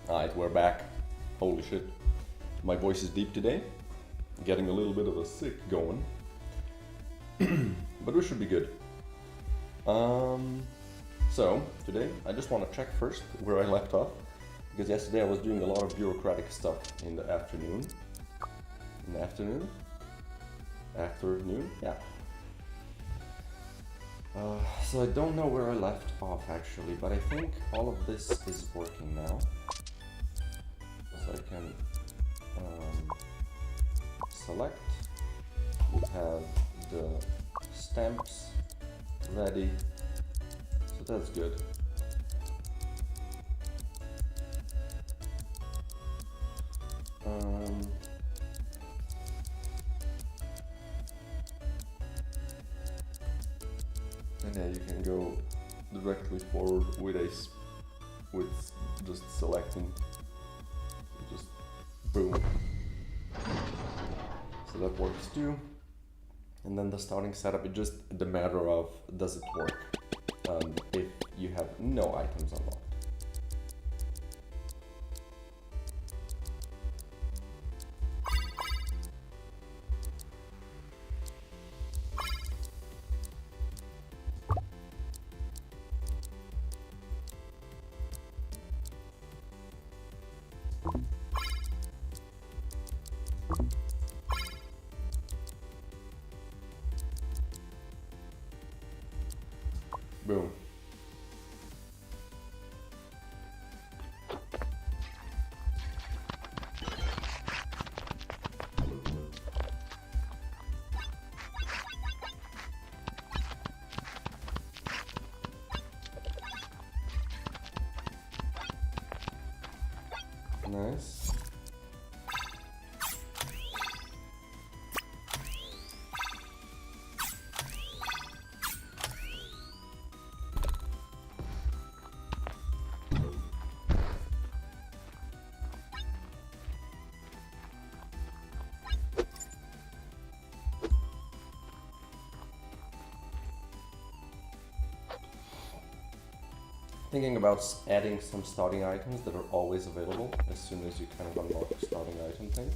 Alright, we're back. Holy shit. My voice is deep today. Getting a little bit of a sick going. But we should be good. So, today I just want to check first where I left off. Because yesterday I was doing a lot of bureaucratic stuff in the afternoon. In the afternoon? Afternoon? Yeah. So I don't know where I left off actually, but I think all of this is working now. So I can select. We have the stamps ready, so that's good. And yeah, you can go directly forward with with just selecting, just boom. So that works too. And then the starting setup, it's just the matter of does it work if you have no items unlocked. Boom. Nice. Thinking about adding some starting items that are always available as soon as you kind of unlock the starting item thing.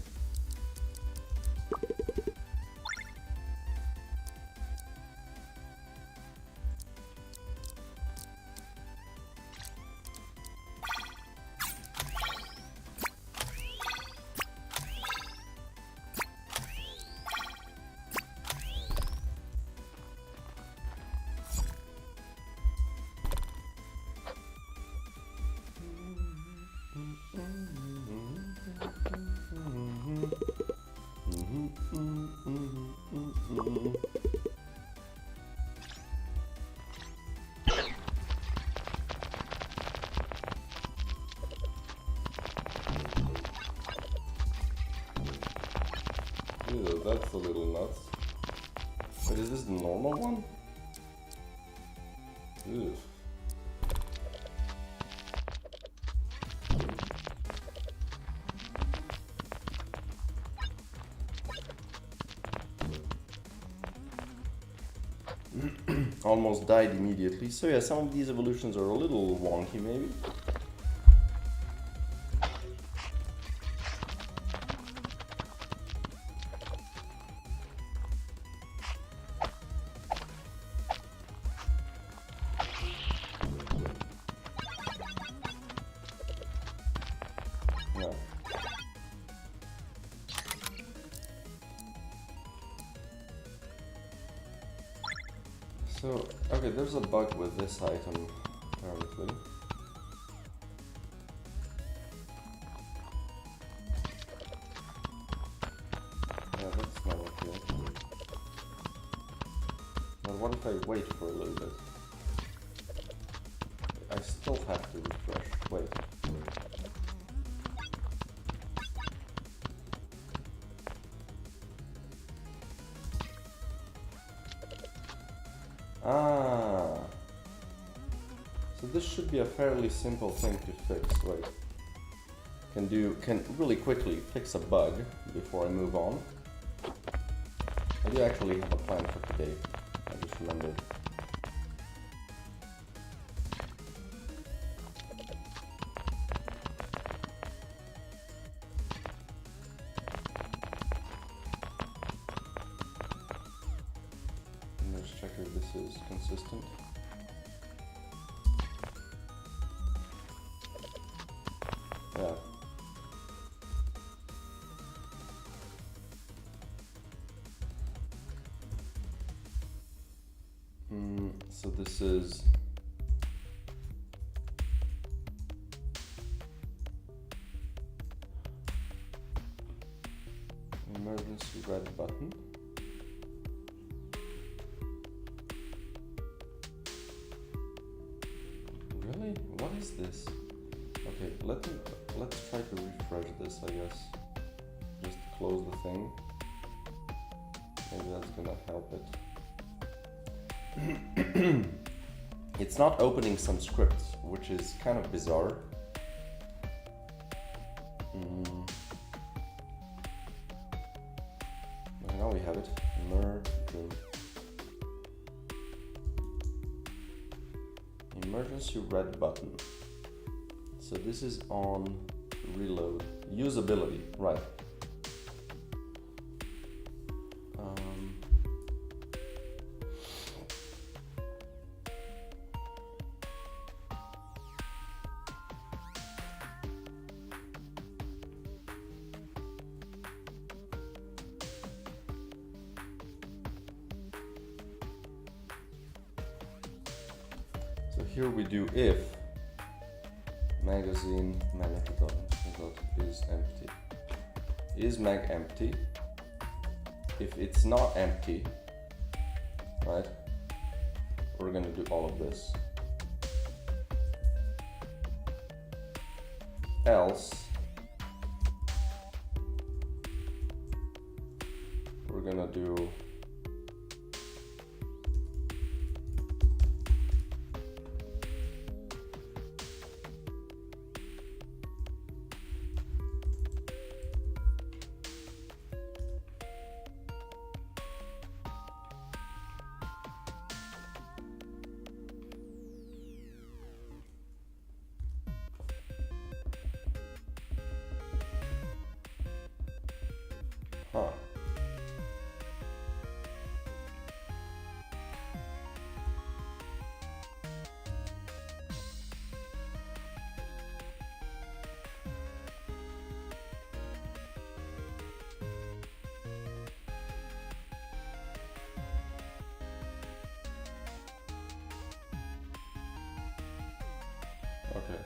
Ew, that's a little nuts. But is this the normal one? Ew. Almost died immediately. So yeah, some of these evolutions are a little wonky maybe. Yeah. So, okay, there's a bug with this item, apparently. Yeah, that's not okay. But what if I wait for a little bit? I still have to refresh. Wait. Ah, so this should be a fairly simple thing to fix. Wait, can really quickly fix a bug before I move on. I do actually have a plan for today. I just remembered. consistent. Yeah. So this is emergency red button. Really? What is this? Okay, let's try to refresh this, I guess. Just close the thing. Maybe that's gonna help it. It's not opening some scripts, which is kind of bizarre. Okay, now we have it. Emergency red button. So this is on reload. Usability, right. So here we do if magazine mag is empty. Is mag empty? If it's not empty, right, we're gonna do all of this. Else, we're gonna do okay.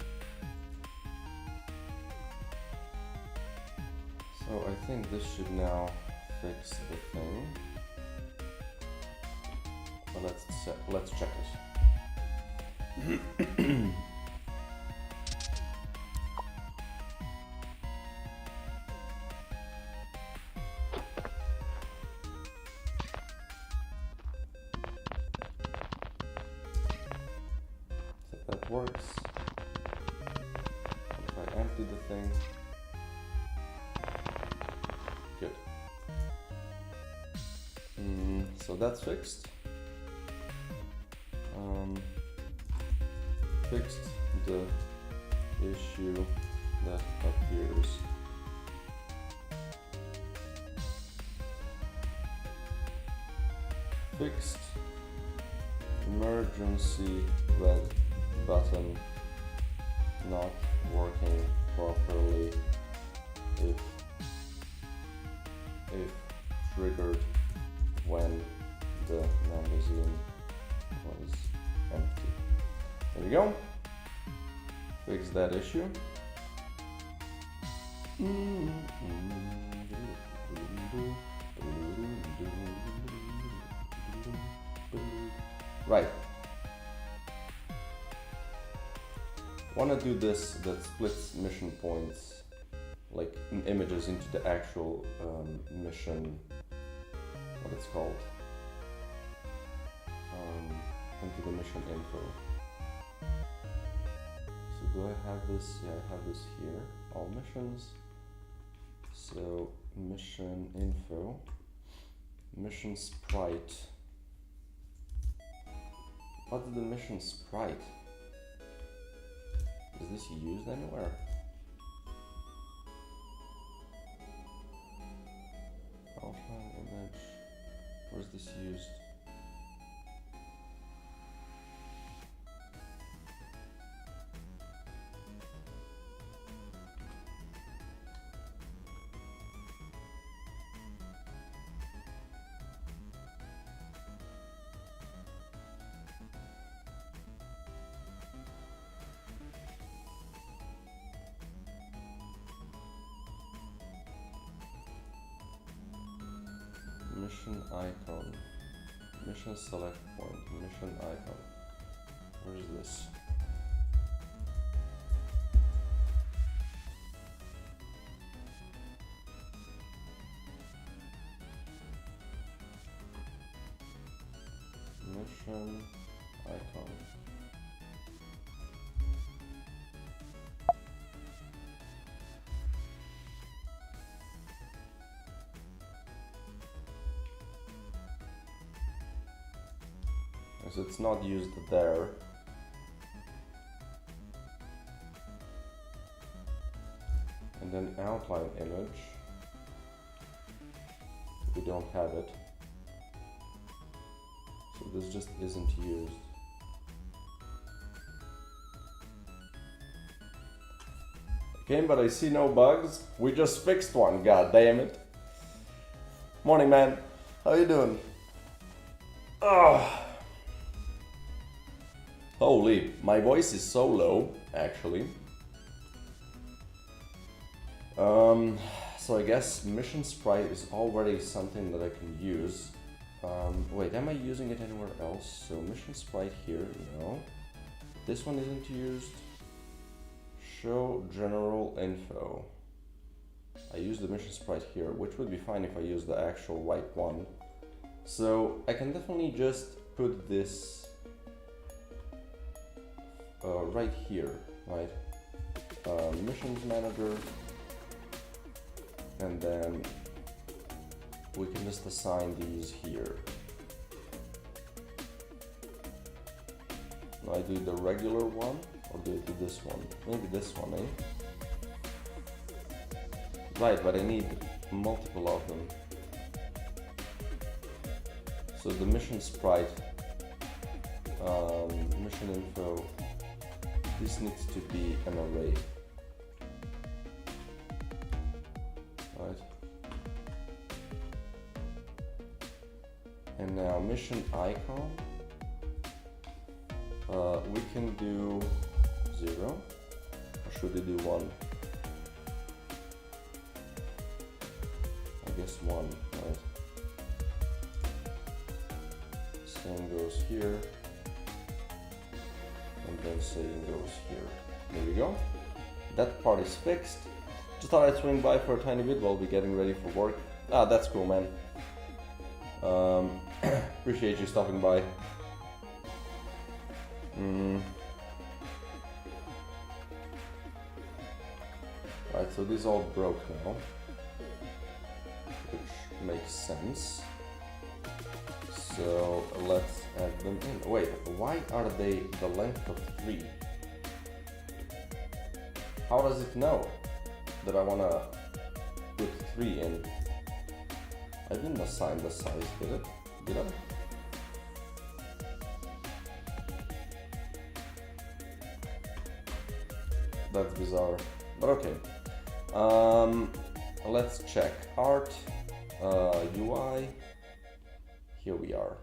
So I think this should now fix the thing. But let's check it. So that works. If I empty the thing. Good. So that's fixed. Fixed the issue that appears. Fixed emergency red button not working properly if triggered when the magazine was empty. There we go. Fix that issue. Right. Want to do this that splits mission points, like images into the actual mission, what it's called, into the mission info. So do I have this? Yeah, I have this here. All missions. So mission info, mission sprite. What's the mission sprite? Is this used anywhere? Outline image. Where's this used? mission icon, mission select point, mission icon. Where is this? Mission icon. So it's not used there. And then outline image. We don't have it. So this just isn't used. Okay, but I see no bugs. We just fixed one, god damn it. Morning, man. How you doing? Oh. Holy, my voice is so low, actually. So I guess mission sprite is already something that I can use. Wait, am I using it anywhere else? So mission sprite here, no. This one isn't used. Show general info. I use the mission sprite here, which would be fine if I use the actual right one. So I can definitely just put this right here, right? Missions manager, and then we can just assign these here. I do the regular one, or do I do this one? Maybe this one, eh? Right, but I need multiple of them. So the mission sprite, mission info, this needs to be an array. Right. And now mission icon, we can do 0, or should we do 1? I guess 1, right? Same goes here, and then same goes here. There we go. That part is fixed. Just thought I'd swing by for a tiny bit while we're getting ready for work. Ah, that's cool, man. Appreciate you stopping by. Alright, so these all broke now, which makes sense. So let's add them in. Wait, why are they the length of 3? How does it know that I wanna put 3 in? I didn't assign the size, did it? Did I? That's bizarre, but okay. Let's check art, UI. Here we are,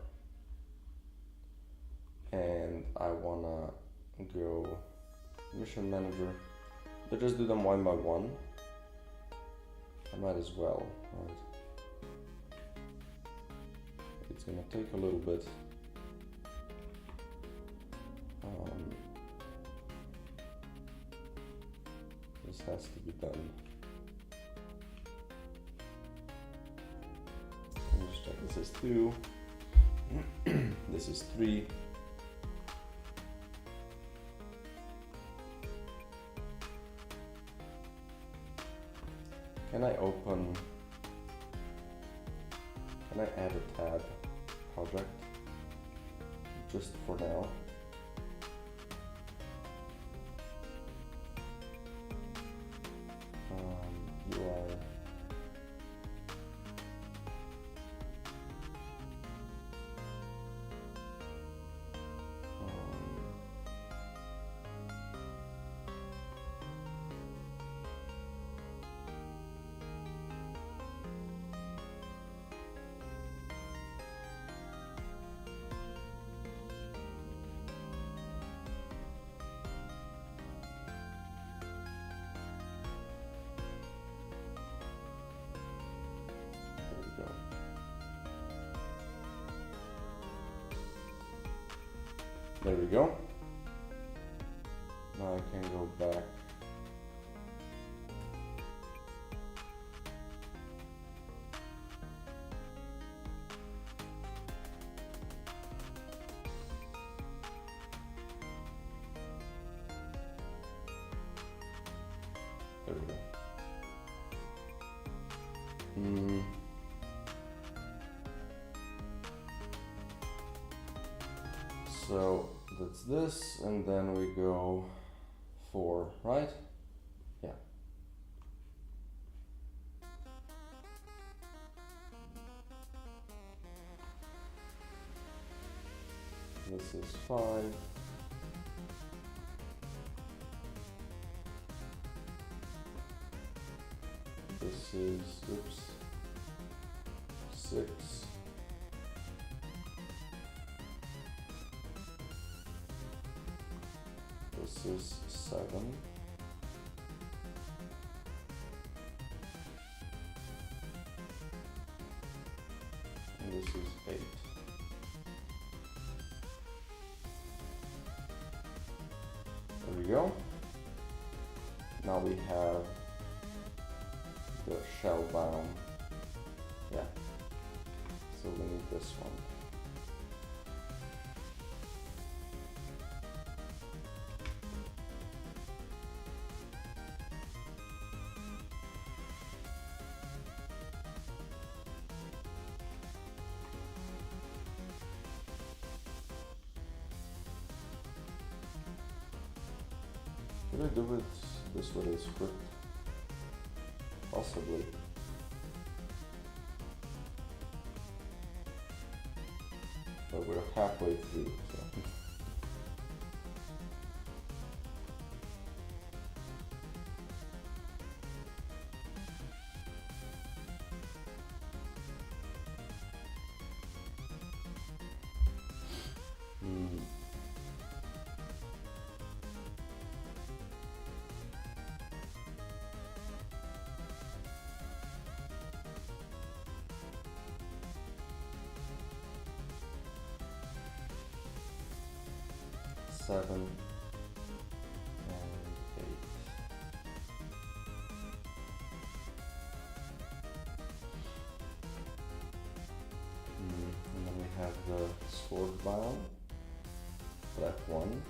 and I wanna go mission manager, but just do them one by one. I might as well, right? It's gonna take a little bit. This has to be done. Let me just check. This is 2. This is 3. Can I open? Can I add a tab project? Just for now. UI. There we go. Now I can go back. There we go. So that's this, and then we go 4, right? Yeah. This is 5. This is, oops, 6. This is 7. And this is 8. There we go. Now we have the shell biome. Yeah. So we need this one. Could I do it this with a script? Possibly. But we're halfway through, so. Seven and 8. And then we have the sword biome, that one.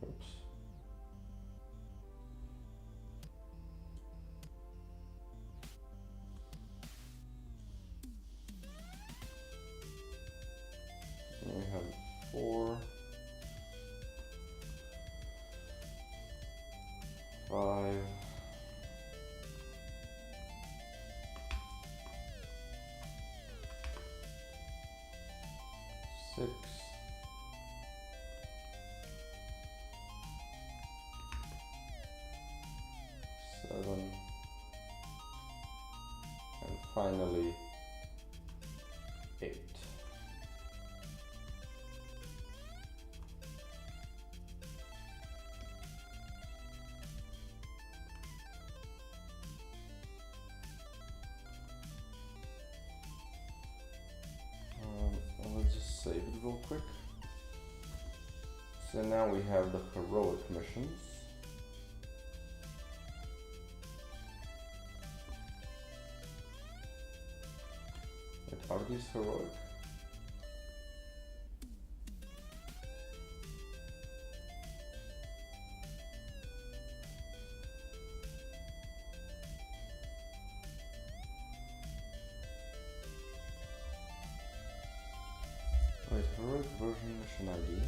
Oops. And we have 4, 5, 6, 7, and finally 8. Let's just save it real quick. So now we have the heroic missions. Wait, are these heroic? Wait, heroic version mission ID.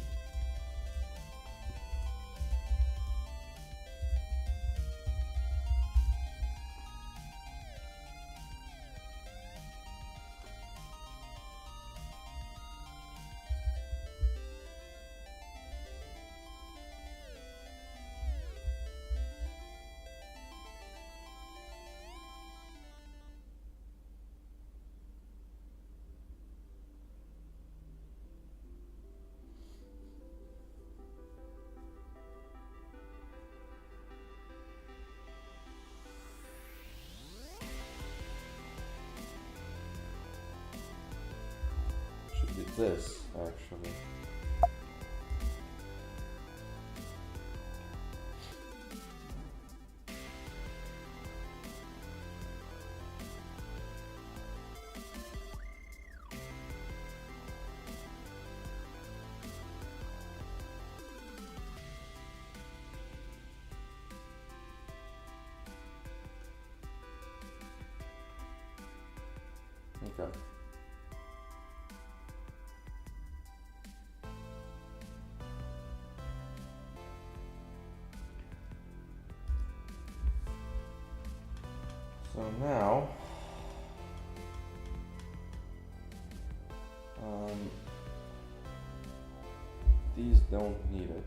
this, actually. Okay. So now, these don't need it.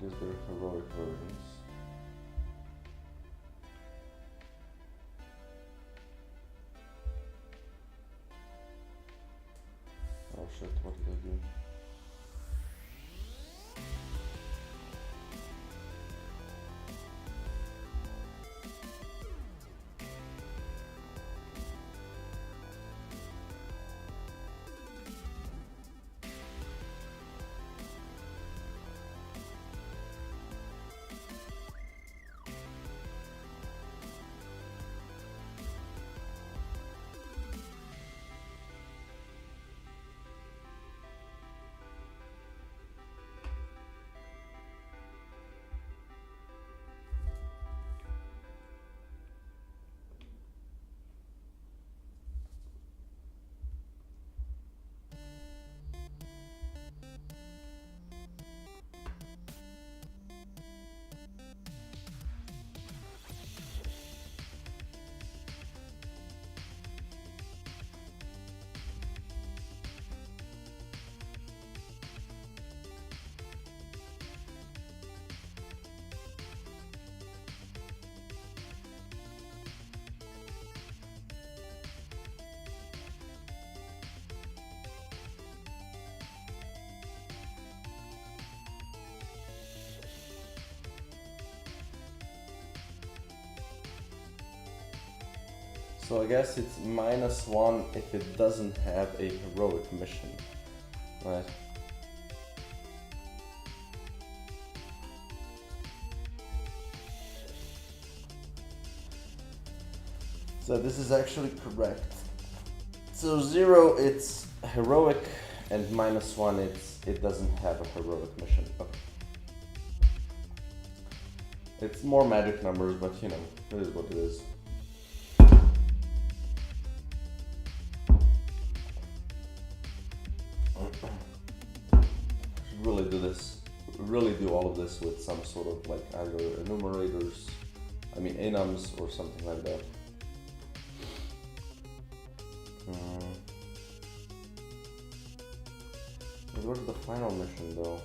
It is their heroic versions. Oh shit, what did I do? So I guess it's -1 if it doesn't have a heroic mission, right? So this is actually correct. So 0 it's heroic and -1 it doesn't have a heroic mission. Okay. It's more magic numbers, but you know, it is what it is. Really do this, really do all of this with some sort of like either enumerators, I mean enums or something like that. Where's the final mission though?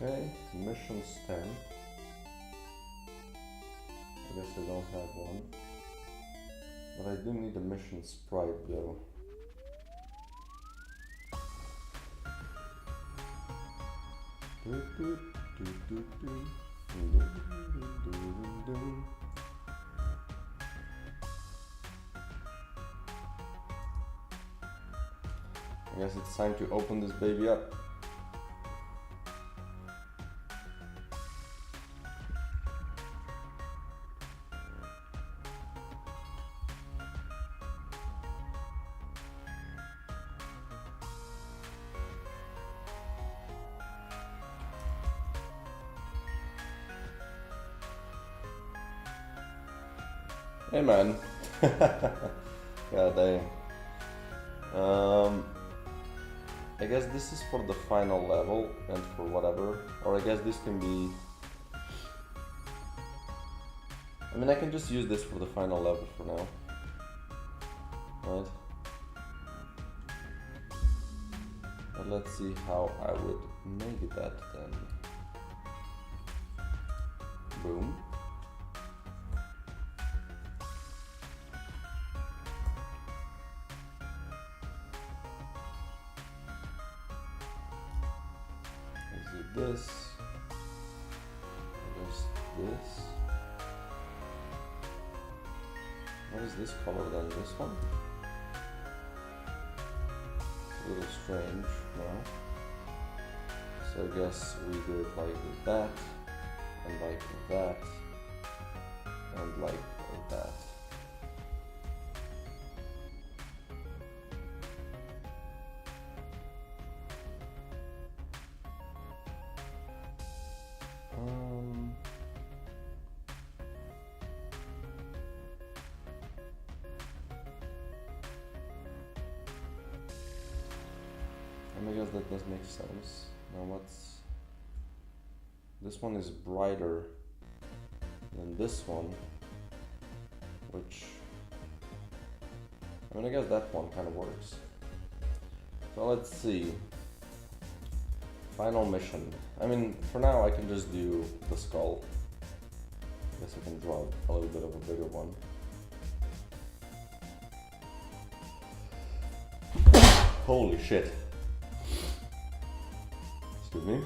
Okay, mission stamp. I guess I don't have one. But I do need a mission sprite though. I guess it's time to open this baby up. Hey man. God dang. I guess this is for the final level and for whatever. Or I guess this can be... I mean, I can just use this for the final level for now. Right? But let's see how I would make that then. Boom. Let's do this. There's this. What is this color then? This one? It's a little strange now. So I guess we do it like that, and like that, and like that. I guess that does make sense. Now what's... This one is brighter than this one, which... I mean, I guess that one kind of works. So let's see. Final mission. I mean, for now I can just do the skull. I guess I can draw a little bit of a bigger one. Holy shit. Excuse me.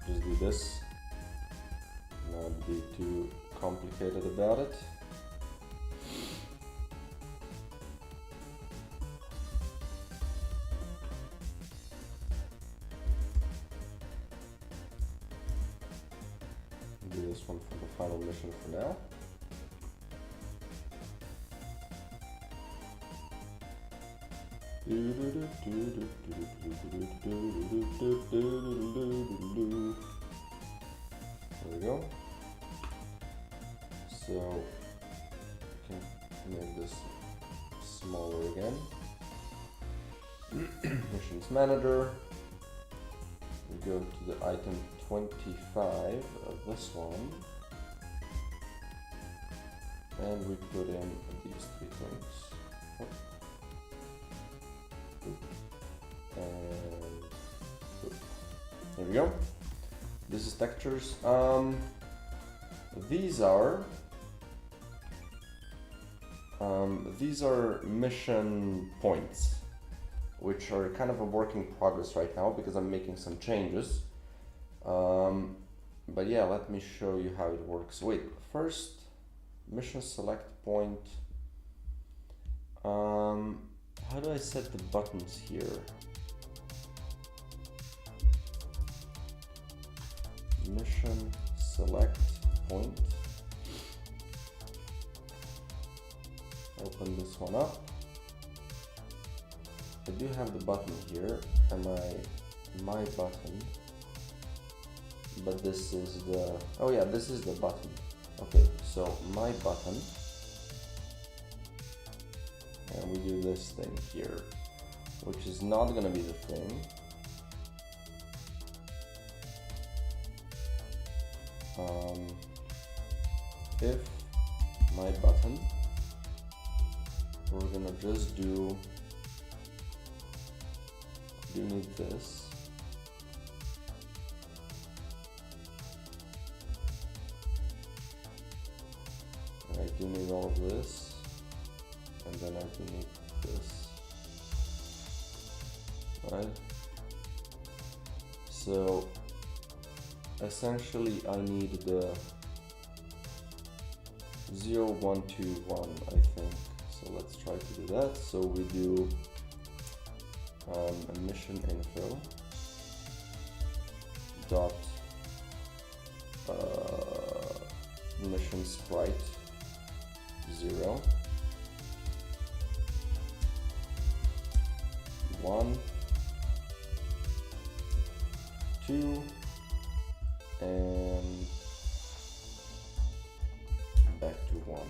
Just do this. Not be too complicated about it. Do this one for the final mission for now. There we go. So I can make this smaller again. Missions manager. We go to the item 25 of this one, and we put in these three things. And there we go. This is textures. These are mission points, which are kind of a work in progress right now because I'm making some changes. But yeah, let me show you how it works. Wait, first mission select point. How do I set the buttons here? Mission select point. Open this one up. I do have the button here, and my button. But this is the, oh yeah, this is the button. Okay, so my button. And we do this thing here, which is not gonna be the thing. If my button, we're gonna just do need this. I do need all of this, and then I do need this, right? So essentially I need the 0, 1, 2, 1, I think. So let's try to do that. So we do a mission info dot mission sprite 0, 1, 2, and back to 1.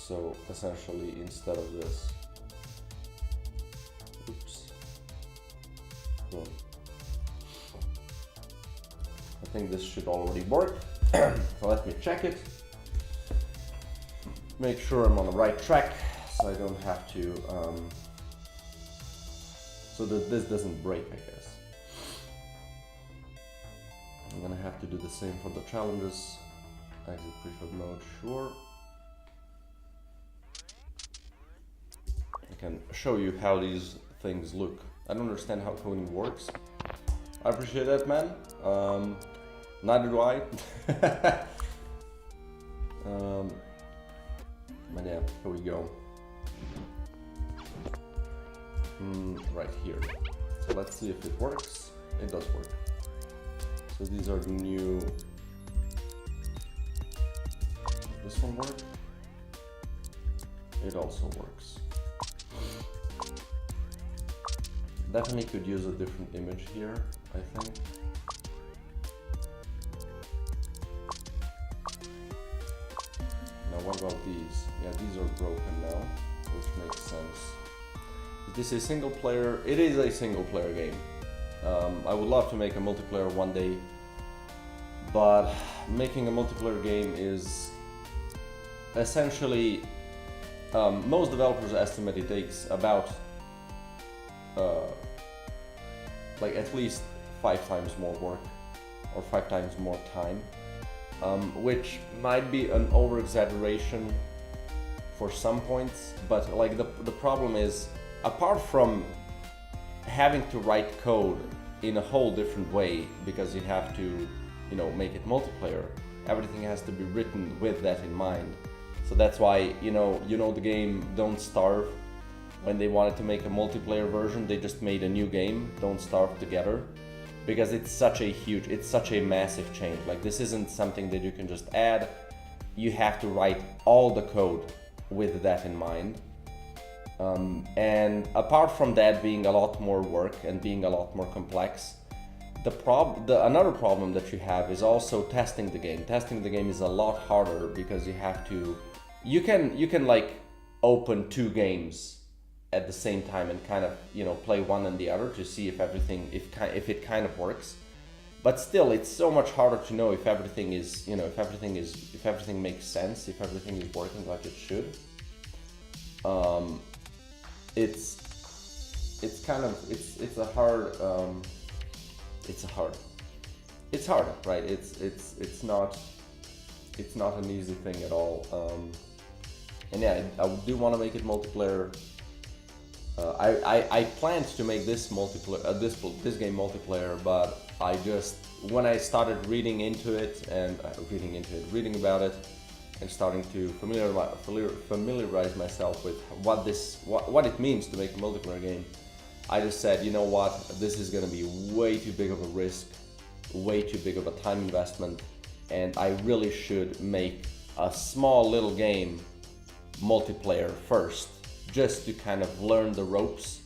So essentially, instead of this, oops, boom. I think this should already work. So let me check it. Make sure I'm on the right track, so I don't have to, so that this doesn't break, I guess. I'm gonna have to do the same for the challenges. Exit prefab mode, sure. I can show you how these things look. I don't understand how coding works. I appreciate that, man. Neither do I. But yeah, here we go. Right here. So let's see if it works. It does work. So these are the new. Does this one work? It also works. Definitely could use a different image here, I think. Now what about these? Yeah, these are broken now, which makes sense. Is this a single player? It is a single player game. I would love to make a multiplayer one day, but making a multiplayer game is essentially, most developers estimate it takes about like at least 5 times more work or 5 times more time, which might be an over-exaggeration for some points, but like the problem is, apart from having to write code in a whole different way because you have to, you know, make it multiplayer, everything has to be written with that in mind. So that's why, you know the game Don't Starve, when they wanted to make a multiplayer version, they just made a new game, Don't Starve Together, because it's such a massive change. Like, this isn't something that you can just add. You have to write all the code with that in mind. And apart from that being a lot more work and being a lot more complex, another problem that you have is also testing the game. Testing the game is a lot harder because you have to, you can like open 2 games at the same time and kind of, you know, play one and the other to see if it kind of works. But still, it's so much harder to know if everything is, you know, if everything makes sense, if everything is working like it should. It's hard, right? It's not an easy thing at all. And yeah, I do want to make it multiplayer. I planned to make this multiplayer, this game multiplayer, but I just, when I started reading about it, and starting to familiarize myself with what it means to make a multiplayer game, I just said, you know what, this is gonna be way too big of a risk, way too big of a time investment, and I really should make a small little game multiplayer first, just to kind of learn the ropes,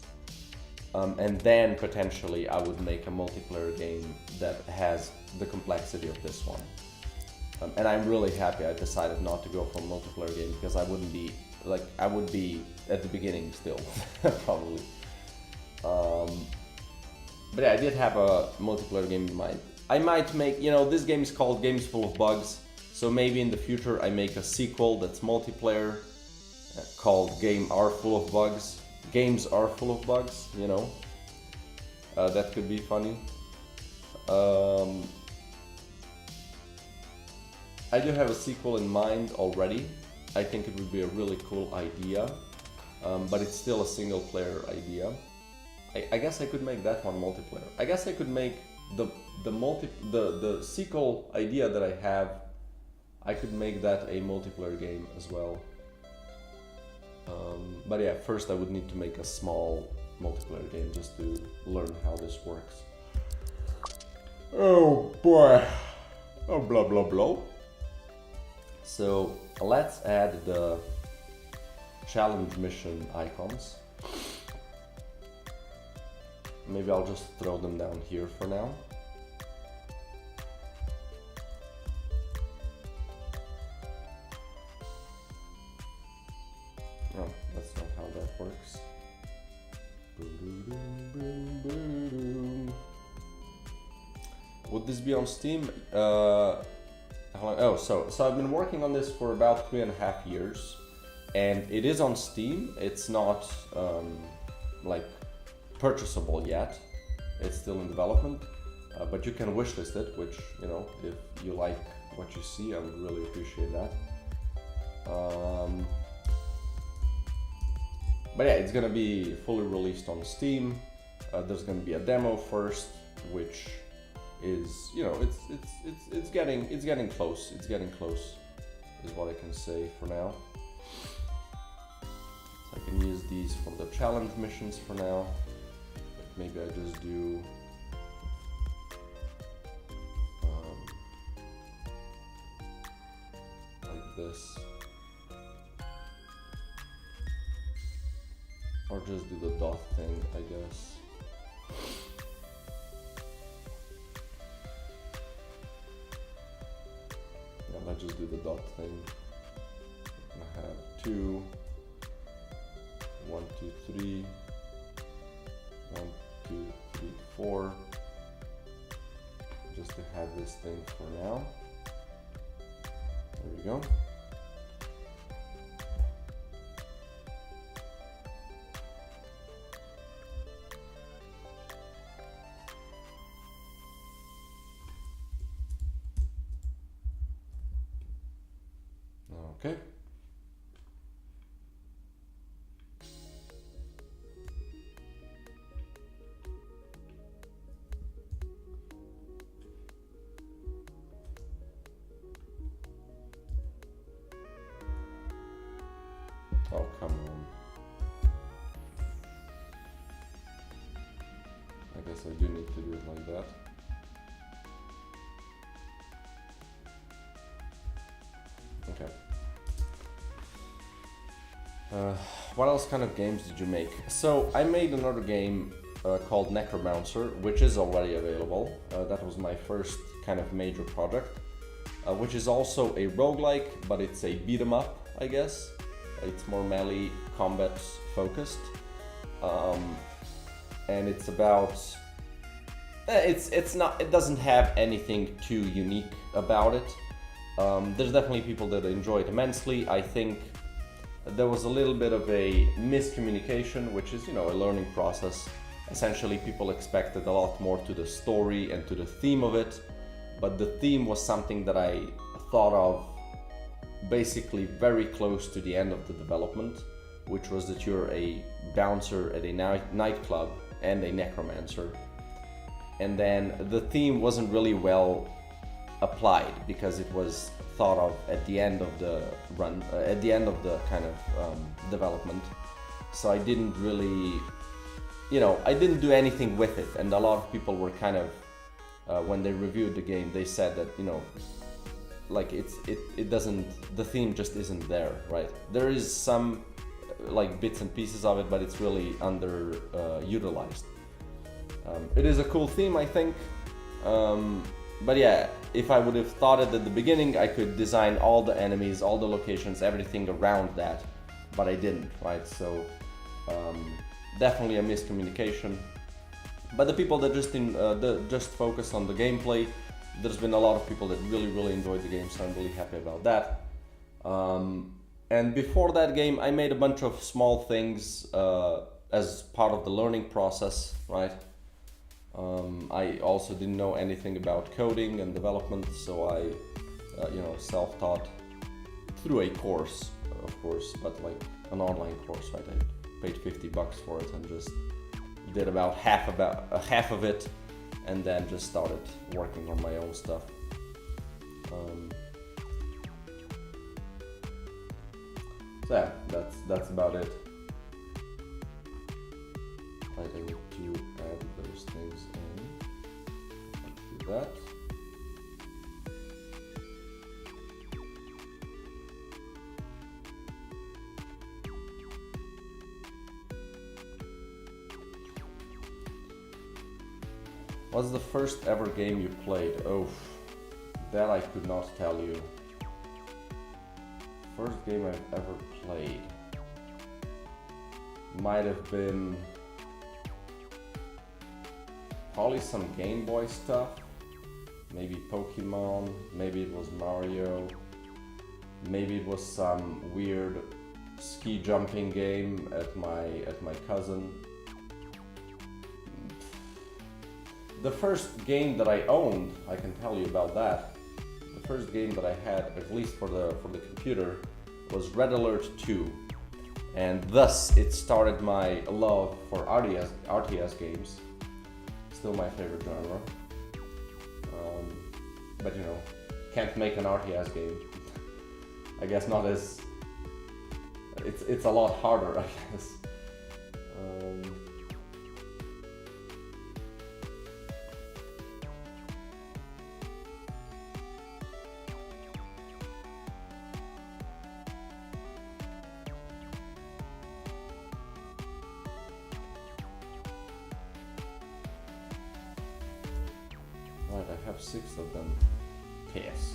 and then potentially I would make a multiplayer game that has the complexity of this one. And I'm really happy I decided not to go for a multiplayer game, because I would be at the beginning still, probably. But yeah, I did have a multiplayer game in mind. I might make, you know, this game is called Games Full of Bugs, so maybe in the future I make a sequel that's multiplayer, called Games Are Full of Bugs, you know. That could be funny. I do have a sequel in mind already. I think it would be a really cool idea, but it's still a single player idea. I guess I could make that one multiplayer. I guess I could make the sequel idea that I have, I could make that a multiplayer game as well. But yeah, first I would need to make a small multiplayer game just to learn how this works. Oh boy. Oh, blah blah blah. So let's add the challenge mission icons. Maybe I'll just throw them down here for now. works. Would this be on Steam? So I've been working on this for about 3.5 years, and it is on Steam. It's not like purchasable yet. It's still in development, but you can wishlist it, which, you know, if you like what you see, I would really appreciate that. But yeah, it's gonna be fully released on Steam. There's gonna be a demo first, which is, you know, it's getting close. It's getting close, is what I can say for now. So I can use these for the challenge missions for now. But maybe I just do like this. Or just do the dot thing, I guess. Yeah, let's just do the dot thing. I'm gonna have 2, 1, 2, 3, 1, 2, 3, 4. Just to have this thing for now. There we go. Okay. Oh, come on. I guess I do need to do it like that. Okay. What else kind of games did you make? So I made another game called NecroBouncer, which is already available. That was my first kind of major project, which is also a roguelike, but it's a beat 'em up, I guess. It's more melee combat focused, and it's about. It doesn't have anything too unique about it. There's definitely people that enjoy it immensely. I think there was a little bit of a miscommunication, which is, you know, a learning process. Essentially, people expected a lot more to the story and to the theme of it, but the theme was something that I thought of basically very close to the end of the development, which was that you're a bouncer at a nightclub and a necromancer. And then the theme wasn't really well applied because it was thought of at the end of the run, at the end of the kind of development. So I didn't really, you know, I didn't do anything with it. And a lot of people were kind of, when they reviewed the game, they said that, you know, like it doesn't, the theme just isn't there, right? There is some like bits and pieces of it, but it's really utilized. It is a cool theme, I think. But yeah, if I would have thought it at the beginning, I could design all the enemies, all the locations, everything around that, but I didn't, right? So definitely a miscommunication. But the people that just focus on the gameplay, there's been a lot of people that really enjoyed the game, so I'm really happy about that. And before that game, I made a bunch of small things as part of the learning process, right? I also didn't know anything about coding and development, so I, you know, self-taught through a course, of course, but like an online course, right? I paid $50 for it and just did about half of it, and then just started working on my own stuff. So yeah, that's about it. I need to add those things in. Let's do that. What's the first ever game you played? Oh, that I could not tell you. First game I've ever played. might have been probably some Game Boy stuff, maybe Pokemon, maybe it was Mario, maybe it was some weird ski jumping game at my cousin. The first game that I owned, I can tell you about that. The first game that I had, at least for the computer, was Red Alert 2, and thus it started my love for RTS games. Still my favorite genre. But you know, can't make an RTS game. I guess not as... It's a lot harder, I guess. Right, I have 6 of them. Yes.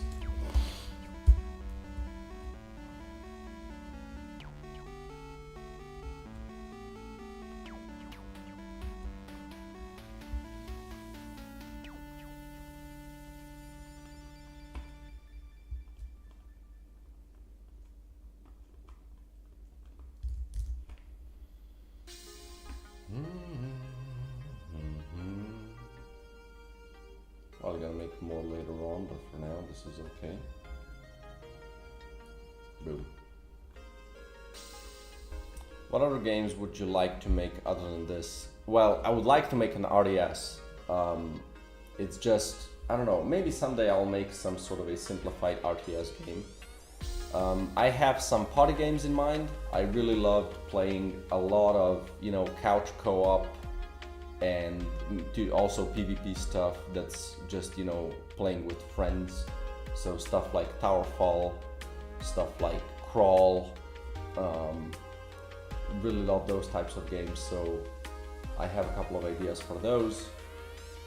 Well, I'm gonna make more later on, but for now this is okay. Boom. What other games would you like to make other than this? Well, I would like to make an RTS. It's just, I don't know, maybe someday I'll make some sort of a simplified RTS game. I have some party games in mind. I really loved playing a lot of, you know, couch co-op and also PvP stuff that's just, you know, playing with friends. So stuff like Towerfall, stuff like Crawl. Really love those types of games, so I have a couple of ideas for those.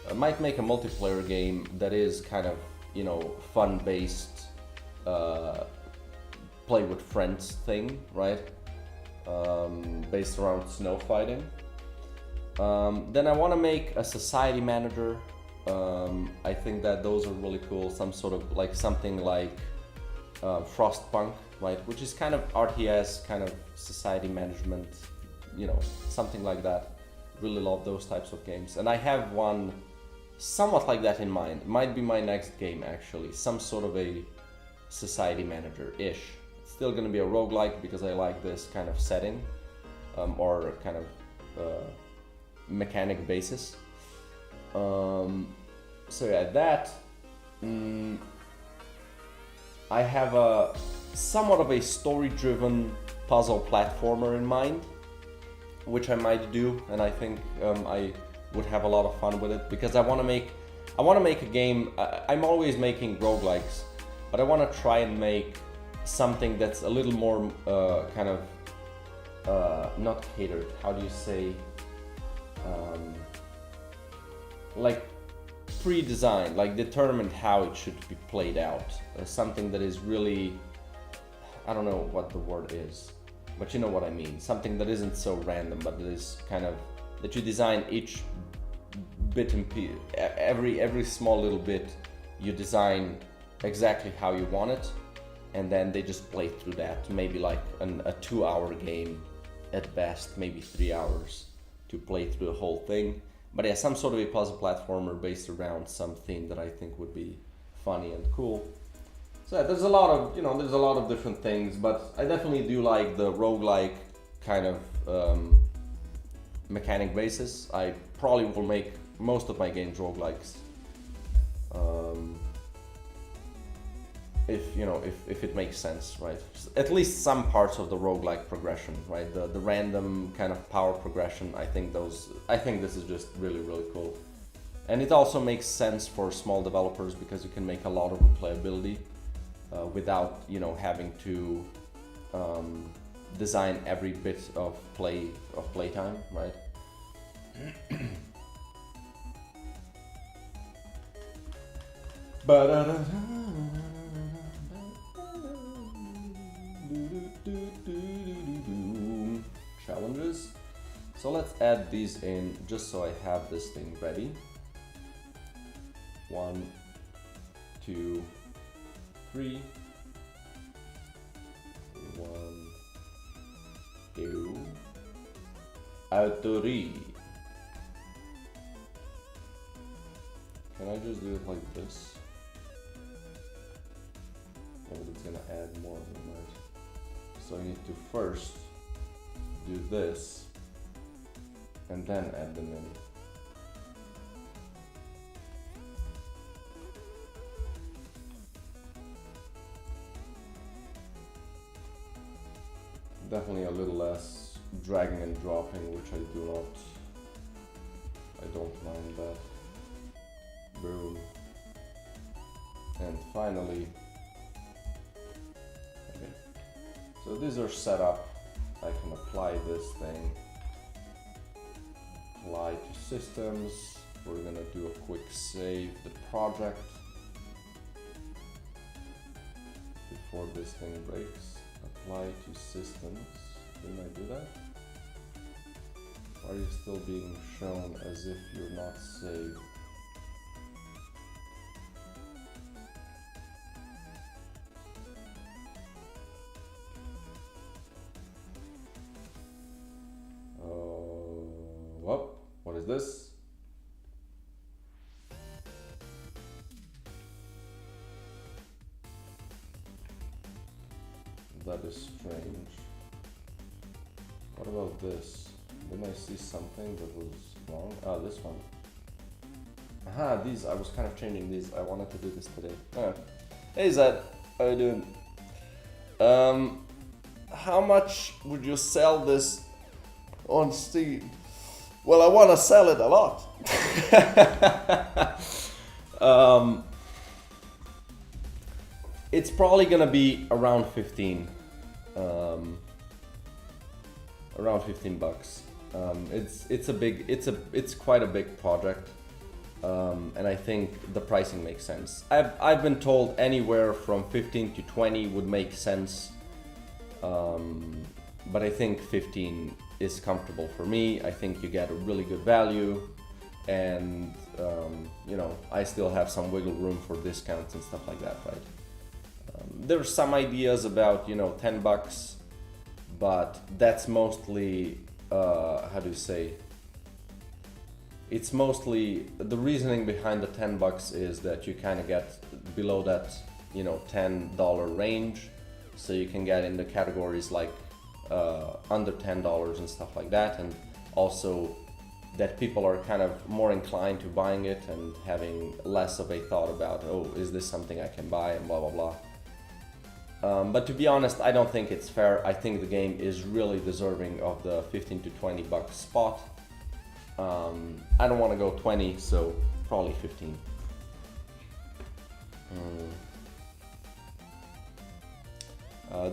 I might make a multiplayer game that is kind of, you know, fun-based, play with friends thing, right? Based around snow fighting. Then I want to make a society manager. I think that those are really cool. Some sort of like something like Frostpunk, right? Which is kind of RTS, kind of society management, you know, something like that. Really love those types of games. And I have one somewhat like that in mind. It might be my next game actually. Some sort of a society manager-ish. It's still gonna be a roguelike because I like this kind of setting, or kind of mechanic basis. So yeah, that. I have a somewhat of a story-driven puzzle platformer in mind, which I might do, and I think I would have a lot of fun with it because I want to make a game. I'm always making roguelikes, but I want to try and make something that's a little more kind of not catered. How do you say? Like pre-designed, like determined how it should be played out. Something that is really, I don't know what the word is, but you know what I mean. Something that isn't so random, but that is kind of, that you design each bit and every small little bit, you design exactly how you want it, and then they just play through that. Maybe like a 2-hour game at best, maybe 3 hours to play through the whole thing. But yeah, some sort of a puzzle platformer based around some theme that I think would be funny and cool. So yeah, there's a lot of, you know, there's a lot of different things, but I definitely do like the roguelike kind of mechanic basis. I probably will make most of my games roguelikes. If you know, if it makes sense, right? At least some parts of the roguelike progression, right? The random kind of power progression. I think this is just really, really cool. And it also makes sense for small developers because you can make a lot of replayability without, you know, having to design every bit of playtime, right? Challenges. So let's add these in just so I have this thing ready. 1, 2, 3. 1, 2. Autori. Can I just do it like this? Oh, it's gonna add more than that. So I need to first do this and then add them in. Definitely a little less dragging and dropping, which I don't mind that. Boom. And finally, okay. So these are set up. I can apply this thing. Apply to systems. We're gonna do a quick save the project before this thing breaks. Apply to systems. Didn't I do that? Why are you still being shown as if you're not saved? What is this? That is strange. What about this? Didn't I see something that was wrong? Ah, this one. Aha, these, I was kind of changing these. I wanted to do this today. Hey Zed, how you doing? How much would you sell this on Steam? Well, I want to sell it a lot. It's probably gonna be around 15. Around 15 bucks. It's quite a big project, and I think the pricing makes sense. I've been told anywhere from 15 to 20 would make sense, but I think 15 is comfortable for me. I think you get a really good value, and you know, I still have some wiggle room for discounts and stuff like that, right? There's some ideas about, you know, 10 bucks, but that's mostly, how do you say? It's mostly, the reasoning behind the 10 bucks is that you kind of get below that, you know, $10 range, so you can get into categories like under $10 and stuff like that, and also that people are kind of more inclined to buying it and having less of a thought about, oh, is this something I can buy, and blah blah blah. But to be honest, I don't think it's fair. I think the game is really deserving of the 15 to 20 bucks spot. I don't want to go 20, so probably 15.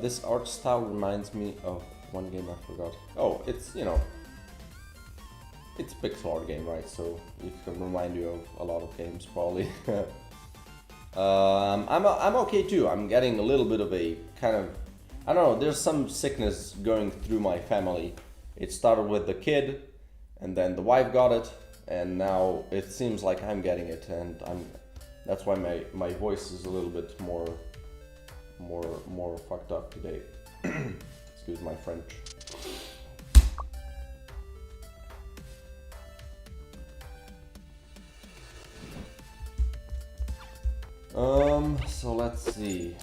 This art style reminds me of one game I forgot. Oh, it's, you know, it's pixel art game, right? So it can remind you of a lot of games, probably. I'm okay too. I'm getting a little bit of a kind of, I don't know, there's some sickness going through my family. It started with the kid, and then the wife got it, and now it seems like I'm getting it, and that's why my voice is a little bit more fucked up today. Excuse my French. So let's see.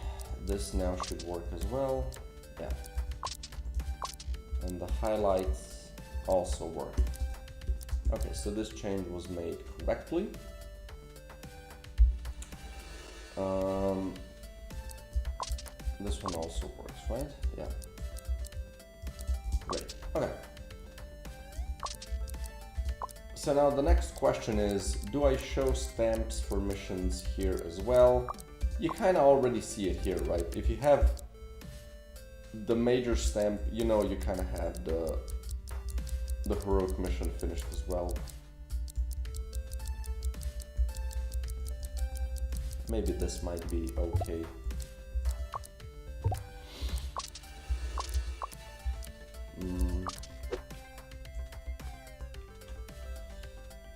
This now should work as well. Yeah. And the highlights also work. Okay, so this change was made correctly. This one also works, right? Yeah. Great. Okay. So now the next question is, do I show stamps for missions here as well? You kind of already see it here, right? If you have the major stamp, you know you kind of have the heroic mission finished as well. Maybe this might be okay.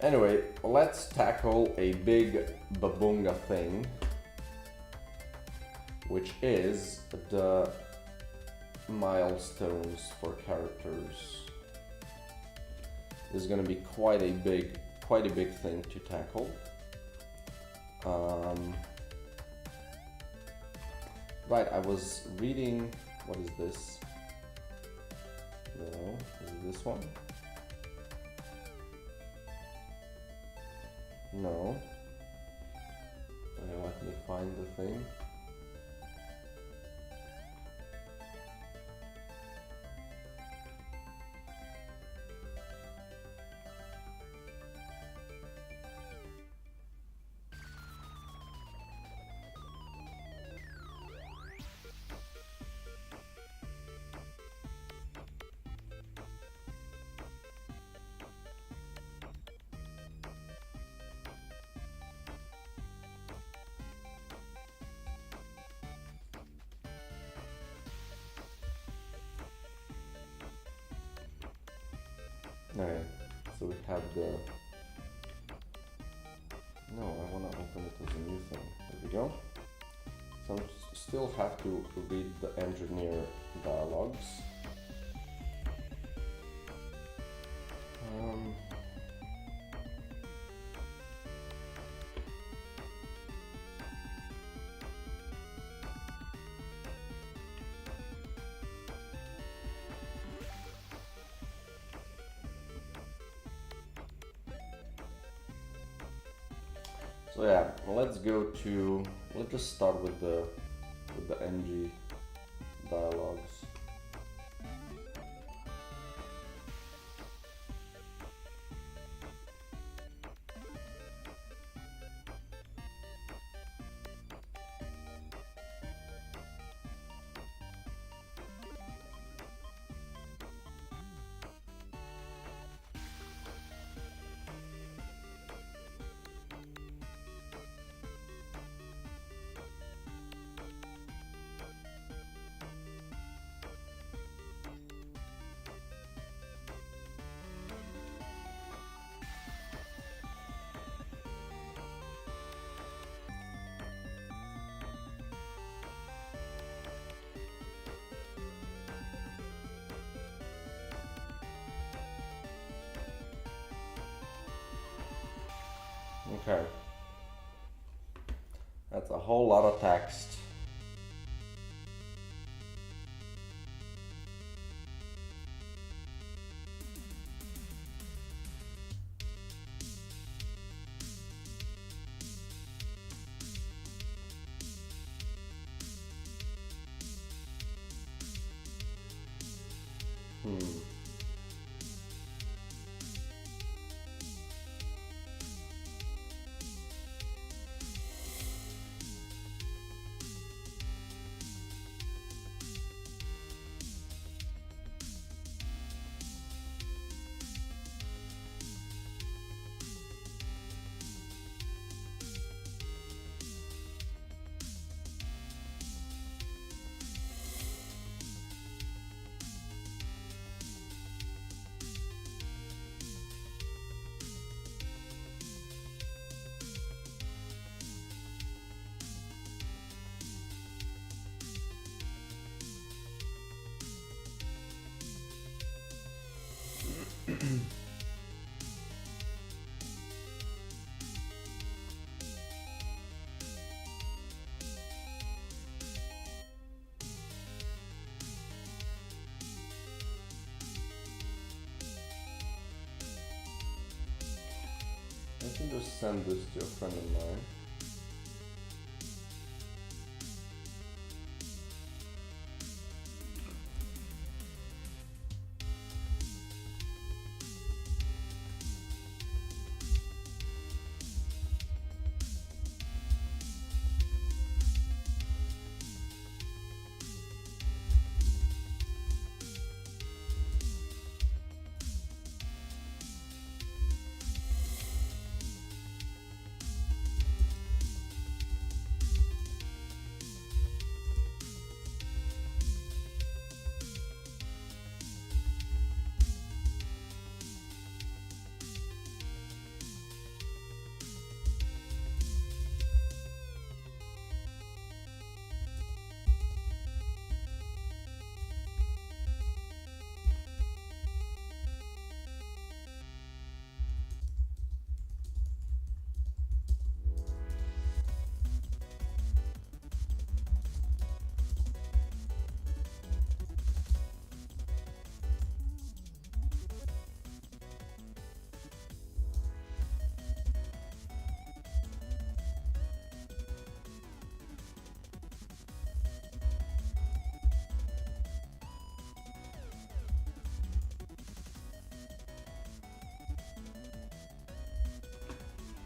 Anyway, let's tackle a big babunga thing, which is the milestones for characters. This is gonna be quite a big thing to tackle. Right, I was reading, what is this? No, is it this one? No. Okay, let me find the thing. Alright, so we have the... No, I want to open it as a new thing. There we go. So I still have to read the engineer dialogues. So yeah, let's just start with the NG dialogues. Okay. That's a whole lot of text. I can just send this to a friend of mine.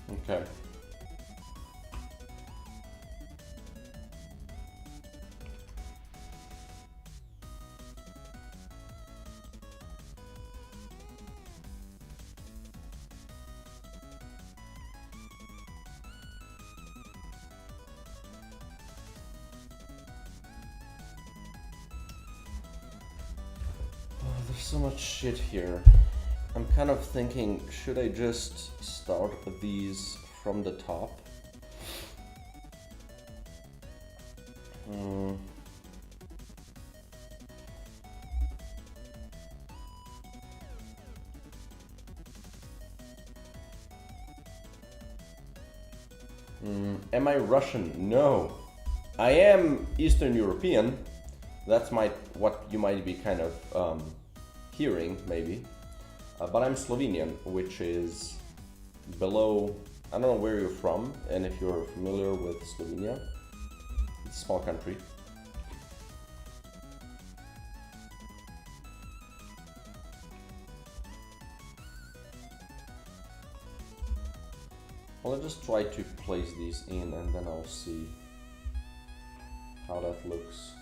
Okay. There's so much shit here. I'm kind of thinking, should I just start these from the top? Am I Russian? No. I am Eastern European. That's what you might be kind of hearing, maybe. But I'm Slovenian, which is below, I don't know where you're from, and if you're familiar with Slovenia, it's a small country. Well, I'll just try to place these in and then I'll see how that looks.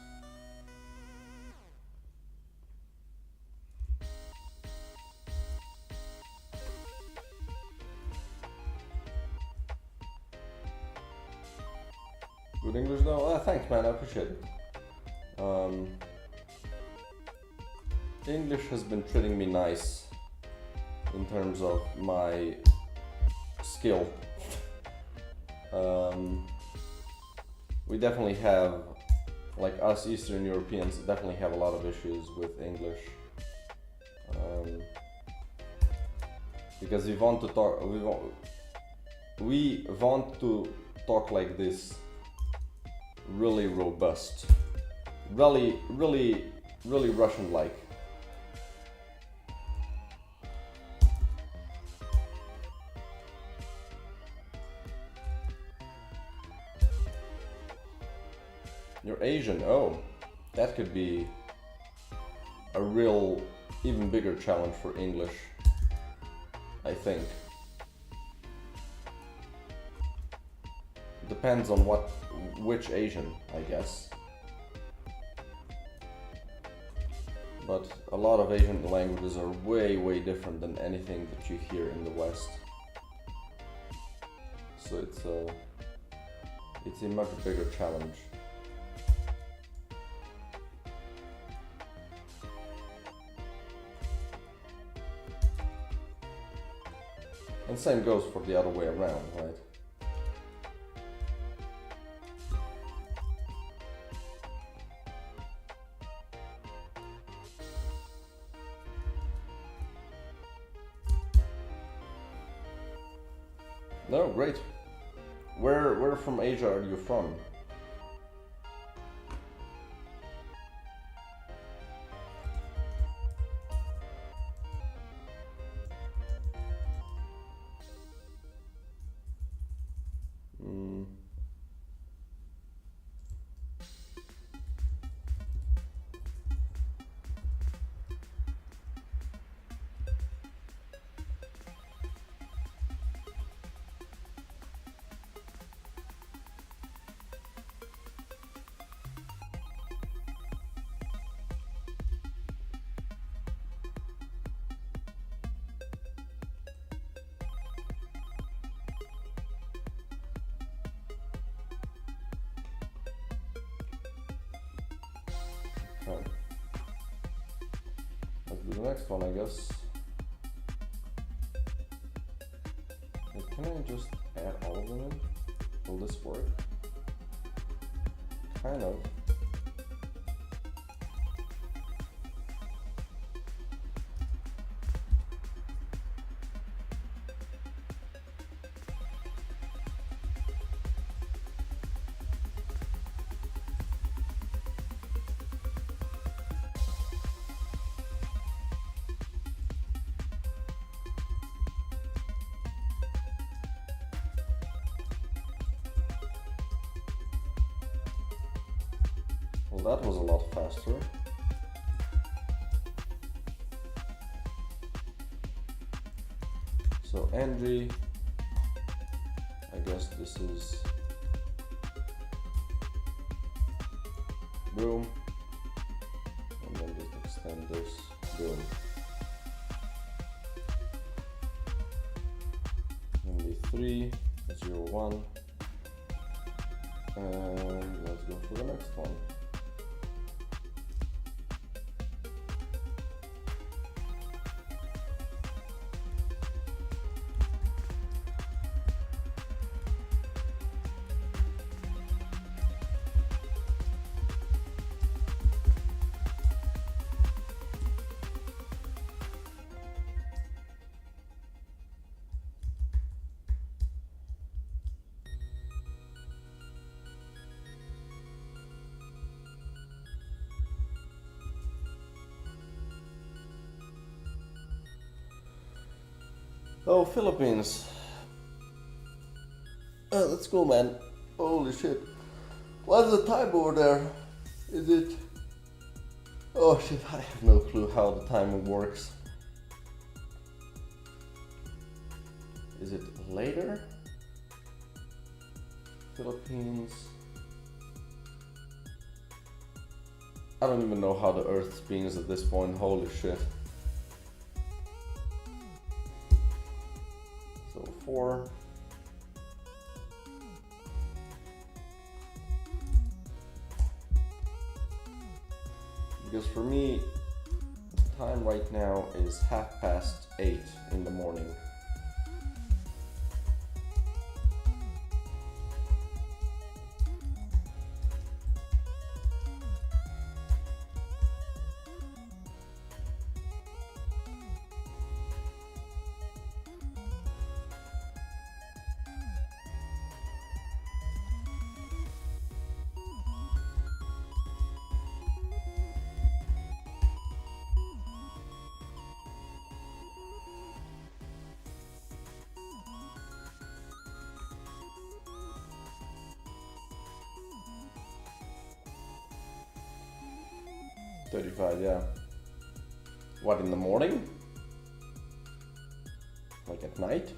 Good English though? Thanks man, I appreciate it. English has been treating me nice in terms of my skill. We definitely have, like us Eastern Europeans, definitely have a lot of issues with English. Because we want to talk like this, really robust, really Russian-like. You're Asian, oh, that could be a real, even bigger challenge for English, I think. Depends on which Asian, I guess. But a lot of Asian languages are way different than anything that you hear in the West. So it's a much bigger challenge. And same goes for the other way around, right? No, great. Where from Asia are you from? Okay. Let's do the next one, I guess. Wait, can I just add all of them in? Will this work? Kind of. Well, that was a lot faster. So Angie, I guess this is boom, and then just extend this, boom. MD3, 0, 1, and let's go for the next one. Oh, Philippines. Oh, that's cool, man. Holy shit. What's the time over there? Is it... Oh shit, I have no clue how the timing works. Is it later? Philippines... I don't even know how the Earth spins at this point, holy shit. So 4. Because for me, the time right now is 8:30 in the morning. Yeah. What, in the morning? Like at night?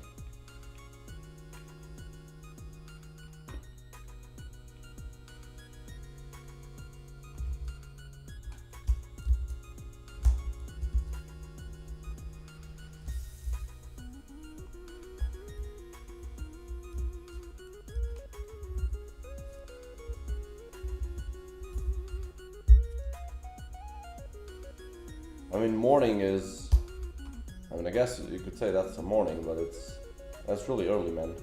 I mean, morning is... I mean, I guess you could say that's a morning, but that's really early, man.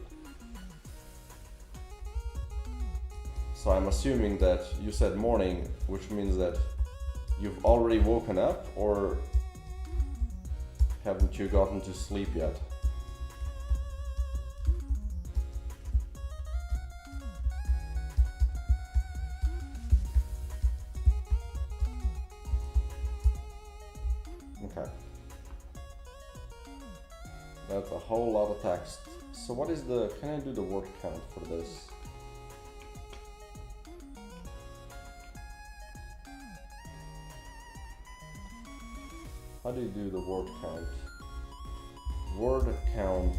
So I'm assuming that you said morning, which means that you've already woken up, or haven't you gotten to sleep yet? Okay. That's a whole lot of text. So what is the... Can I do the word count for this? How do you do the word count? Word count,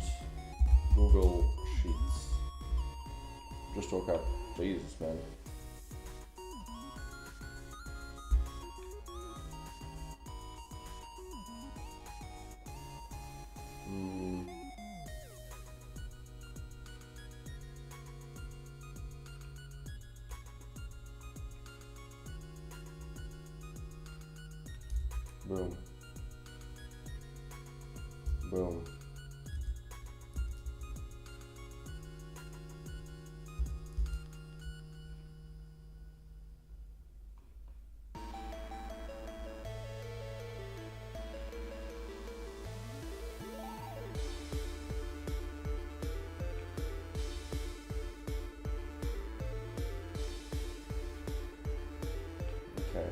Google Sheets. Just woke up. Jesus, man. Boom. Boom. Okay.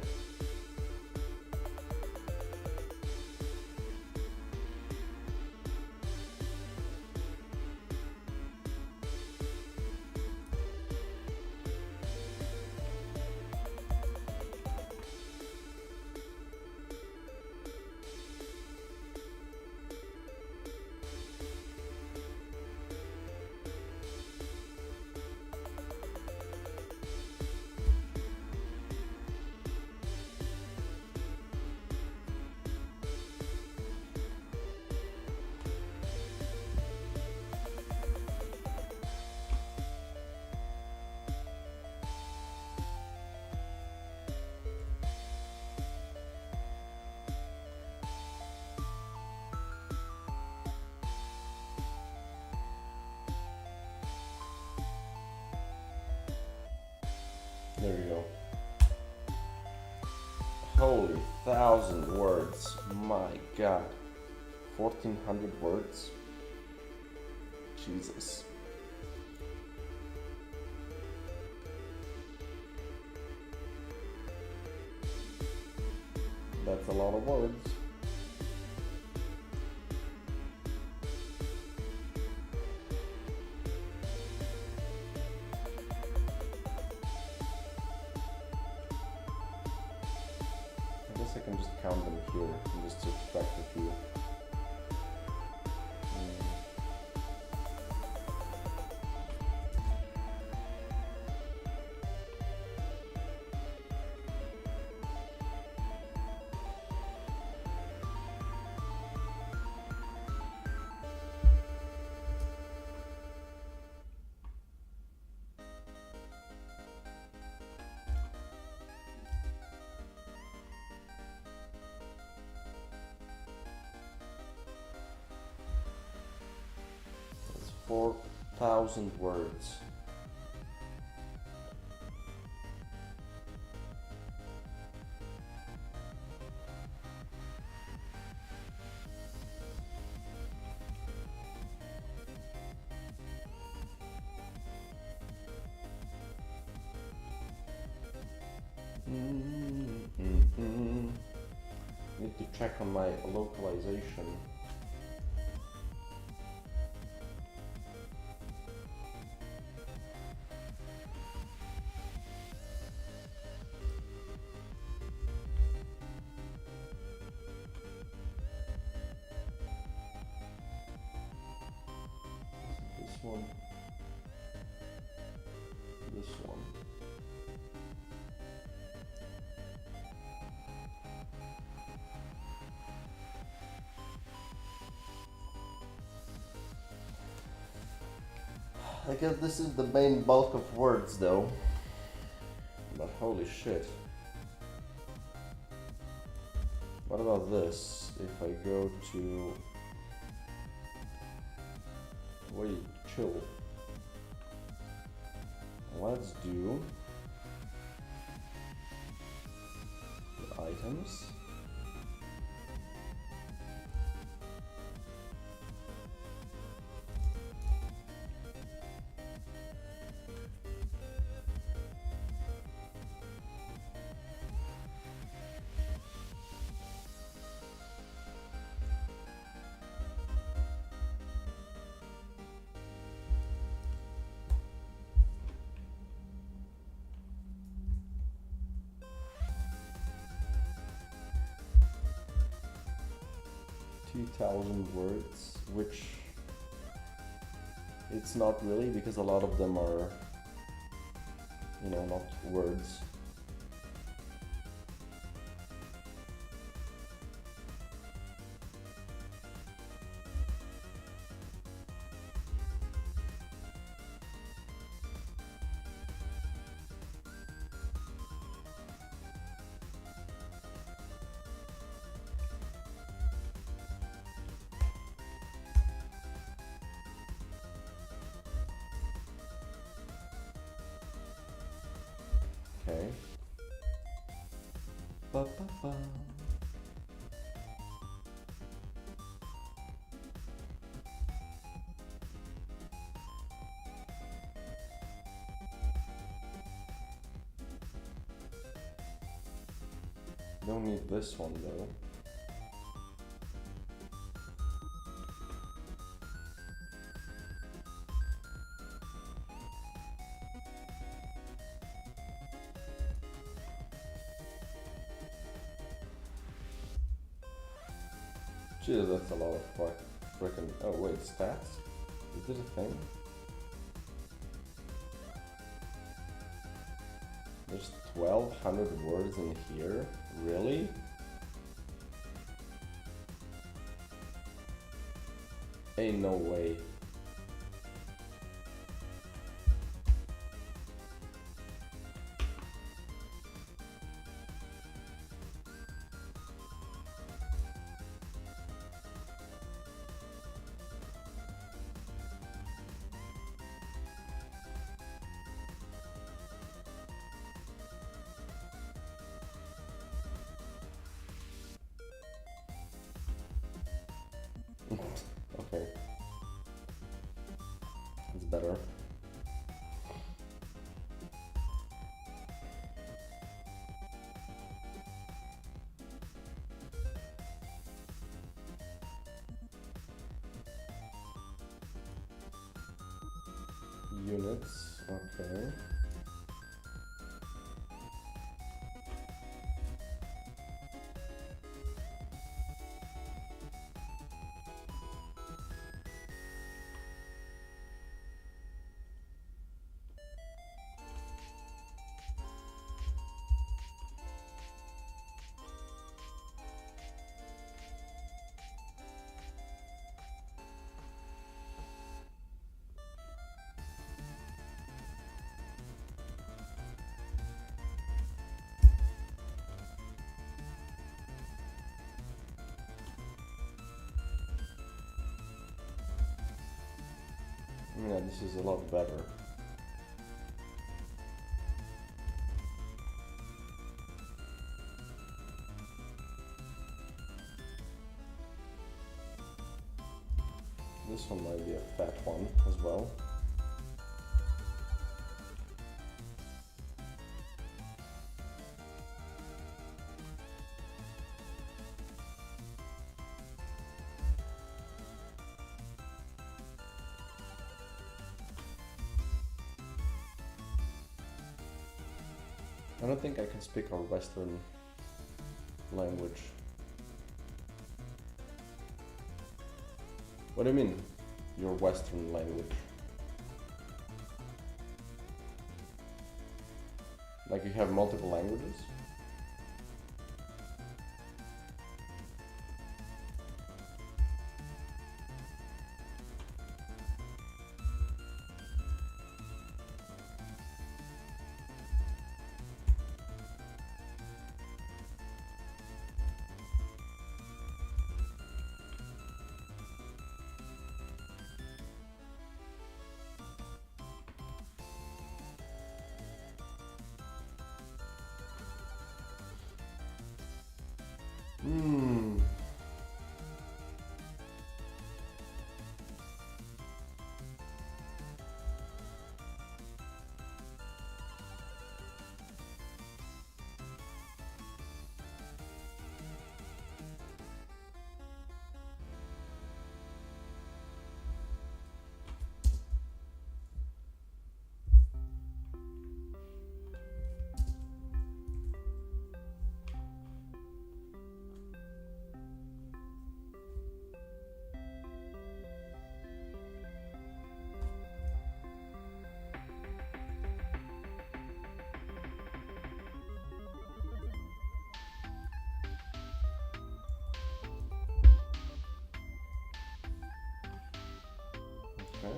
There you go. Holy 1,000 words. My god. 1,400 words. Jesus. That's a lot of words. I guess I can just count them here and just subtract a few. That's 4,000 words. Need to check on my localization. This one. This one. I guess this is the main bulk of words though. But holy shit. What about this? If I go to... Wait, chill. Let's do the items. $2,000 words, which it's not really because a lot of them are, you know, not words. Okay. Ba, ba, ba. Don't need this one though. Jeez, that's a lot of frickin'. Oh wait, stats? Is this a thing? There's 1,200 words in here? Really? Ain't no way. better. Units, okay. Yeah, this is a lot better. This one might be a fat one as well. I don't think I can speak our Western language. What do you mean, your Western language? Like you have multiple languages? Okay.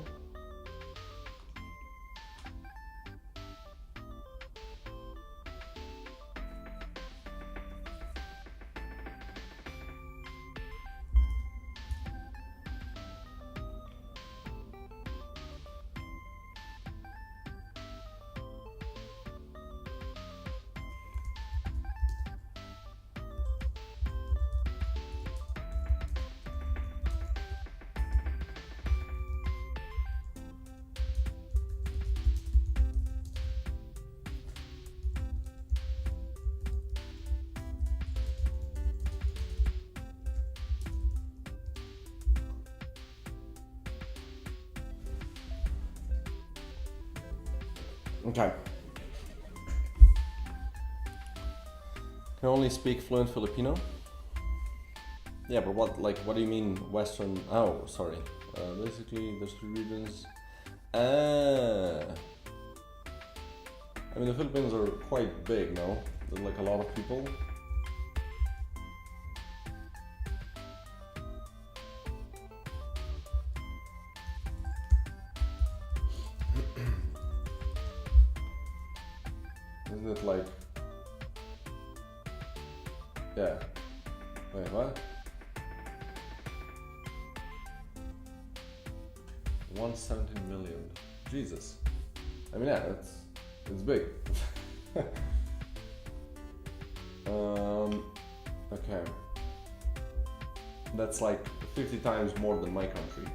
Okay. Can only speak fluent Filipino? Yeah, but what do you mean Western? Oh, sorry. Basically, there's two regions. I mean, the Philippines are quite big, no? There's like a lot of people. Isn't it like... Yeah. Wait, what? 117 million. Jesus. I mean, yeah, it's big. Okay. That's like 50 times more than my country.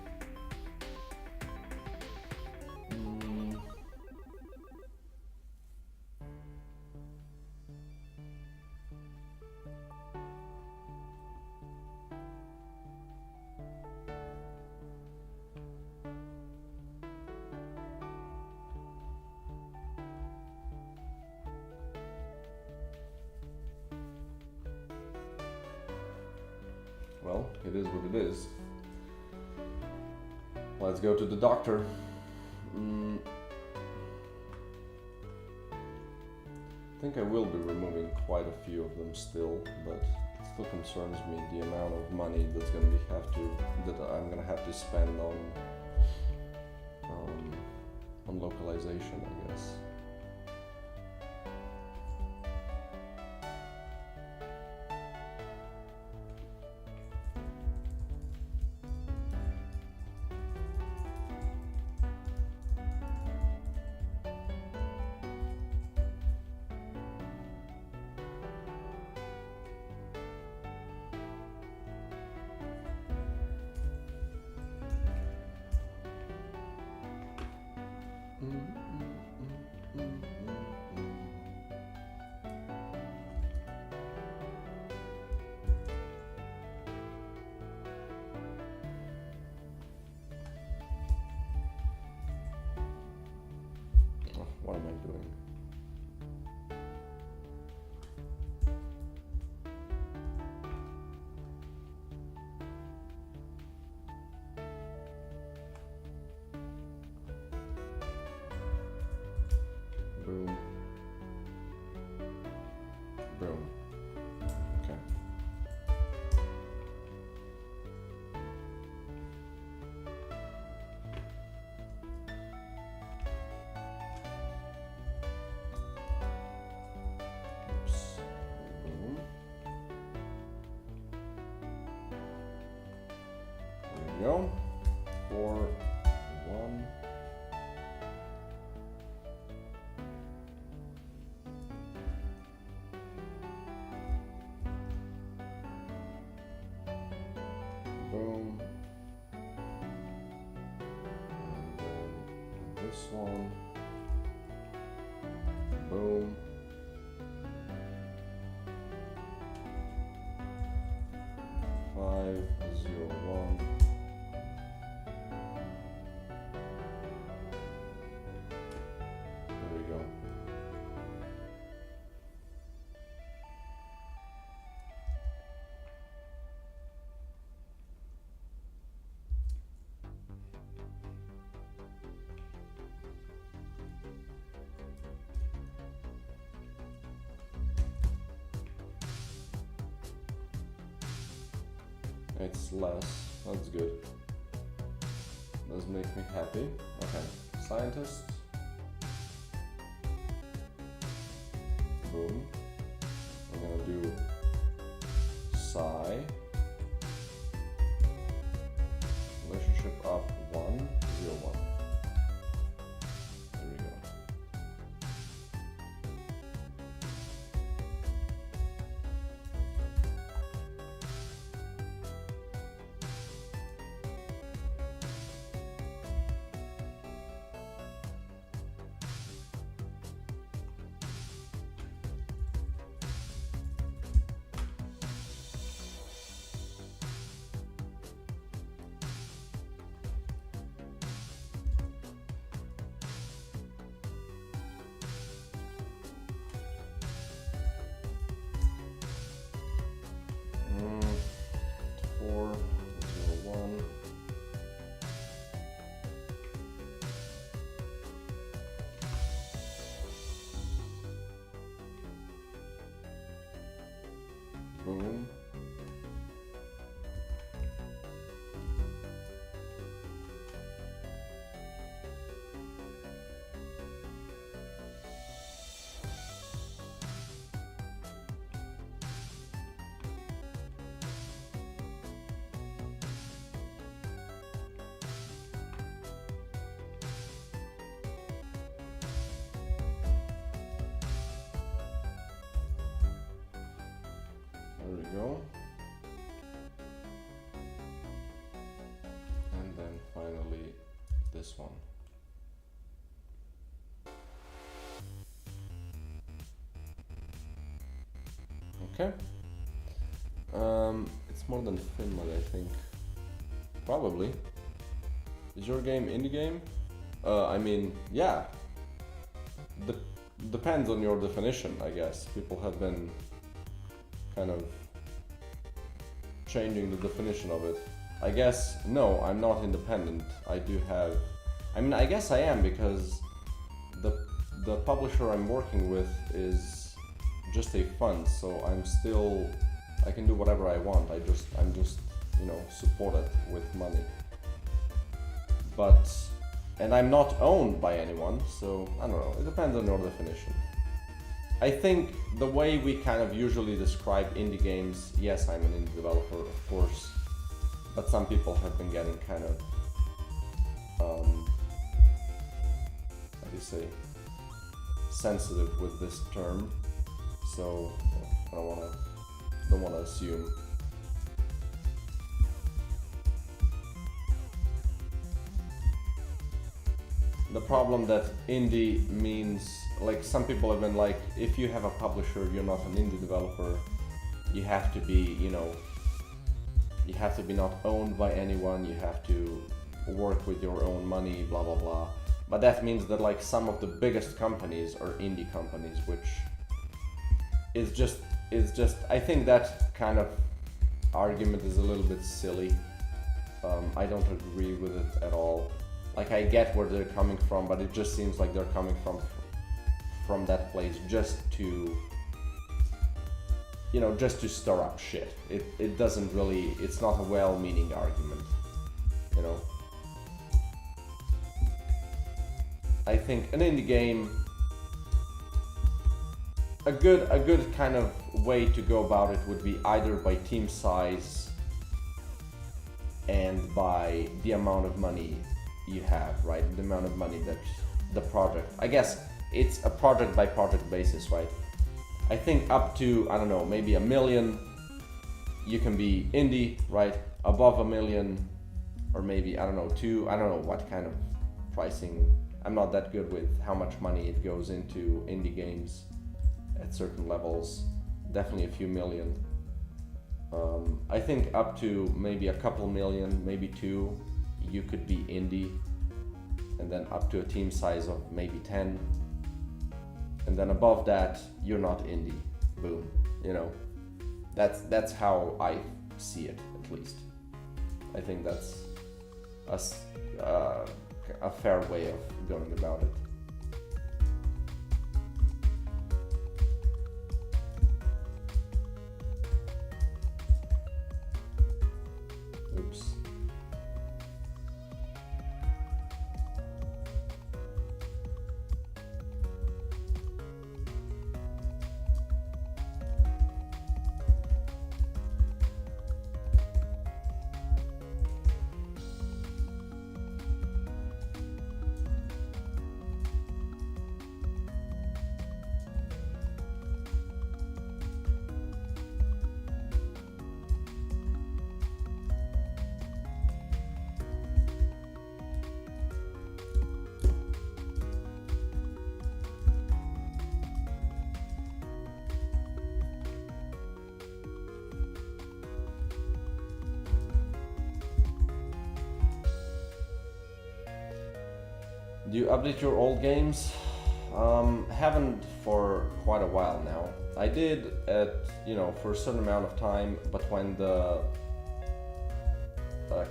well, it is what it is. Let's go to the doctor. I think I will be removing quite a few of them still, but it still concerns me the amount of money that's gonna I'm gonna have to spend on localization, I guess. What am I doing? Boom. Boom. Okay. Go. 4, 1. Boom. And then this one. Boom. Five, 0, 1. There we go. It's less. That's good. Does make me happy. Okay. Scientist. Boom. I'm gonna do Tsoi. Relationship up 1, 0, 1. There we go. Boom. There we go. And then finally this one. Okay. It's more than Finland, I think. Probably. Is your game indie game? I mean, yeah. Depends on your definition, I guess. People have been kind of changing the definition of it. I guess, no, I'm not independent. I do have... I mean, I guess I am, because the publisher I'm working with is just a fund, so I'm still... I can do whatever I want. I'm just, you know, supported with money. But... And I'm not owned by anyone, so I don't know, it depends on your definition. I think the way we kind of usually describe indie games, yes, I'm an indie developer, of course, but some people have been getting kind of, how do you say, sensitive with this term, so I don't wanna assume. The problem that indie means, like, some people have been like, if you have a publisher, you're not an indie developer. You have to be, you know, you have to be not owned by anyone. You have to work with your own money, blah, blah, blah. But that means that, like, some of the biggest companies are indie companies, which is just, I think that kind of argument is a little bit silly. I don't agree with it at all. Like, I get where they're coming from, but it just seems like they're coming from that place just to, you know, just to stir up shit. It doesn't really, it's not a well-meaning argument, you know. I think an indie game, a good kind of way to go about it would be either by team size and by the amount of money you have, right? The amount of money that the project, I guess it's a project by project basis, right? I think up to, I don't know, maybe $1 million, you can be indie, right? Above $1 million, or maybe, I don't know, I don't know what kind of pricing. I'm not that good with how much money it goes into indie games at certain levels. Definitely a few million. I think up to maybe a couple million, maybe $2 million, you could be indie, and then up to a team size of maybe 10, and then above that you're not indie. Boom. You know, that's how I see it, at least. I think that's a fair way of going about it. Oops. Do you update your old games? Haven't for quite a while now. I did for a certain amount of time, but when the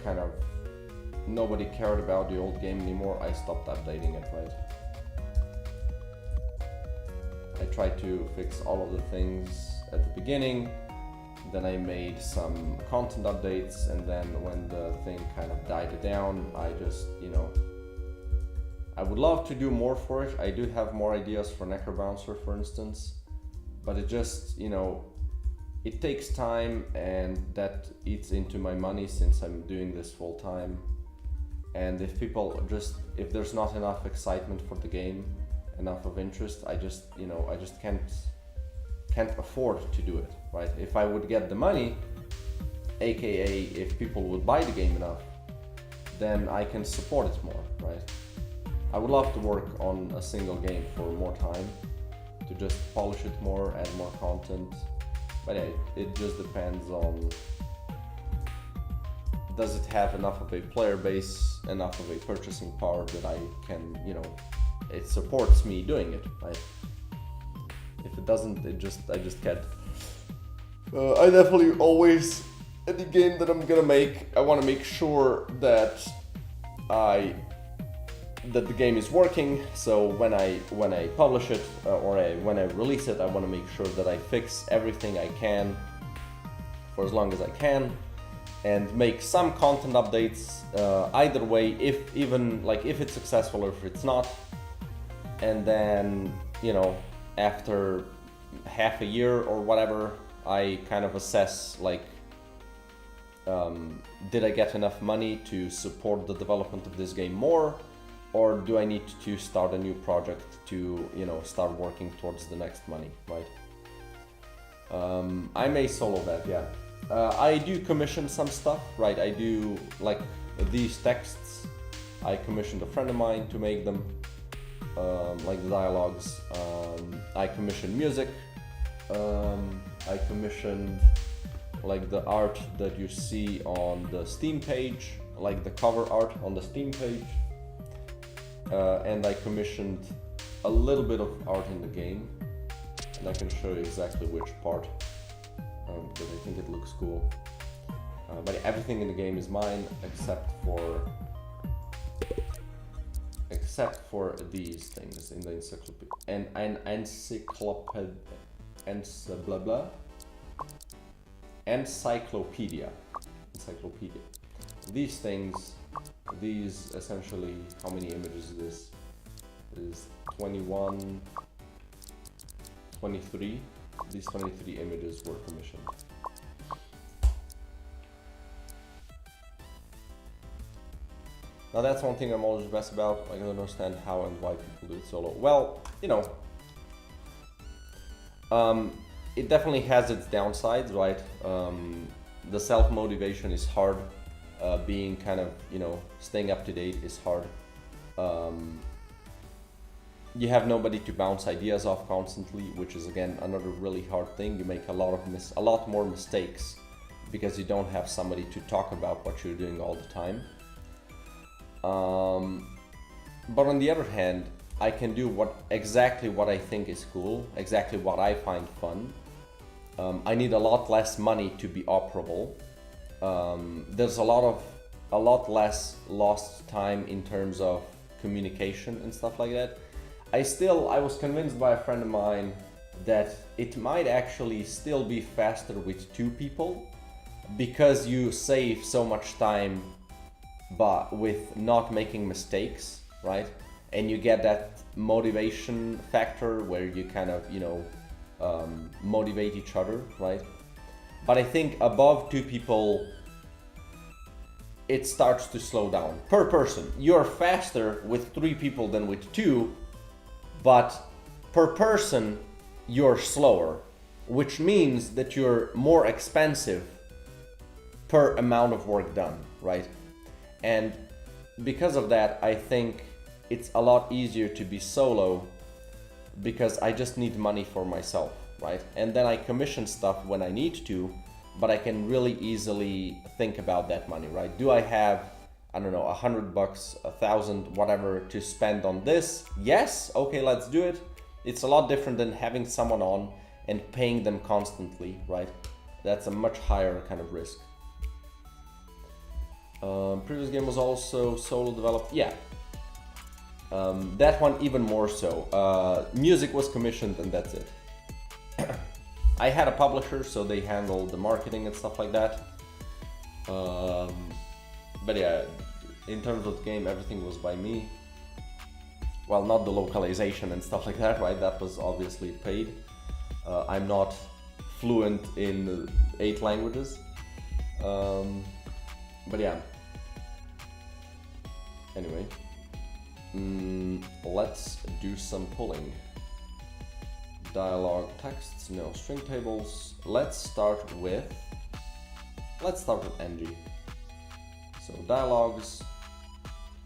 kind of nobody cared about the old game anymore, I stopped updating it, right? I tried to fix all of the things at the beginning, then I made some content updates, and then when the thing kind of died down, I just, I would love to do more for it. I do have more ideas for NecroBouncer, for instance, but it just, it takes time, and that eats into my money since I'm doing this full time. And if there's not enough excitement for the game, enough of interest, I just can't afford to do it, right? If I would get the money, aka if people would buy the game enough, then I can support it more, right? I would love to work on a single game for more time, to just polish it more, add more content. But yeah, it just depends on, does it have enough of a player base, enough of a purchasing power that I can, it supports me doing it, right? If it doesn't, I just can't. I definitely always the game that I'm gonna make, I want to make sure that the game is working. So when I publish it when I release it, I want to make sure that I fix everything I can for as long as I can, and make some content updates either way, if it's successful or if it's not. And then, you know, after half a year or whatever, I kind of assess, like, did I get enough money to support the development of this game more, or do I need to start a new project to, you know, start working towards the next money, right? I may solo that, yeah. I do commission some stuff, right? I do, like, these texts, I commissioned a friend of mine to make them, like the dialogues. I commissioned music. I commissioned, like, the art that you see on the Steam page, like the cover art on the Steam page. And I commissioned a little bit of art in the game, and I can show you exactly which part, because I think it looks cool. But everything in the game is mine except for these things in the encyclopedia. These things, these essentially, how many images is this? It is 21, 23. These 23 images were commissioned. Now that's one thing I'm always best about. I don't understand how and why people do it solo. Well, you know, it definitely has its downsides, right? The self-motivation is hard. Being kind of, you know, staying up to date is hard. You have nobody to bounce ideas off constantly, which is again another really hard thing. You make a lot more mistakes because you don't have somebody to talk about what you're doing all the time. But on the other hand, I can do exactly what I think is cool, exactly what I find fun. I need a lot less money to be operable. There's a lot less lost time in terms of communication and stuff like that. I was convinced by a friend of mine that it might actually still be faster with 2 people, because you save so much time but with not making mistakes, right? And you get that motivation factor where you kind of, you know, motivate each other, right? But I think above 2 people, it starts to slow down per person. You're faster with 3 people than with 2, but per person you're slower, which means that you're more expensive per amount of work done, right? And because of that, I think it's a lot easier to be solo, because I just need money for myself, right? And then I commission stuff when I need to, but I can really easily think about that money, right? Do I have, I don't know, $100, 1,000, whatever to spend on this? Yes, okay, let's do it. It's a lot different than having someone on and paying them constantly, right? That's a much higher kind of risk. Previous game was also solo developed, yeah. That one even more so. Music was commissioned and that's it. I had a publisher, so they handled the marketing and stuff like that. But yeah, in terms of the game, everything was by me. Well, not the localization and stuff like that, right? That was obviously paid. I'm not fluent in 8 languages. But yeah. Anyway, let's do some pulling. Dialogue texts, no string tables. Let's start with NG. So dialogues,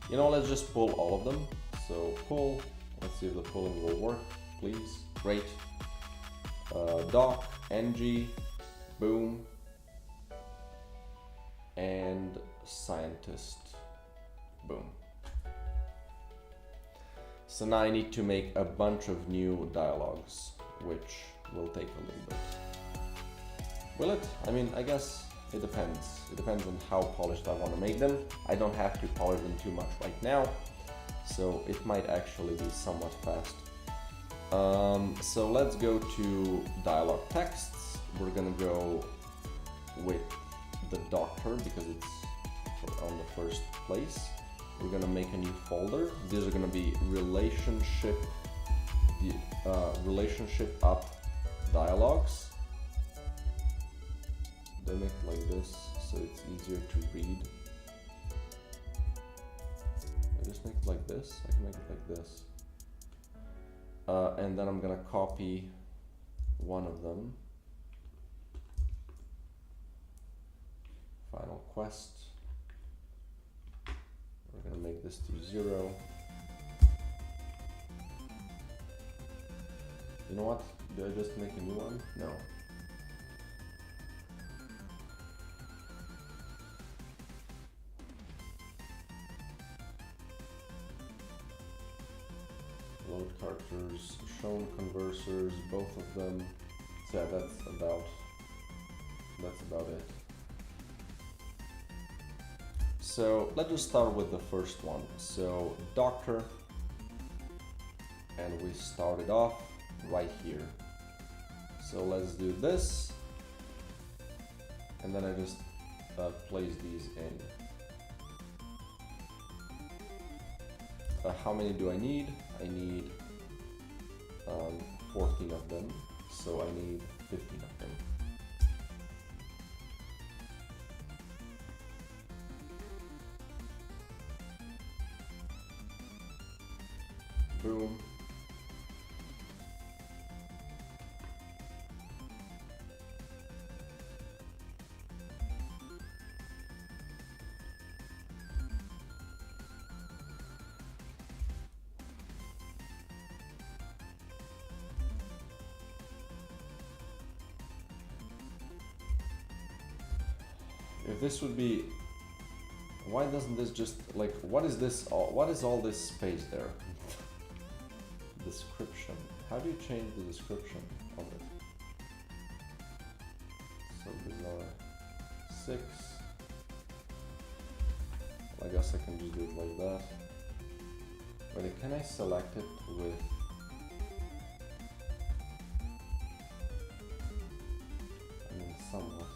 you know, let's just pull all of them. So pull, let's see if the pulling will work, please. Great. Doc, NG, boom, and scientist, boom. So now I need to make a bunch of new dialogues, which will take a little bit. Will it? I mean, I guess It depends. It depends on how polished I want to make them. I don't have to polish them too much right now, so it might actually be somewhat fast. So let's go to dialog texts. We're gonna go with the doctor because it's on the first place. We're gonna make a new folder. These are gonna be relationship up dialogues. They make it like this so it's easier to read. I just make it like this. I can make it like this. And then I'm gonna copy one of them. Final quest. We're gonna make this to 0. You know what? Do I just make a new one? No. Load characters, shown conversers, both of them. So yeah, that's about it. So let's just start with the first one. So doctor, and we started off right here. So let's do this, and then I just place these in. How many do I need? I need 14 of them, so I need 15 of them. Boom. If this would be, why doesn't this just, like, what is this, what is all this space there? Description. How do you change the description of it? So these are 6. I guess I can just do it like that. But can I select it with, I mean, somewhat.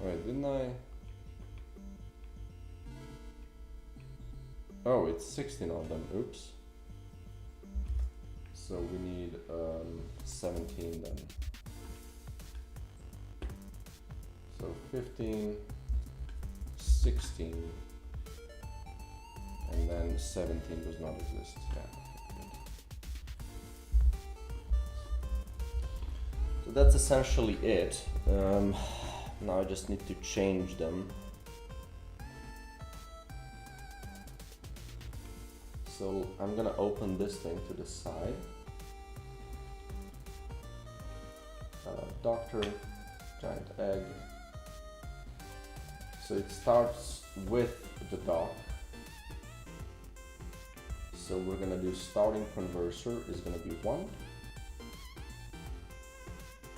Wait, didn't I? Oh, it's 16 of them, oops. So we need 17 then. So 15, 16, and then 17 does not exist, yeah. So that's essentially it. Now I just need to change them. So I'm gonna open this thing to the side. Doctor, giant egg. So it starts with the doc. So we're gonna do starting converser is gonna be 1.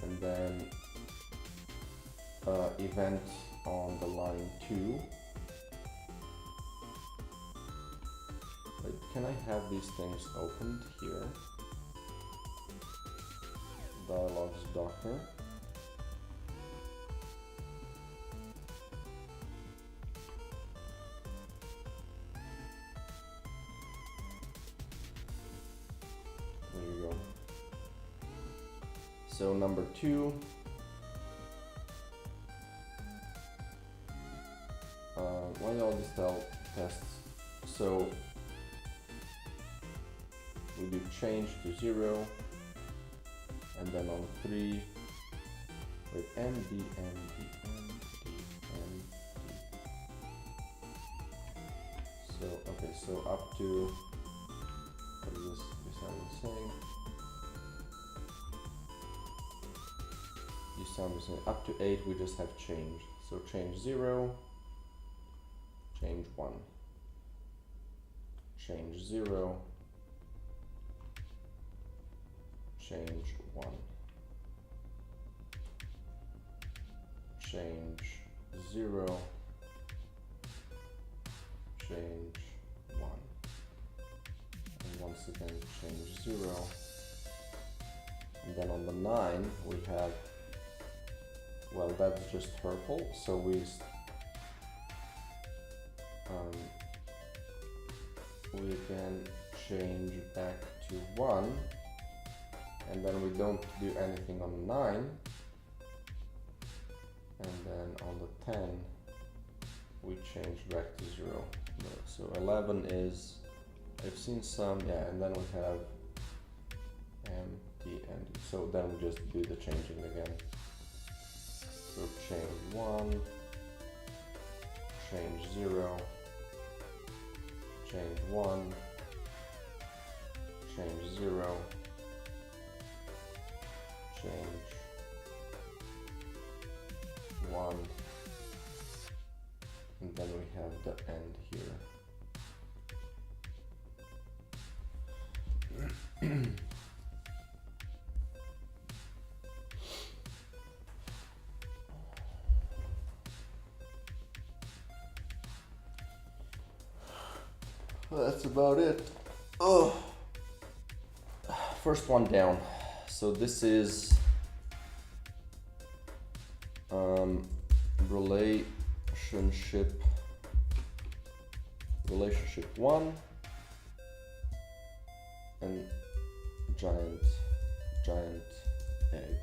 And then event on the line 2. Wait, can I have these things opened here? Dialogues Docker. There you go. So number 2. Why all these tests? So we do change to 0, and then on 3, wait, MD. So, okay, so up to, what is this sound is saying? You sound is saying up to 8 we just have change. So change 0, change 1, change 0, change 1, change 0, change 1, and once again change 0, and then on the 9 we have, well, that's just purple, so we again change back to 1, and then we don't do anything on the 9, and then on the 10 we change back to 0. So 11 is, I've seen some, yeah, and then we have empty, so then we just do the changing again. So change 1, change 0, change 1, change 0, change 1, and then we have the end here. That's about it. Oh, first one down. So this is relationship 1 and giant egg.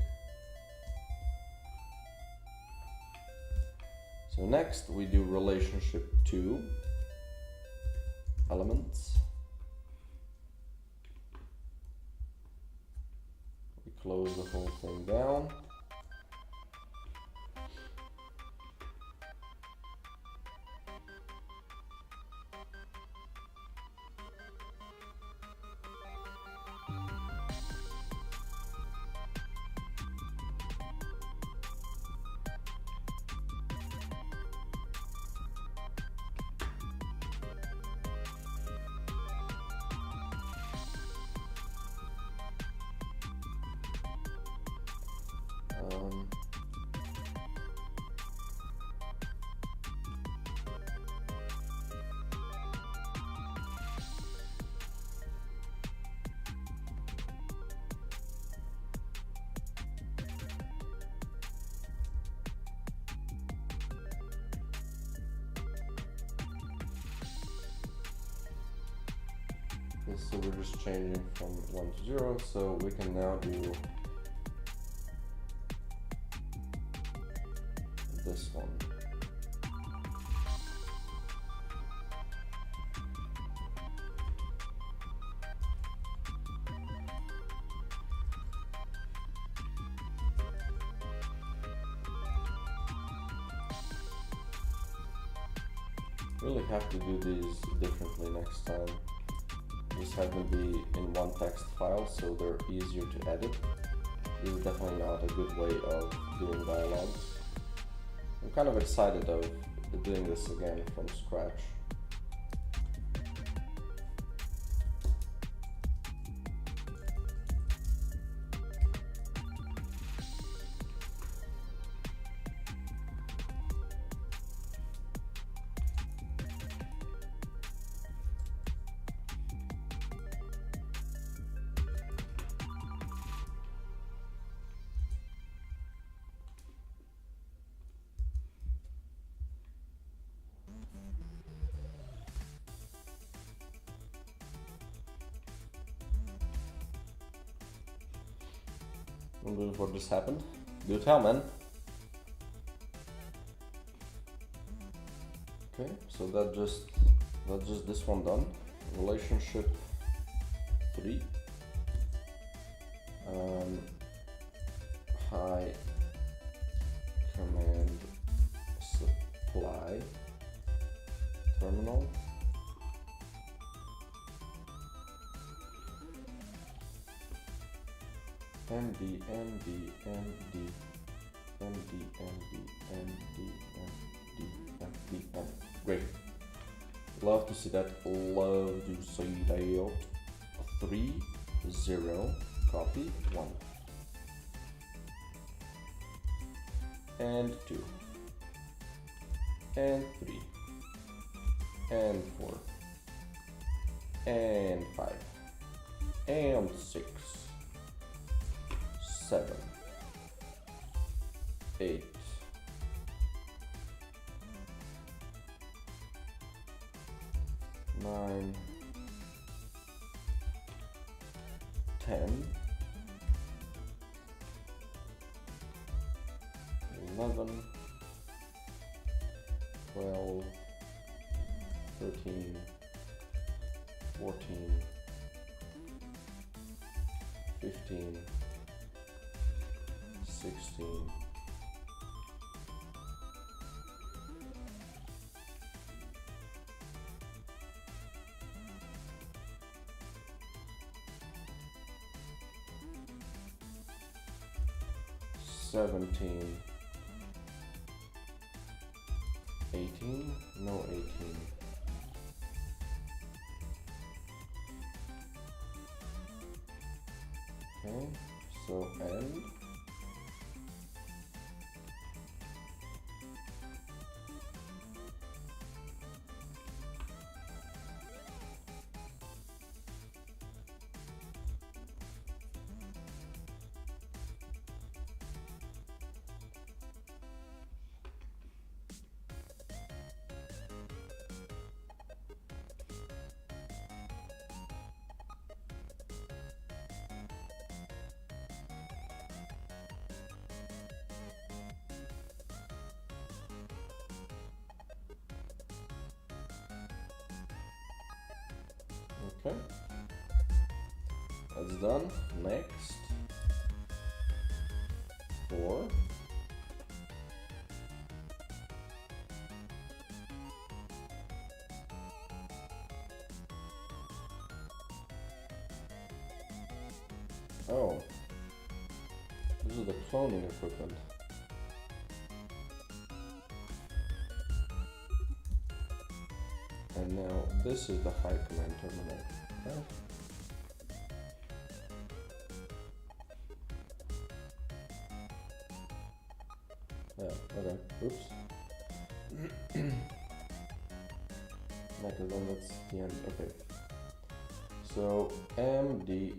So next we do relationship 2 elements. We close the whole thing down. So we're just changing from 1 to 0, so we can now do this one. Really have to do these differently next time. Just have them be in one text file so they're easier to edit. This is definitely not a good way of doing dialogues. I'm kind of excited of doing this again from scratch. Wondering what just happened. Do tell, man. Okay, so that's just this one done. Relationship 3. high command supply terminal. MD. Great. Love to see that. Love to see that. 3, 0, copy, 1. And 2. And 3. And 4. And 5. And 6. 7. 8. 9. 10. 11. 12. 13. 14. 15. 16. 17. 18. No 18. Okay, so end. Okay, that's done. Next, 4. Oh, this is the cloning equipment. And now this is the high command terminal. Okay. Yeah, okay. Oops. Because then that's the end. Okay. So MD.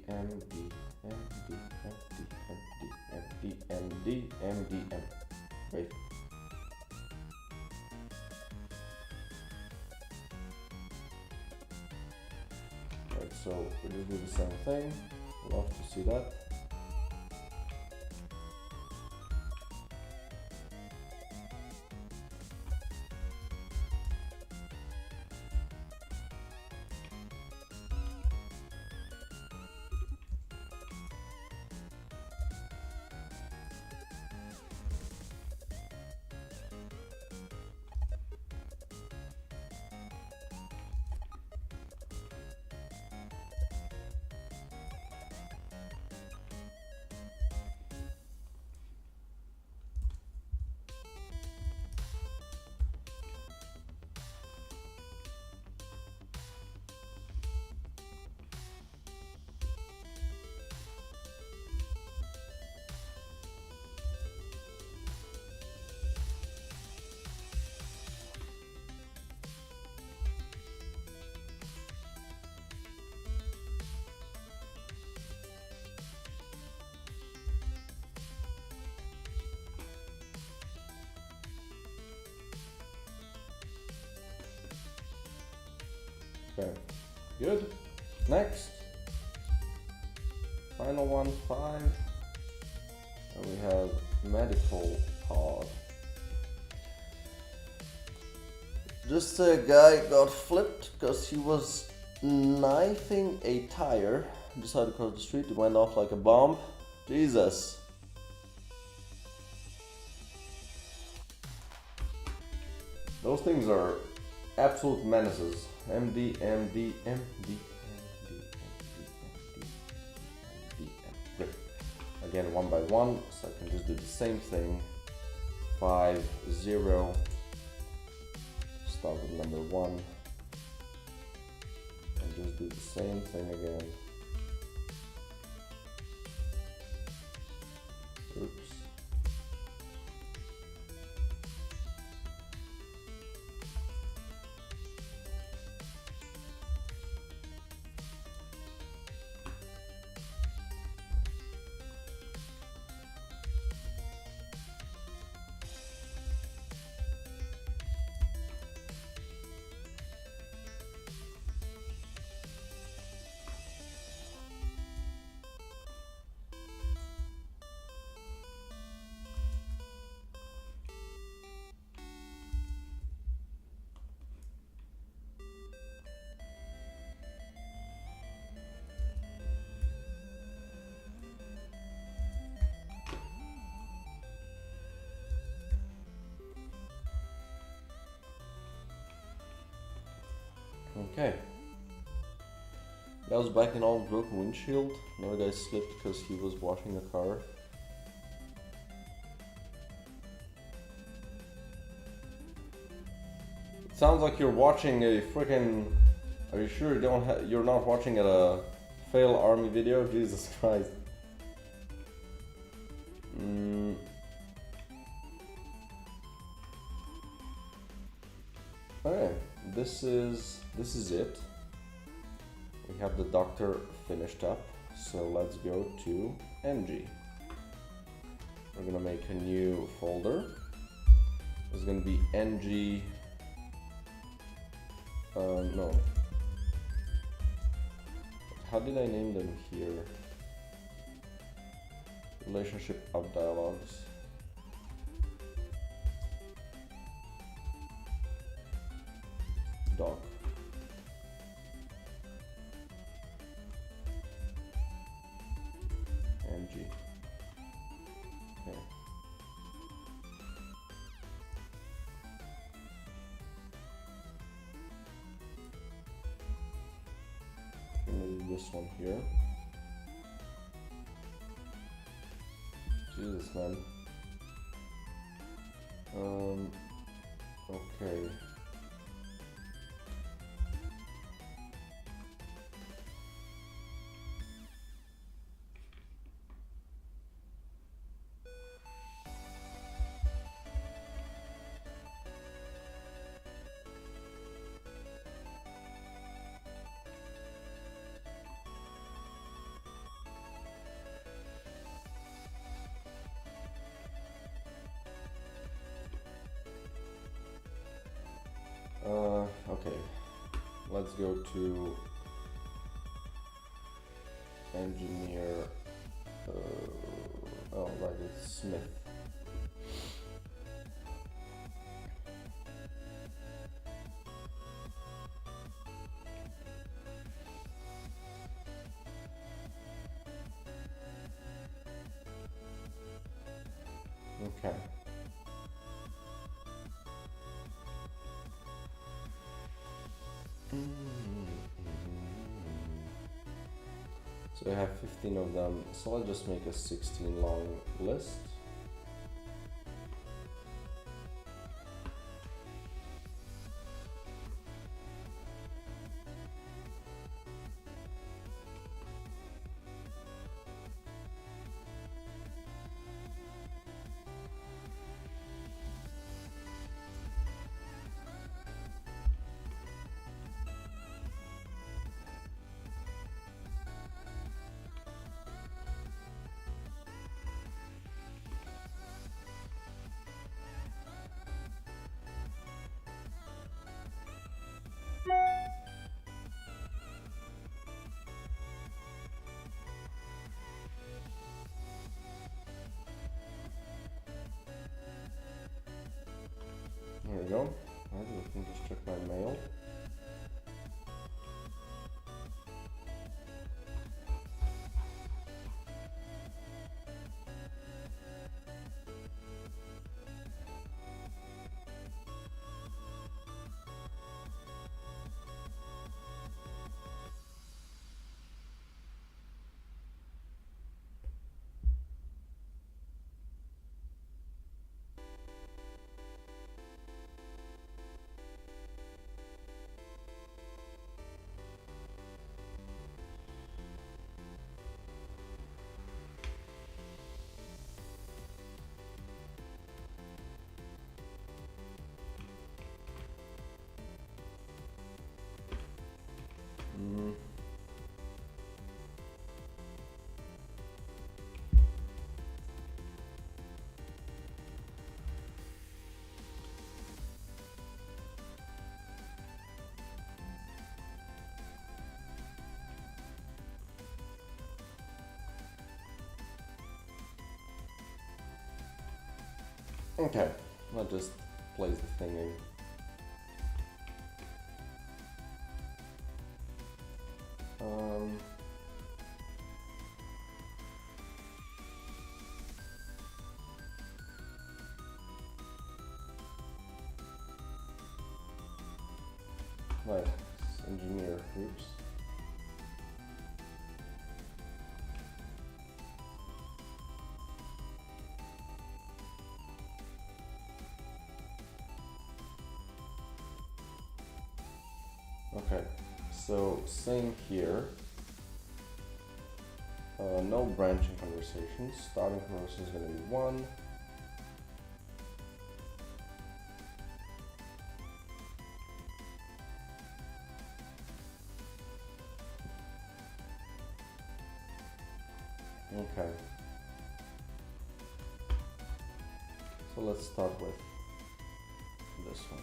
Wait. Right, so we just do the same thing. Love to see that. Okay, good. Next, final one, 5. And we have medical pod. Just a guy got flipped because he was knifing a tire. Decided to cross the street, it went off like a bomb. Jesus. Those things are absolute menaces. MD, MD, MD, MD, MD, MD. Again, one by one, so I can just do the same thing. 5, 0. Start with number 1. And just do the same thing again. Oops. Okay. That was back in old broken windshield. Another guy slipped because he was washing a car. It sounds like you're watching a freaking. Are you sure you're not watching a fail army video? Jesus Christ. Okay, this is it. We have the doctor finished up, so let's go to NG. We're gonna make a new folder. It's gonna be NG. No. How did I name them here? Relationship of dialogues. Doc. NG. Okay. Maybe this one here. Jesus, man. Okay. Okay, let's go to engineer, oh right, it's Smith. Okay. So I have 15 of them, so I'll just make a 16 long list. There we go. Alright, we can just check my mail. Okay, I'll just place the thing in. Right, engineer, oops. Okay, so same here. No branching conversations. Starting conversation is going to be 1. Okay. So let's start with this one.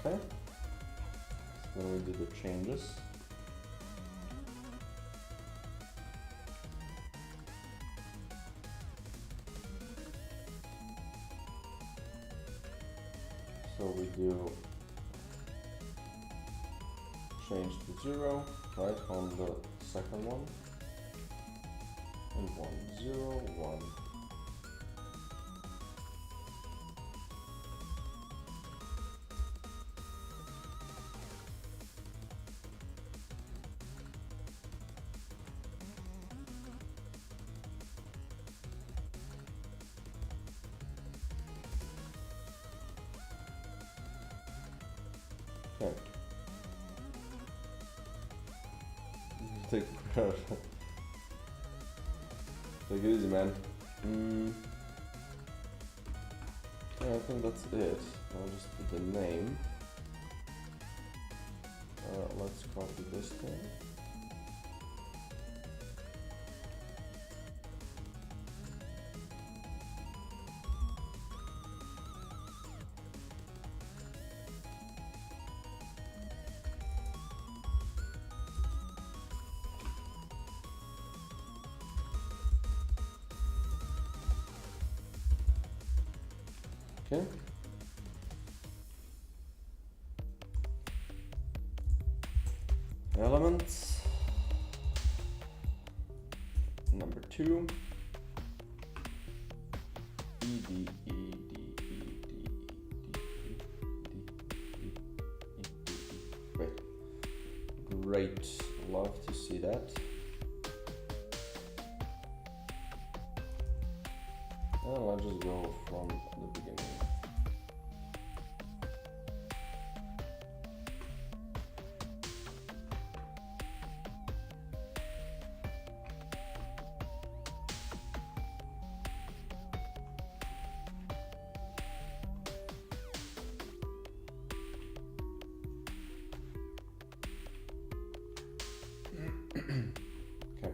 Okay, so then we do the changes. So we do change to 0, right, on the second one, and 1, 0, 1. Okay. Take it easy, man. Yeah, I think that's it. I'll just put the name. Let's copy this thing. Okay. Elements. Number 2. Great. Love to see that. And I'll just go from the beginning. Okay.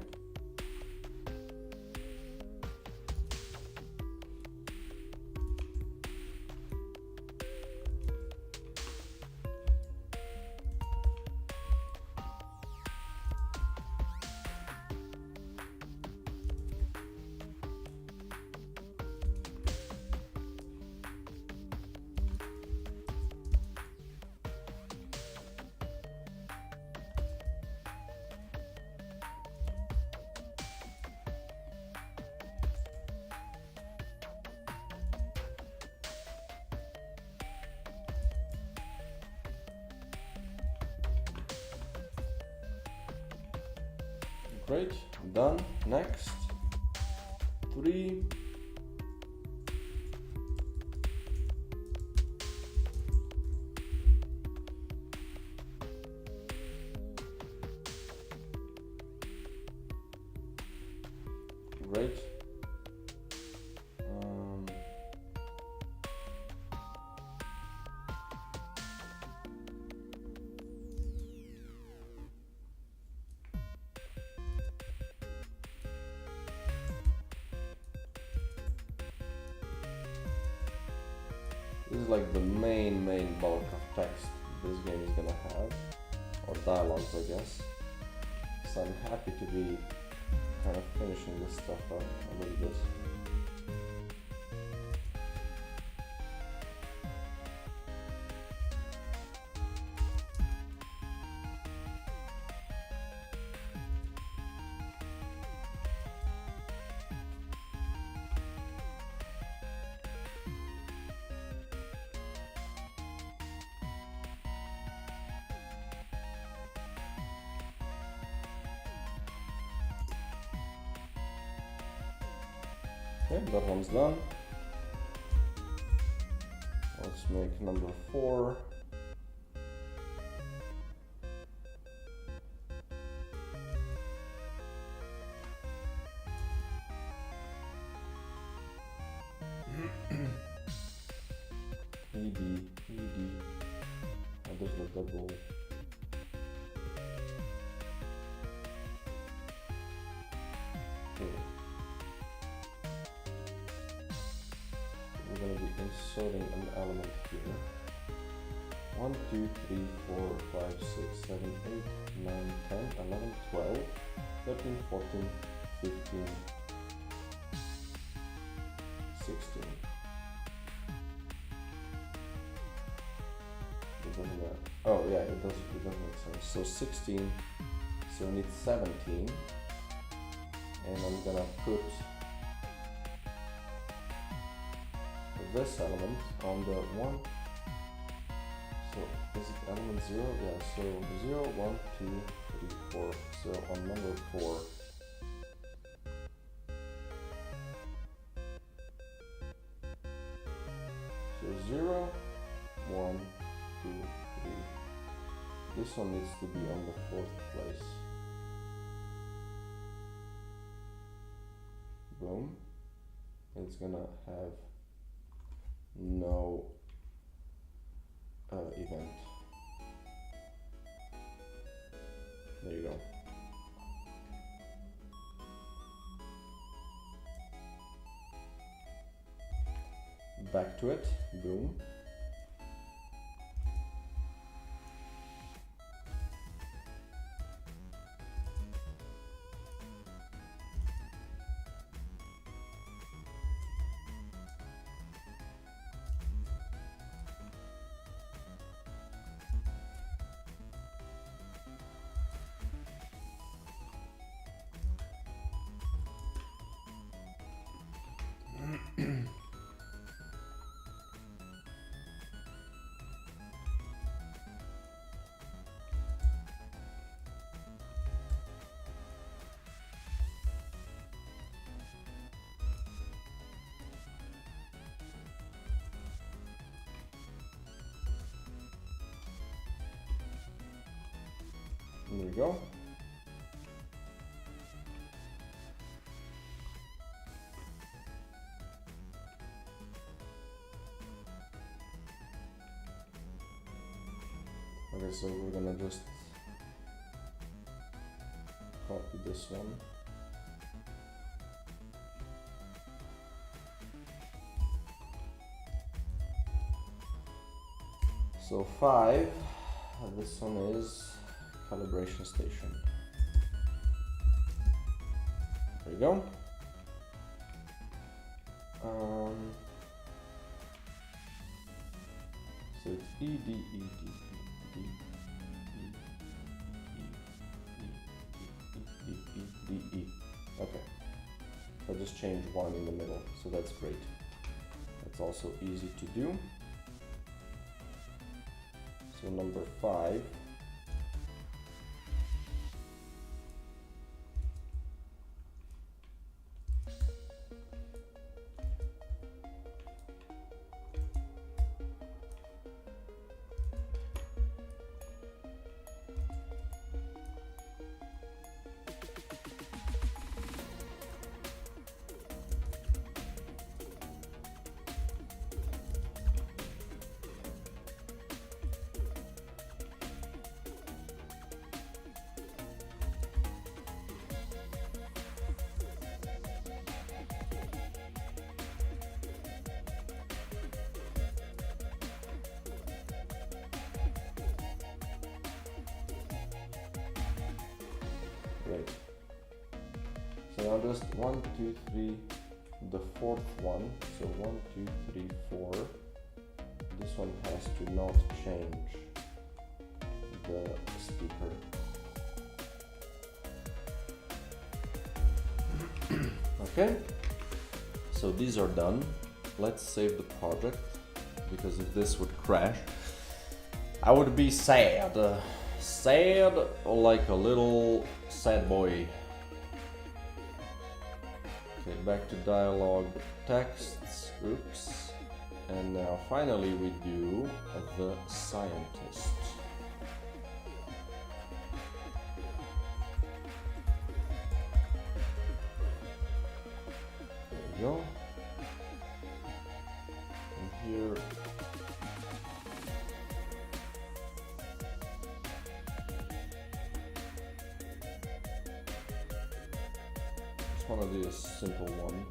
great. Done. Next. 3. Great. This is like the main bulk of text this game is gonna have, or dialogues, I guess. So I'm happy to be kind of finishing this stuff up a little bit. Okay, that one's done. Let's make number 4. ED. Oh, there's the double. Okay. We're going to be inserting an element here. 1, 2, 3, 4, 5, 6, 7, 8, 9, 10, 11, 12, 13, 14, 15, 16. Oh yeah, it does make sense. So 16, so we need 17, and I'm gonna put this element on the 1. So is it element 0? Yeah, so 0, 1, 2, 3, 4. So on number 4. So 0, 1, 2, 3. This one needs to be on the 4th place. Boom. It's gonna have no event. There you go. Back to it. Boom. There we go. Okay, so we're gonna just copy this one. So 5, this one is calibration station. There you go. So it's E. Okay. So I just changed 1 in the middle, so that's great. That's also easy to do. So number 5. So now just 1, 2, 3, the fourth one. So 1, 2, 3, 4. This one has to not change the speaker. Okay, so these are done. Let's save the project, because if this would crash, I would be sad. Sad like a little sad boy. Okay, back to dialogue texts. Oops. And now finally we do the scientist. There we go. And here it's one of these simple one.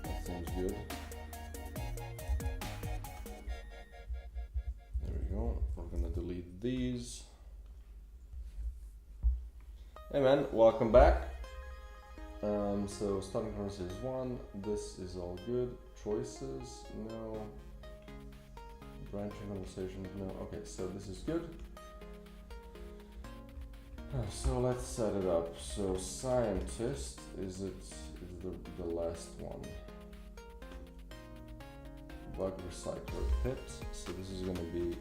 That seems good. There we go. We're gonna delete these. Hey man, welcome back. So starting conversation is 1. This is all good. Choices, no. Branching conversations, no. Okay, so this is good. So let's set it up. So scientist, is the last one. Bug recycler pit. So this is gonna be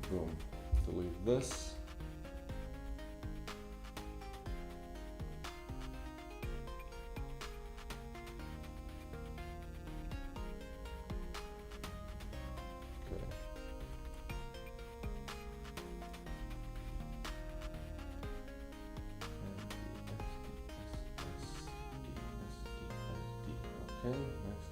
boom. Delete this. Okay, next.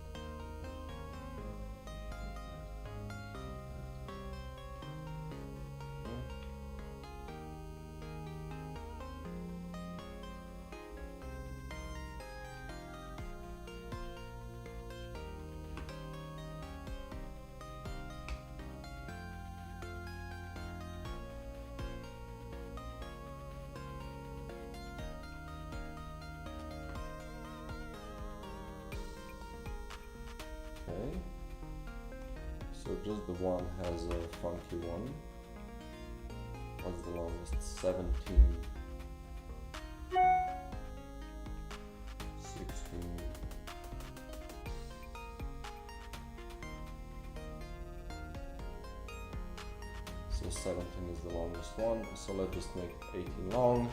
Okay, so just the one has a funky one. What's the longest? 17, 16. So 17 is the longest one, so let's just make 18 long.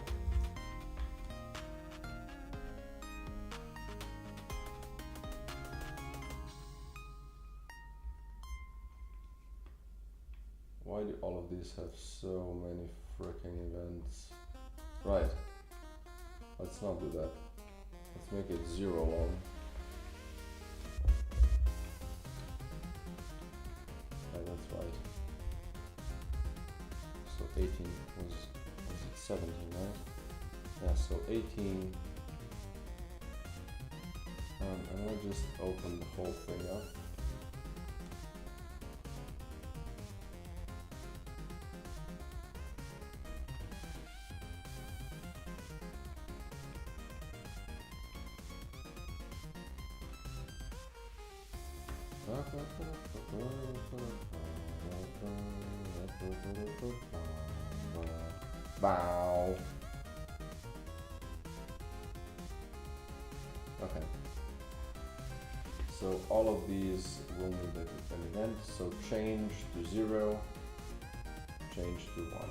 Why do all of these have so many freaking events? Right, let's not do that. Let's make it 0 long. Yeah, that's right. So 18 was it 17, right? Yeah, so 18. And I just open the whole thing up. Bow. Okay. So all of these will need an event. So change to 0, change to 1,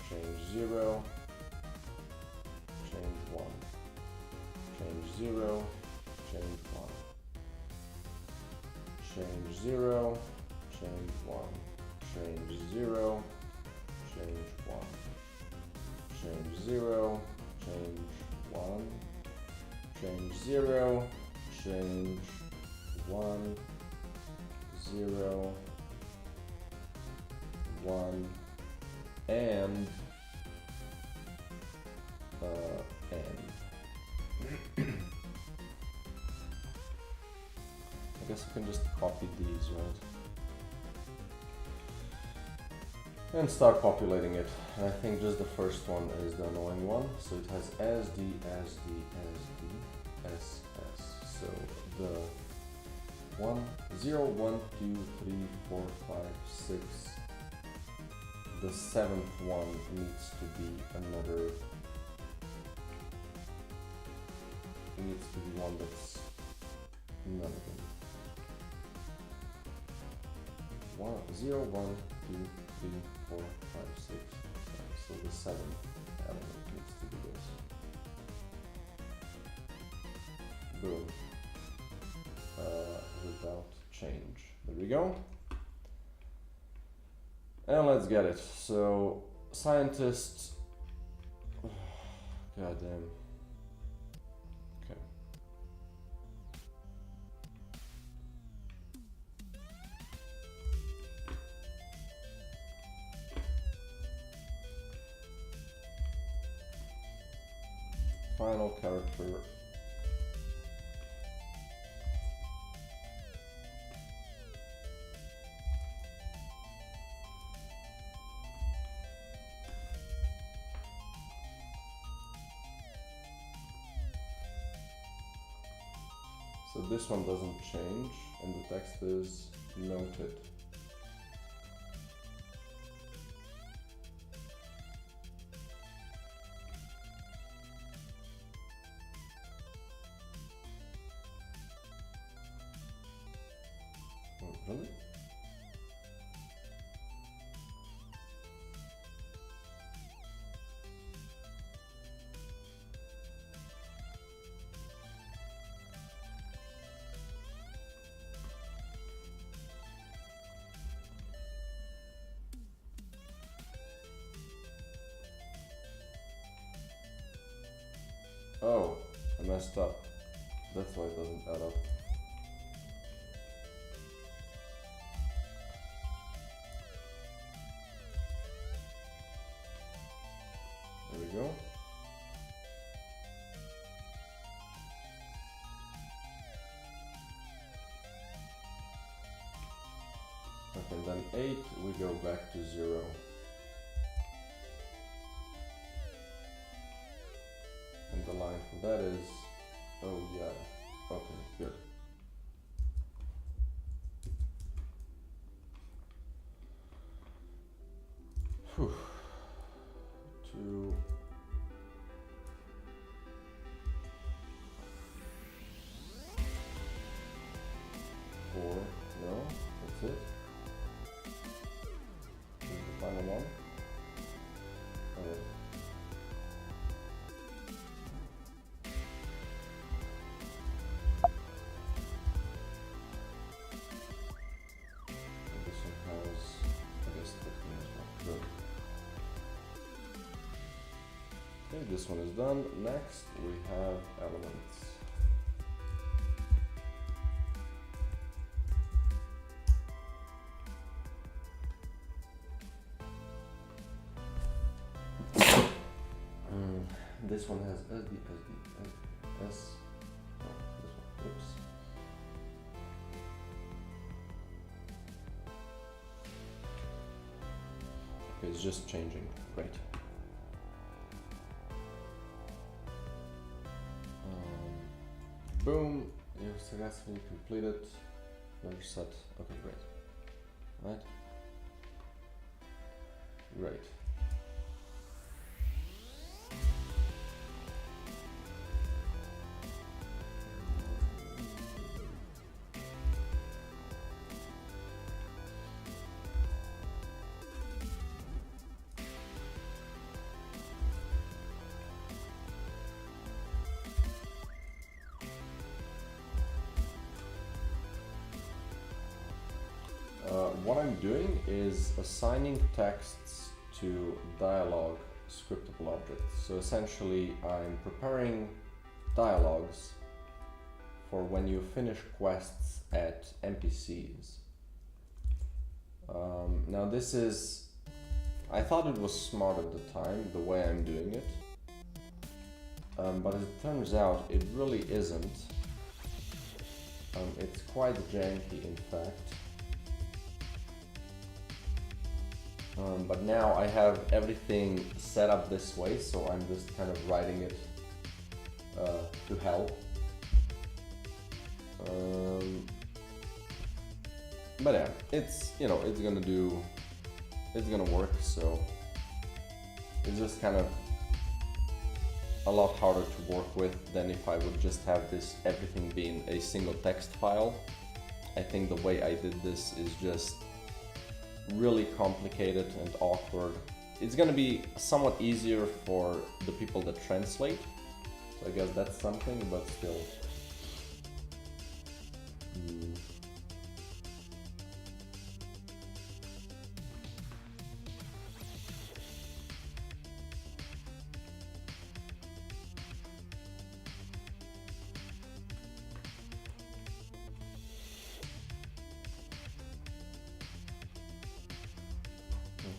change 0, change 1, change 0, change 1. Change 0, change 1, change 0, change 1, change 0, change 1, change 0, change 1, 0, 1, and I guess I can just copy these, right? And start populating it. And I think just the first one is the annoying one. So it has SD, SD, SD, SS. So the 0, 1, 2, 3, 4, 5, 6. The 7th one needs to be another. It needs to be one that's none of them. 0, 1, 2, 3, 4, 5, 6. So the 7th element needs to be this. Boom. Without change. There we go. And let's get it. So scientists. God damn. Okay. Final character. So this one doesn't change, and the text is noted. Oh, really? Oh, I messed up. That's why it doesn't add up. There we go. Okay, and then 8, we go back to 0. And the line for that is, oh yeah, okay, good. Whew. 2. 4, no, that's it. This is the final one. Okay. Okay, this one is done. Next, we have elements. This one has SD, S. Oh, this one. Oops. Okay, it's just changing. Great. Boom, you've successfully completed your set. Okay, great. Right? Great. What I'm doing is assigning texts to dialogue scriptable objects. So essentially, I'm preparing dialogues for when you finish quests at NPCs. Now this is, I thought it was smart at the time, the way I'm doing it. But it turns out it really isn't. It's quite janky, in fact. But now I have everything set up this way, so I'm just kind of writing it to help. But yeah, it's, you know, it's gonna work, so it's just kind of a lot harder to work with than if I would just have this everything being a single text file. I think the way I did this is just really complicated and awkward. It's gonna be somewhat easier for the people that translate, so I guess that's something, but still.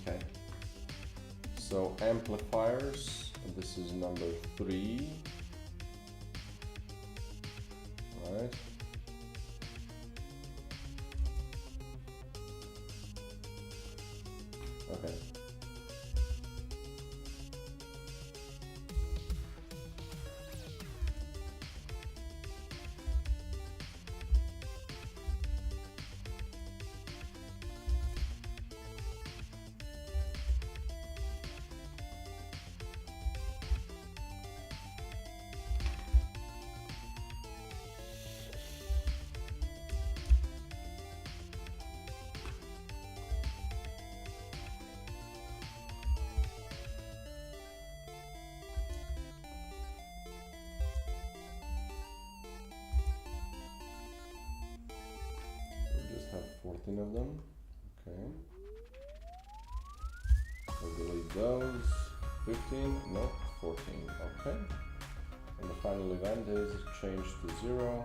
Okay, so amplifiers, this is number 3, right? Okay. Have 14 of them. Okay. We'll delete those. 15? No, 14. Okay. And the final event is change to 0,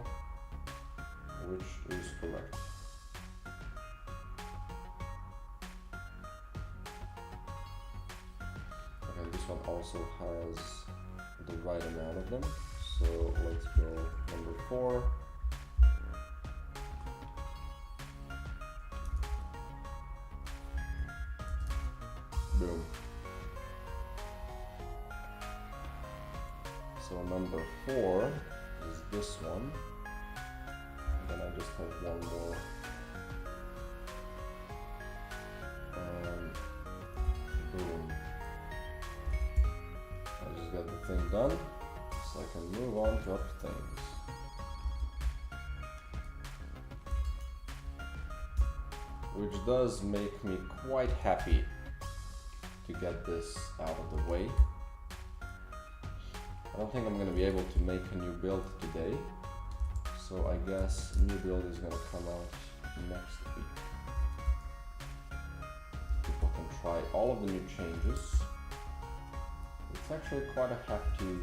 which is correct. Okay, this one also has the right amount of them. So let's go number 4. Boom. So number 4 is this one. And then I just have one more. Boom. I just got the thing done, so I can move on to other things. Which does make me quite happy to get this out of the way. I don't think I'm going to be able to make a new build today, so I guess new build is going to come out next week. People can try all of the new changes. It's actually quite a hefty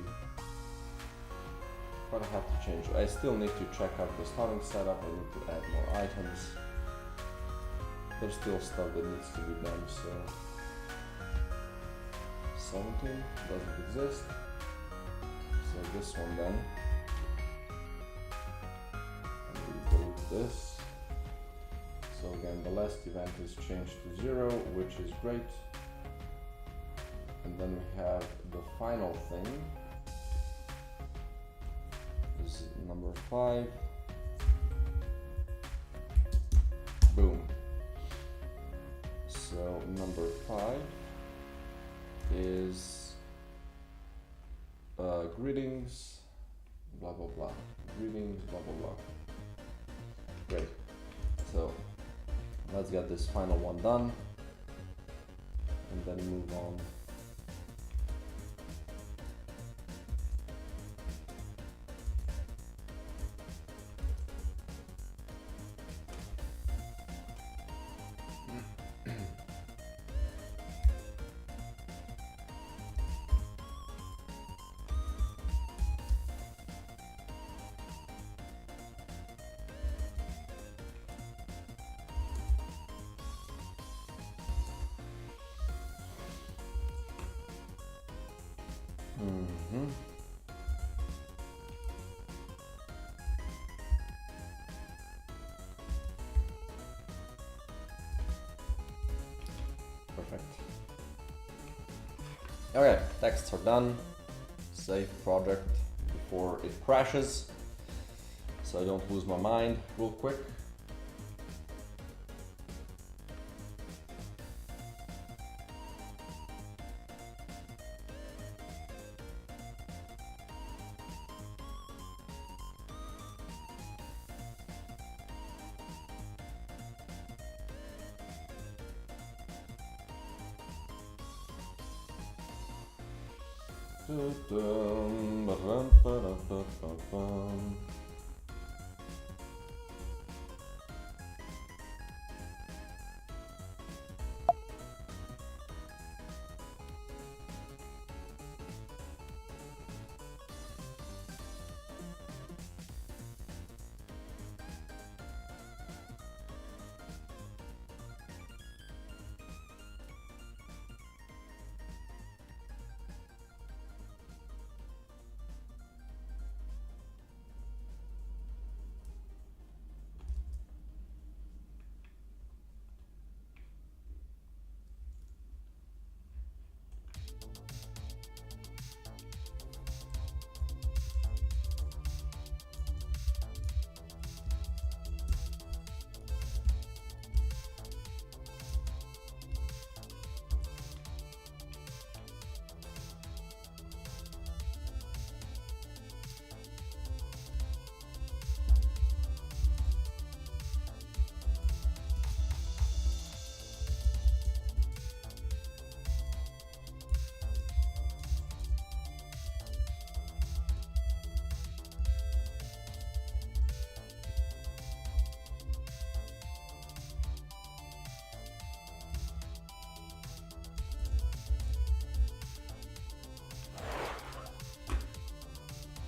change. I still need to check out the starting setup. I need to add more items. There's still stuff that needs to be done, so 17 doesn't exist. So this one then. And we delete this. So again, the last event is changed to 0, which is great. And then we have the final thing. This is number 5. Boom. So number 5 is greetings, blah blah blah. Greetings, blah blah blah. Great. So let's get this final one done and then move on. Perfect. Okay, texts are done. Save project before it crashes, so I don't lose my mind real quick.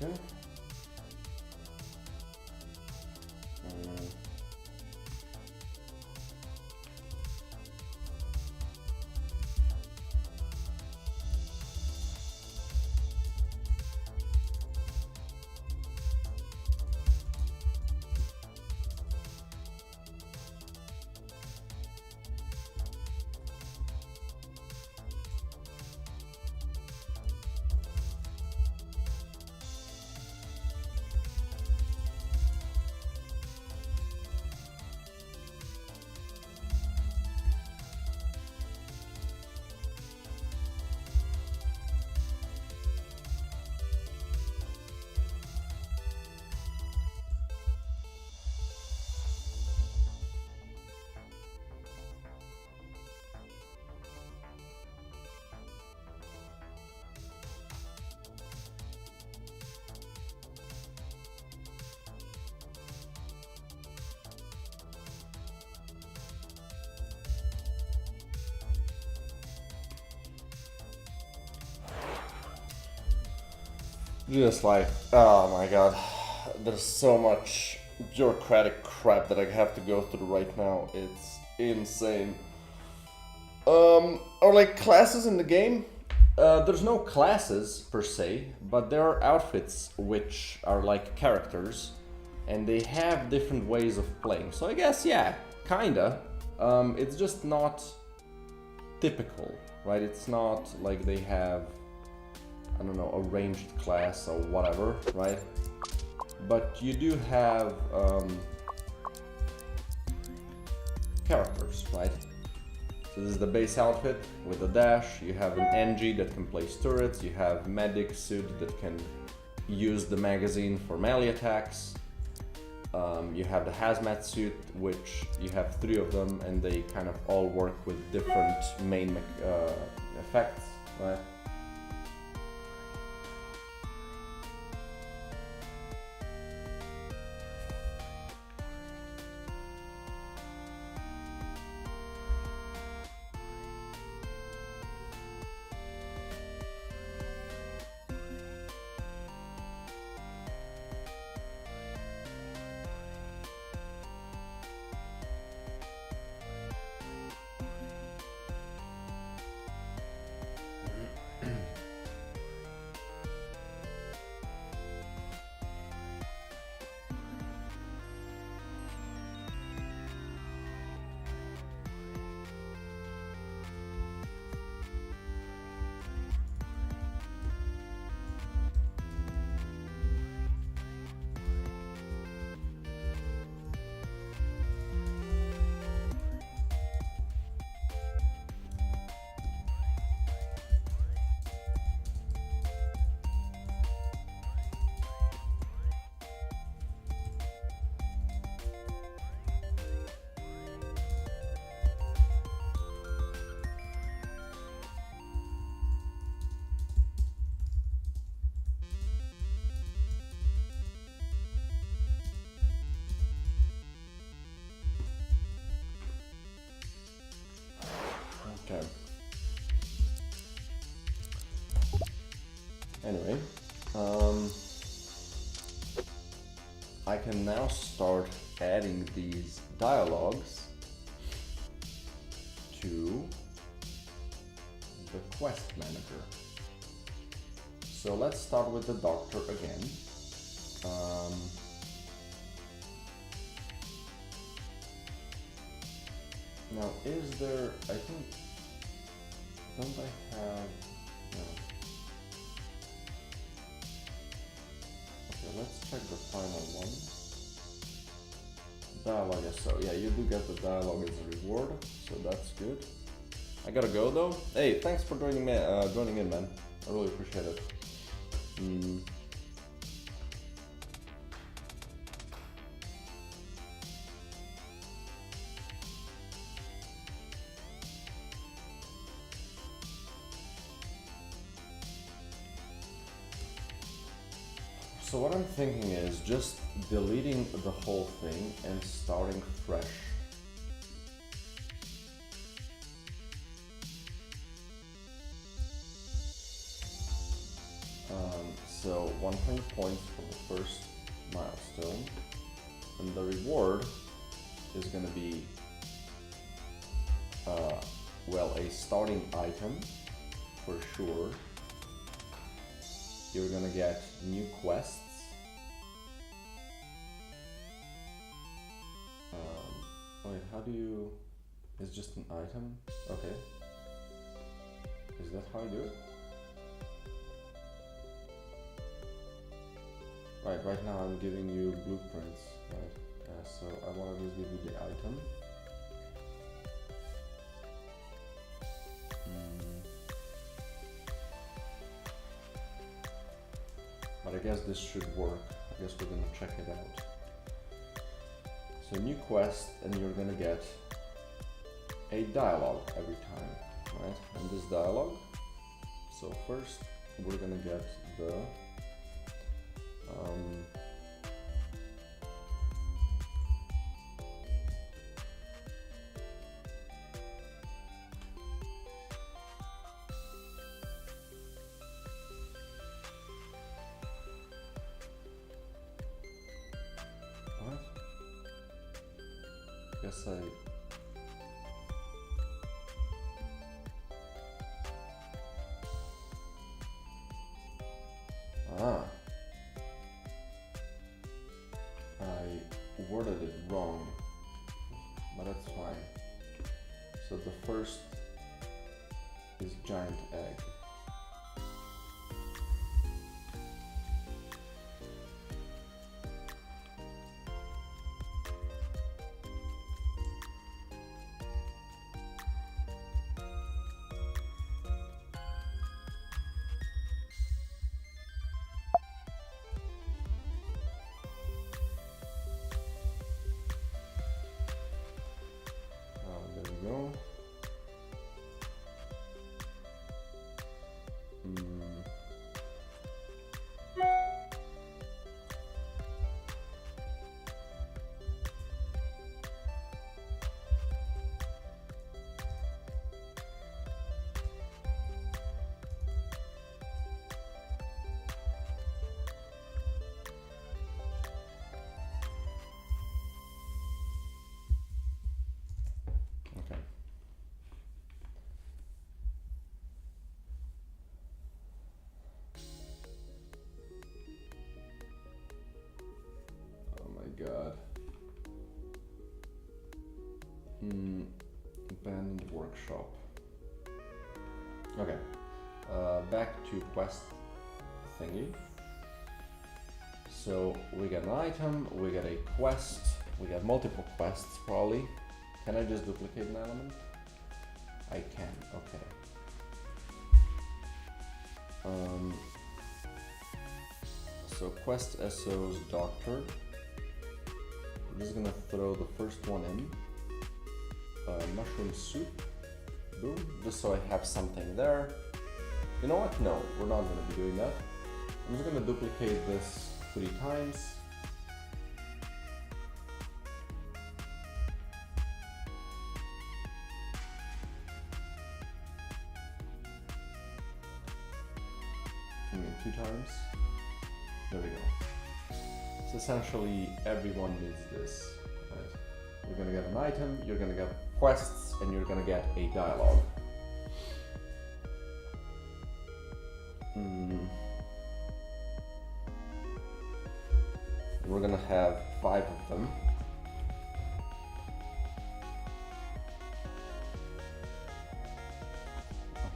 Okay. Just like, oh my god, there's so much bureaucratic crap that I have to go through right now. It's insane. Are like classes in the game? There's no classes per se, but there are outfits which are like characters, and they have different ways of playing. So I guess, yeah, kinda. It's just not typical, right? It's not like they have, I don't know, a ranged class or whatever, right? But you do have characters, right? So this is the base outfit with the dash. You have an NG that can place turrets. You have medic suit that can use the magazine for melee attacks. You have the hazmat suit, which you have 3 of them, and they kind of all work with different main effects, right? I can now start adding these dialogues to the quest manager. So let's start with the doctor again. Now, is there, I think, don't I have, no. Okay, let's check the final one. Dialogue, so yeah, you do get the dialogue as a reward, so that's good. I gotta go though. Hey, thanks for joining in, man. I really appreciate it. So what I'm thinking is just deleting the whole thing and starting fresh. So 100 points for the first milestone, and the reward is going to be well, a starting item for sure. You're gonna get new quests. Wait, how do you... It's just an item? Okay. Is that how I do it? Right now I'm giving you blueprints, right? So I want to just give you the item. But I guess this should work. I guess we're gonna check it out. So new quest, and you're gonna get a dialogue every time, right? And this dialogue, so first we're gonna get the what? Guess I worded it wrong, but that's fine. So the first is giant egg. Go. God. Abandoned workshop. Okay. Back to quest thingy. So we get an item, we get a quest, we get multiple quests probably. Can I just duplicate an element? I can, okay. So quest SO's doctor. I'm just gonna throw the first one in. Mushroom soup. Boom. Just so I have something there. You know what? No, we're not gonna be doing that. I'm just gonna duplicate this 3 times. I mean 2 times. There we go. So essentially everyone needs this. Right? You're gonna get an item, you're gonna get quests, and you're gonna get a dialogue. We're gonna have 5 of them.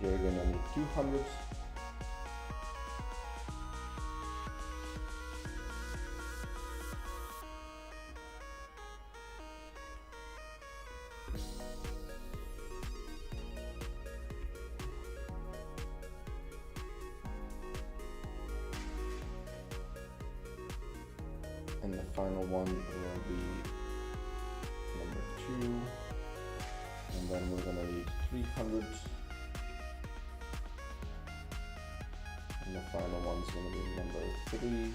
Here you're gonna need 200. And the final one will be number 2. And then we're gonna need 300. And the final one's gonna be number 3.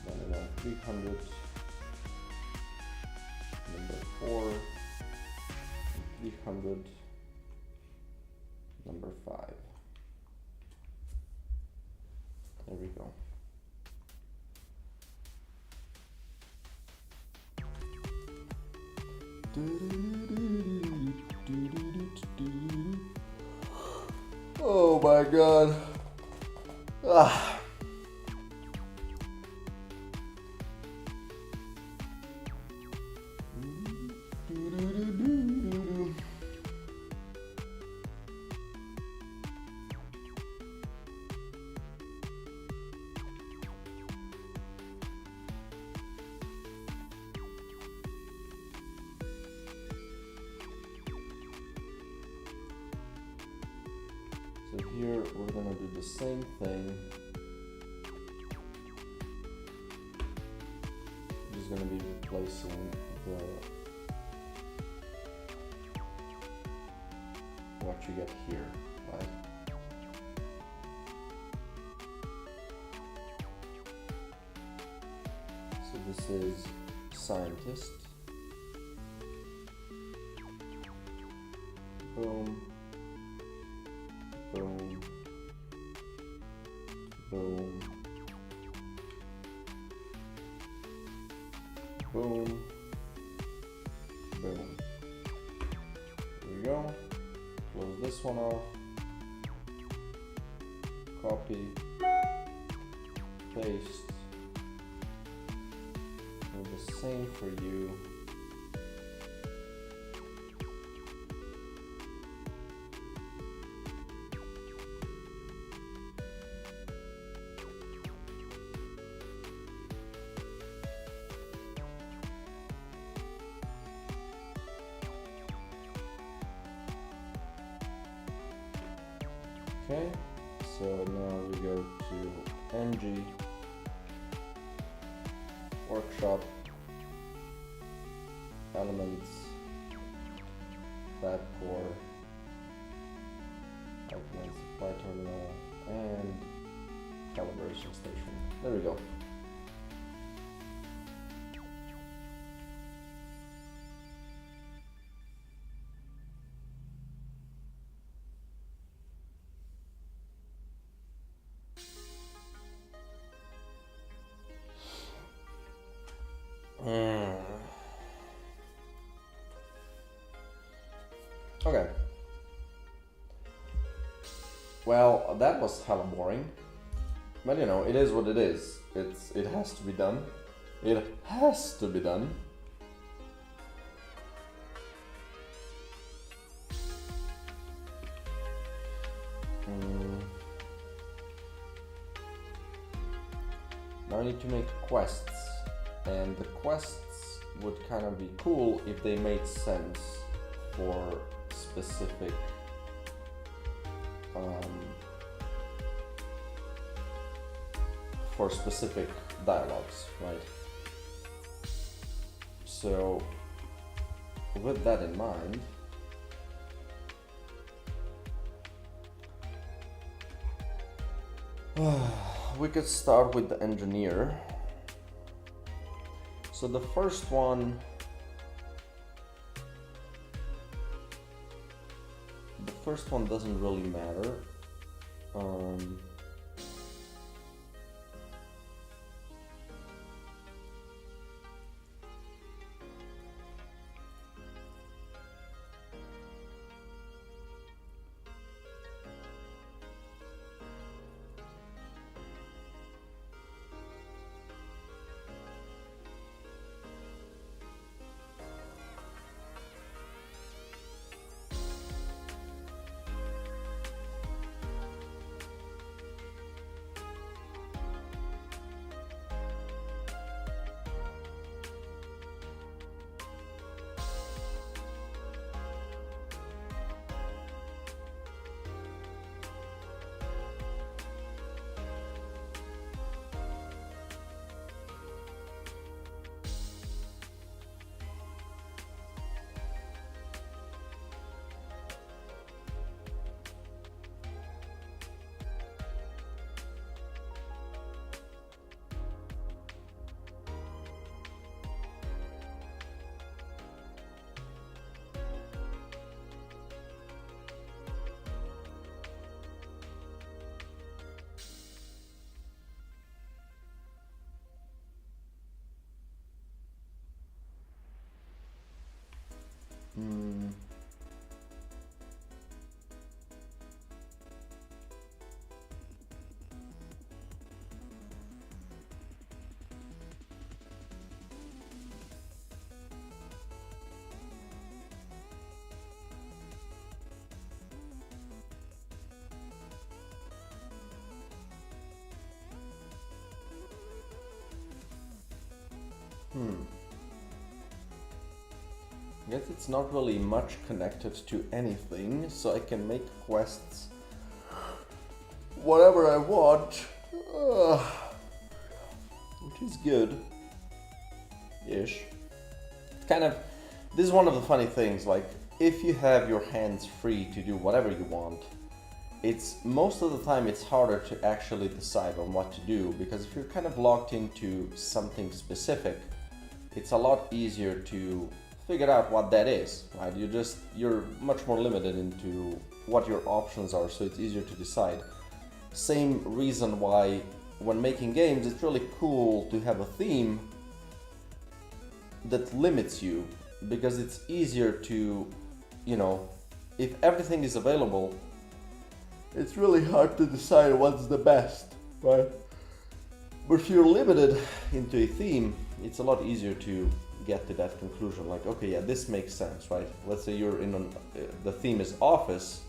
Then around 300. Number 4. And 300. Number 5. There we go. Oh my god. Ah. So here we're gonna do the same thing. Just gonna be replacing what you get here, right? So this is scientist. Boom. Boom. Boom. Boom. Boom. There we go. Close this one off. Copy. Paste. Do the same for you. Okay, so now we go to NG, workshop, elements, fab core, outline supply terminal, and calibration station. There we go. Okay. Well, that was hella boring. But you know, it is what it is. It has to be done. It has to be done. Now I need to make quests. And the quests would kind of be cool if they made sense for specific dialogues, right? So with that in mind, we could start with the engineer. So the first one, doesn't really matter. Hmm. I guess it's not really much connected to anything, so I can make quests whatever I want, which is good. Ish. Kind of, this is one of the funny things, like, if you have your hands free to do whatever you want, it's most of the time it's harder to actually decide on what to do, because if you're kind of locked into something specific, it's a lot easier to figure out what that is, right? You're much more limited into what your options are, so it's easier to decide. Same reason why when making games, it's really cool to have a theme that limits you, because it's easier to, you know, if everything is available, it's really hard to decide what's the best, right? But if you're limited into a theme, it's a lot easier to get to that conclusion, like, okay, yeah, this makes sense, right? Let's say you're in the theme is office,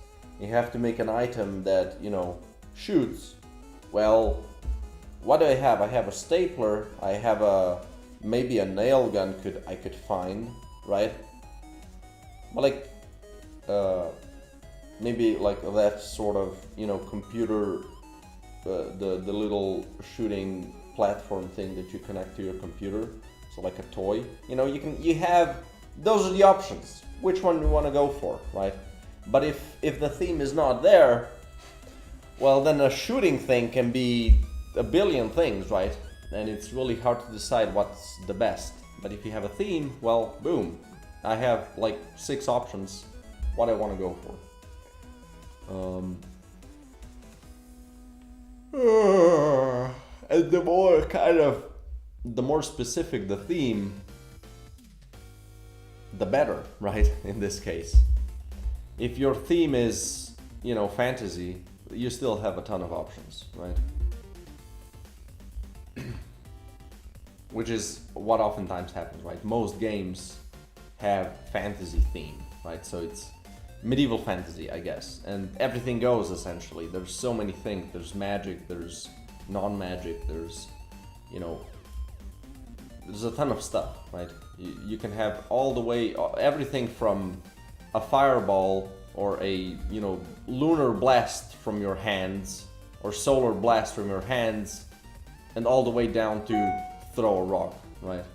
you have to make an item that, you know, shoots. Well, what do I have? I have a stapler, I have maybe a nail gun I could find, right? But like, maybe like that sort of, you know, computer, the little shooting platform thing that you connect to your computer. So like a toy, you know, you have, those are the options, which one you want to go for, right? But if the theme is not there, well, then a shooting thing can be a billion things, right? And it's really hard to decide what's the best. But if you have a theme, well, boom, I have like 6 options what I want to go for. And the more specific the theme, the better, right? In this case, if your theme is, you know, fantasy, you still have a ton of options, right? Which is what oftentimes happens, right? Most games have fantasy theme, right? So it's medieval fantasy, I guess, and everything goes essentially. There's so many things. There's magic, there's non-magic, there's, you know, there's a ton of stuff, right? You can have all the way, everything from a fireball or a, you know, lunar blast from your hands or solar blast from your hands, and all the way down to throw a rock, right?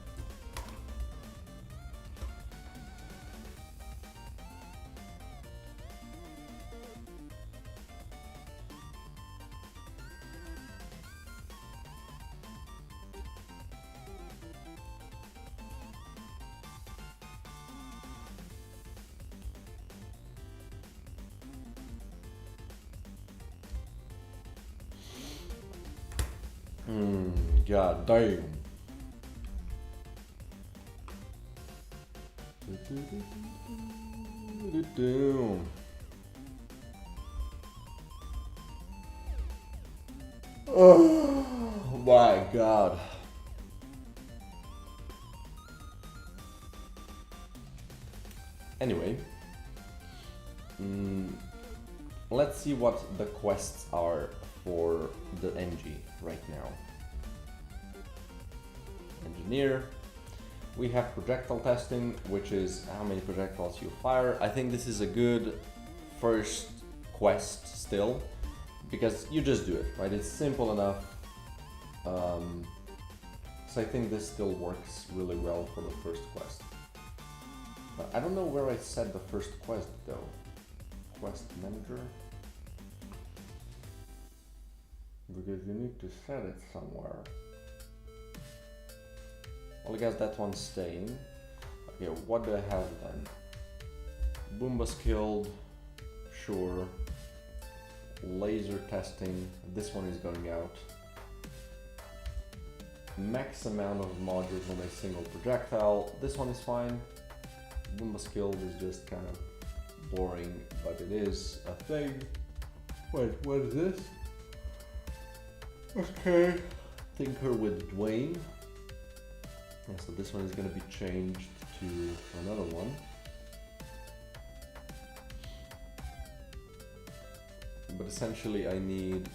God damn. Oh my God. Anyway, let's see what the quests are for the NG right now. Engineer. We have projectile testing, which is how many projectiles you fire. I think this is a good first quest still, because you just do it, right? It's simple enough. So I think this still works really well for the first quest. But I don't know where I set the first quest though. Quest manager? Because you need to set it somewhere. Well, I guess that one's staying. Okay, what do I have then? Boomba's killed. Sure. Laser testing. This one is going out. Max amount of modules on a single projectile. This one is fine. Goomba's Guild is just kind of boring, but it is a thing. Wait, what is this? Okay. Tinker with Dwayne. Yeah, so this one is gonna be changed to another one. But essentially I need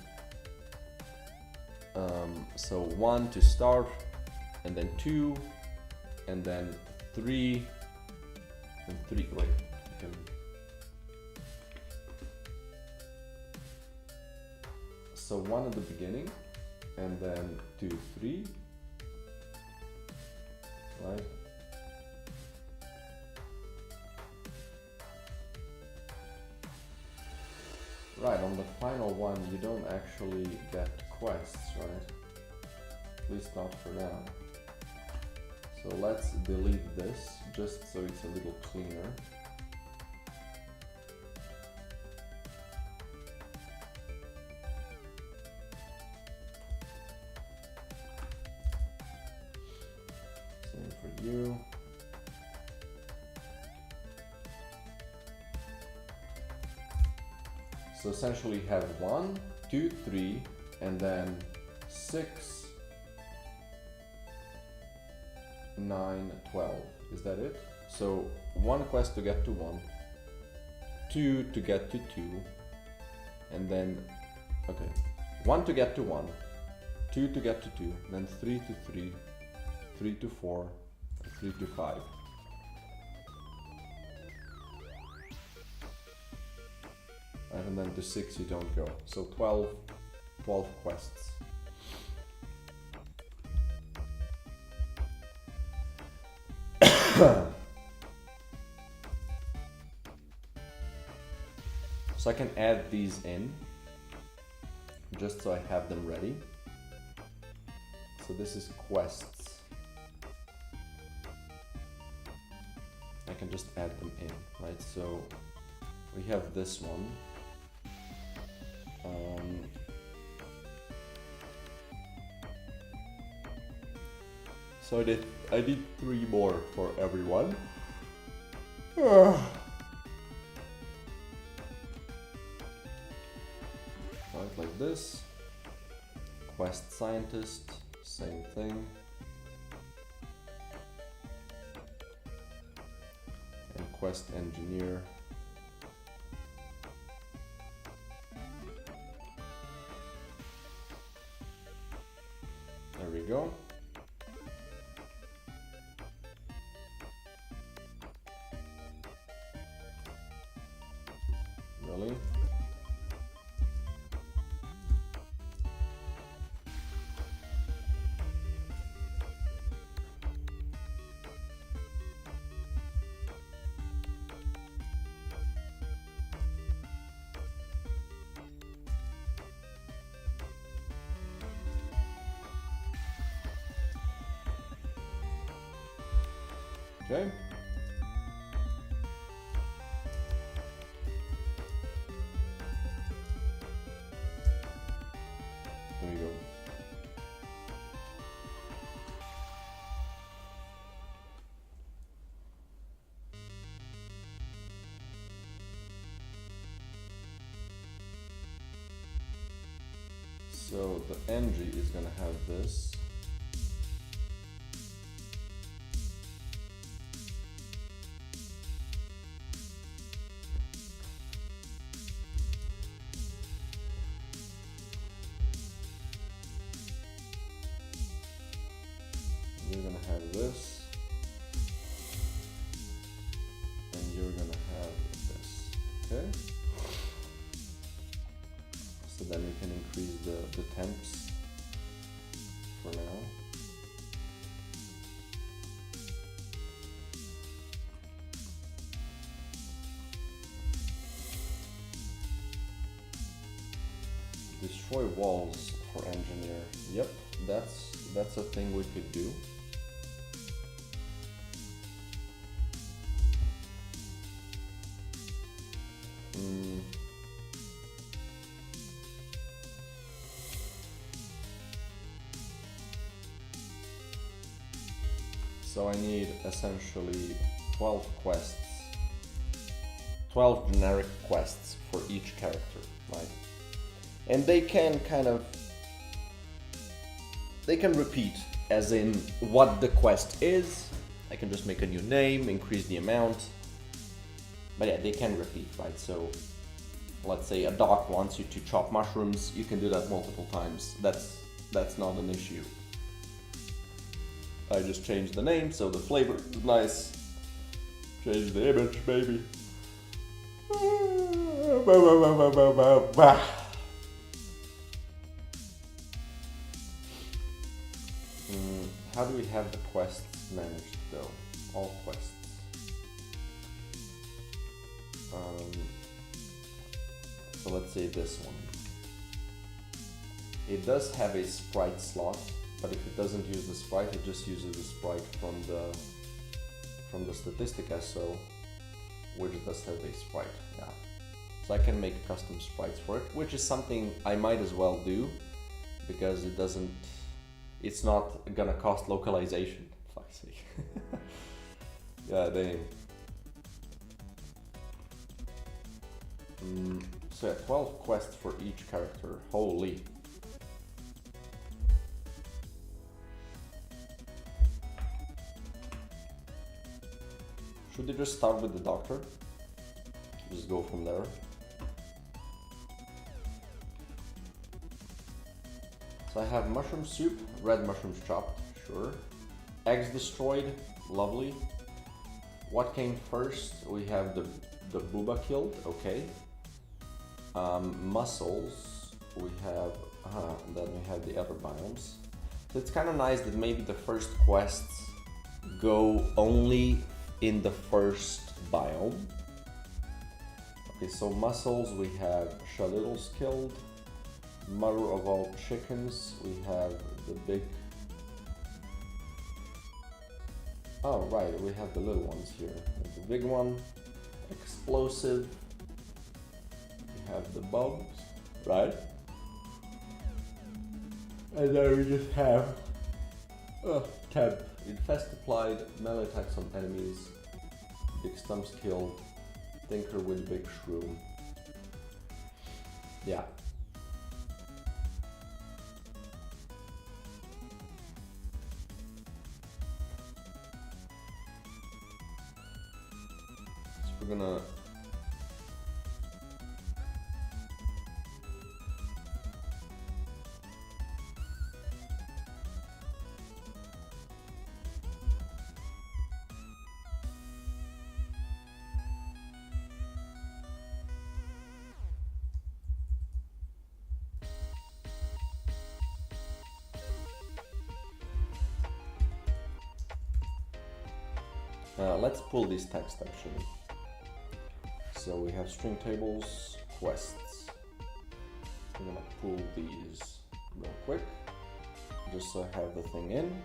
so 1 to start, and then 2, and then 3, and 3, wait, you can, so 1 at the beginning, and then 2, 3, right? Right, on the final one you don't actually get quests, right? At least not for now. So let's delete this, just so it's a little cleaner. Same for you. So essentially have 1, 2, 3, and then 6, 9, 12. Is that it? So 1 quest to get to 1, 2 to get to 2, and then, okay, 1 to get to 1, 2 to get to 2, then 3 to 3, 3 to 4, 3 to 5. And then to 6 you don't go. So 12 quests. So I can add these in, just so I have them ready. So this is quests. I can just add them in, right? So we have this one. So I did 3 more for everyone. Right, like this. Quest scientist, same thing. And quest engineer. There we go. Really? Okay. There we go. So the NG is gonna have this. You're gonna have this, and you're gonna have this, okay? So then we can increase the temps for now. Destroy walls for engineer. Yep, that's a thing we could do. So I need essentially 12 quests. 12 generic quests for each character, right? And they can they can repeat, as in what the quest is. I can just make a new name, increase the amount. But yeah, they can repeat, right? So let's say a doc wants you to chop mushrooms, you can do that multiple times. That's not an issue. I just changed the name, so the flavor is nice. Change the image, baby. How do we have the quests managed though? All quests. So let's say this one. It does have a sprite slot, but if it doesn't use the sprite, it just uses the sprite from the Statistica, so which does have a sprite. Yeah. So I can make custom sprites for it, which is something I might as well do because it's not gonna cost localization. Fuck's sake. Yeah, damn. So yeah, 12 quests for each character. Holy. Should they just start with the doctor? Just go from there. So I have mushroom soup, red mushrooms chopped, sure. Eggs destroyed, lovely. What came first? We have the booba killed, okay. Mussels, we have, and then we have the other biomes. So it's kind of nice that maybe the first quests go only in the first biome. Okay, so mussels, we have shalittles killed. Mother of all chickens, we have the big... Oh right, we have the little ones here. The big one, explosive. We have the bugs, right? And then we just have temp. Infest applied, melee attacks on enemies, big stumps killed, tinker with big shroom. Yeah. So we're gonna let's pull this text actually. So we have string tables, quests. I'm gonna pull these real quick, just so I have the thing in.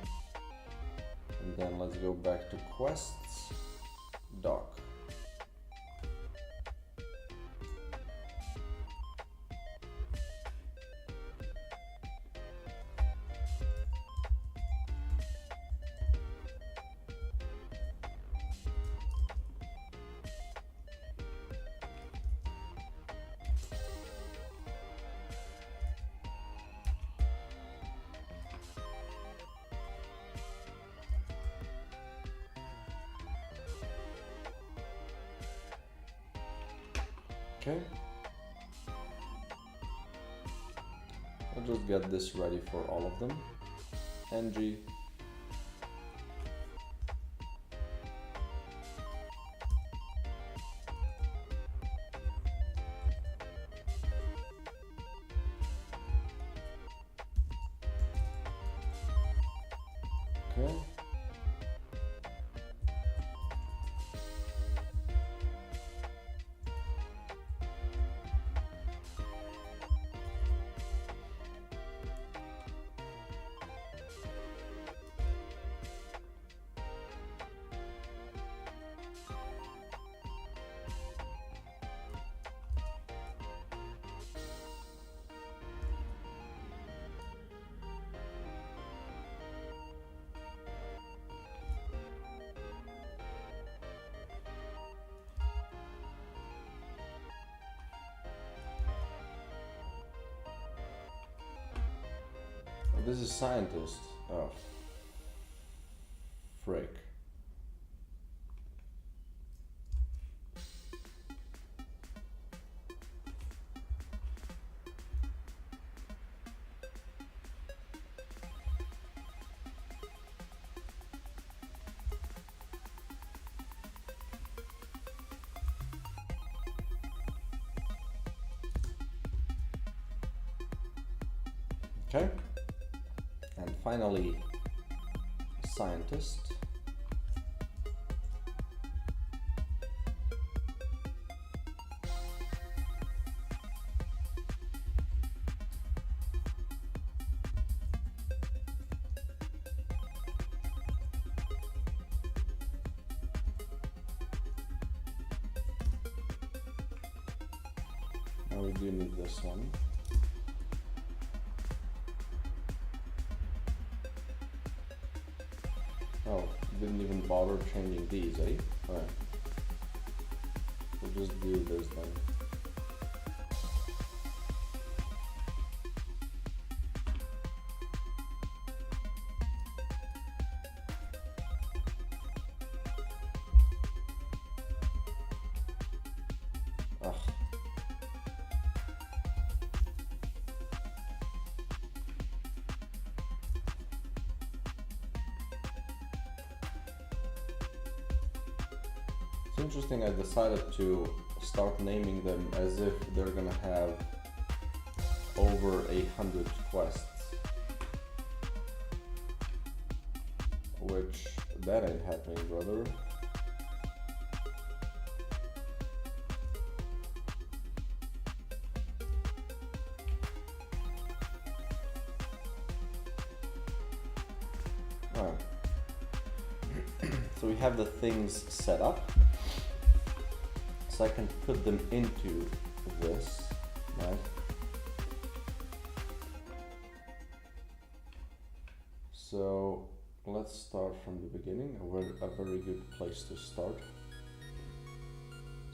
And then let's go back to quests, doc. Okay. I'll just get this ready for all of them. NG. Okay. This is scientist. Oh, frick. Okay, and finally, scientist. Now we do need this one. Oh, didn't even bother changing these, eh? Alright. We'll just do this then. Ugh. It's interesting, I decided to start naming them as if they're gonna have over 100 quests. Which, that ain't happening, brother. Alright. So we have the things set up. So I can put them into this, right? So let's start from the beginning, a very good place to start.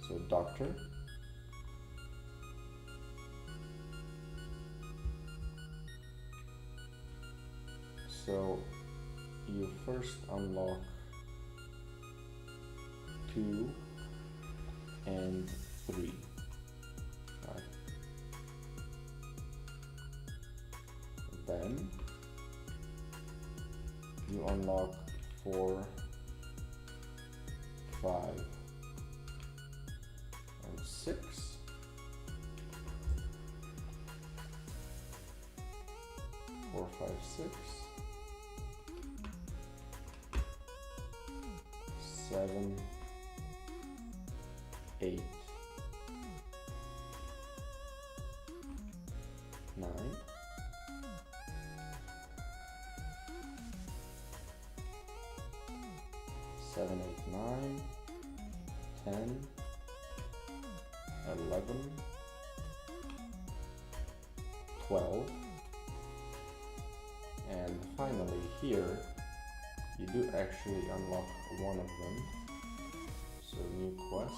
So doctor. So you first unlock 2 and 3, right? Then you unlock 4, 5, and 6. 4, 5, 6, 7, 8, 9, 7, 8, 9, 10, 11, 12, and finally here you do actually unlock one of them. So new quest.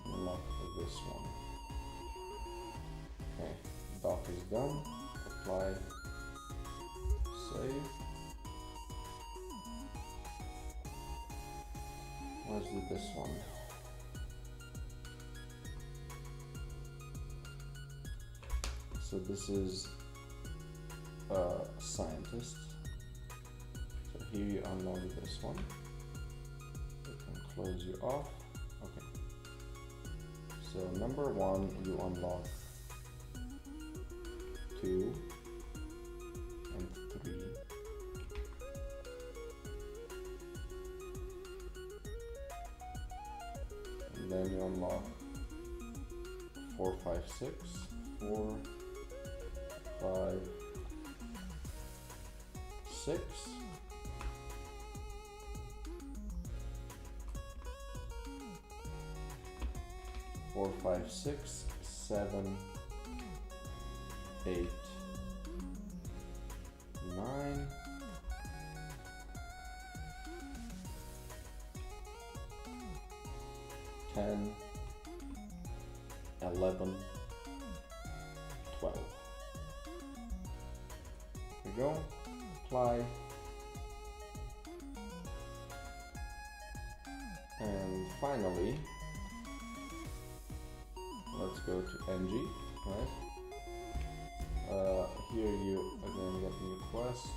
Unlock this one. Okay, doc is done. Apply. Save. Let's do this one. So this is a scientist. So here you unlock this one. You can close you off. Okay. So number 1 you unlock 2 and 3. And then you unlock 4, 5, 6, 4, 5, 6. 4, 5, 6, 7, 8, 9, 10, 11, we go. Apply. And finally, let's go to NG, right? Here you again get new quests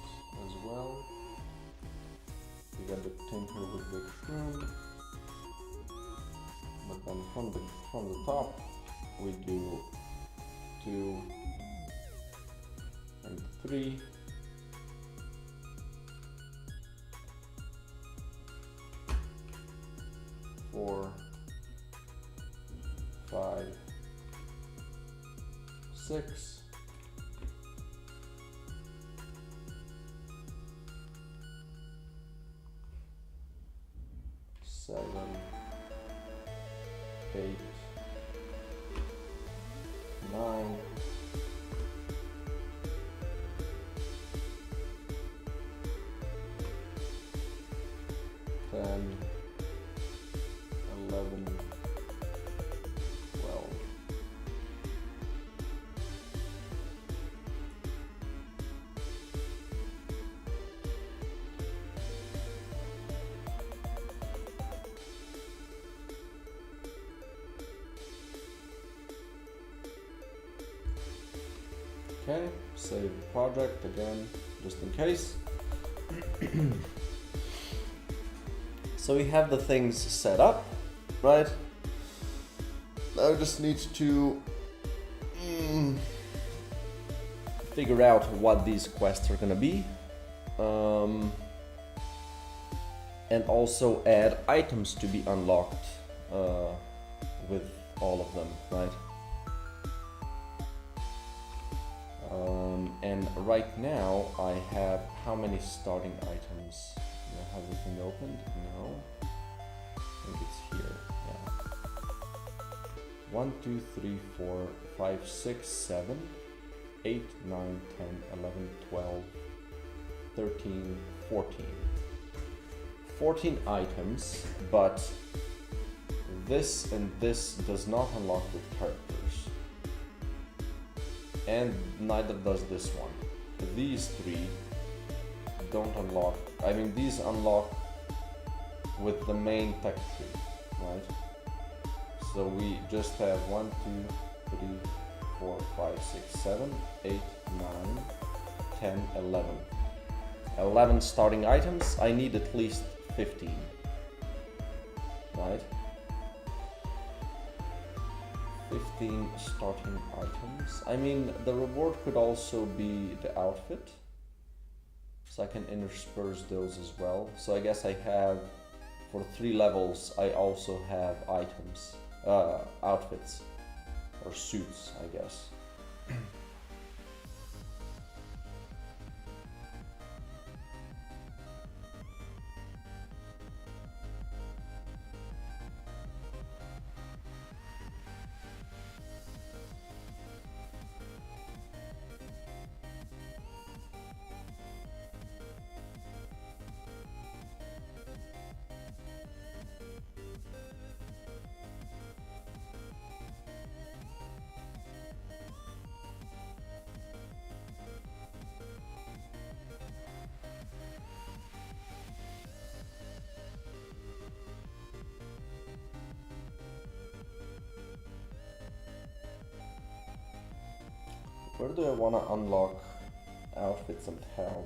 as well. You get the Tinker with Big Shroom. But then from the top we do 2 and 3. 4, 5, 6, 7, 8, 9, 10, 11, 12. Okay, save the project again, just in case. So we have the things set up, right? Now I just need to figure out what these quests are gonna be, and also add items to be unlocked with all of them, right? And right now I have how many starting items? Do I have everything opened? No. I think it's here. Yeah. 1, 2, 3, 4, 5, 6, 7, 8, 9, 10, 11, 12, 13, 14. 14 items, but this and this does not unlock with characters. And neither does this one. These 3 don't unlock. I mean, these unlock with the main tech tree, right? So we just have 1, 2, 3, 4, 5, 6, 7, 8, 9, 10, 11. 11 starting items. I need at least 15, right? 15 starting items. I mean, the reward could also be the outfit, so I can intersperse those as well. So I guess I have, for 3 levels, I also have items, outfits, or suits, I guess. Where do I want to unlock outfits and how?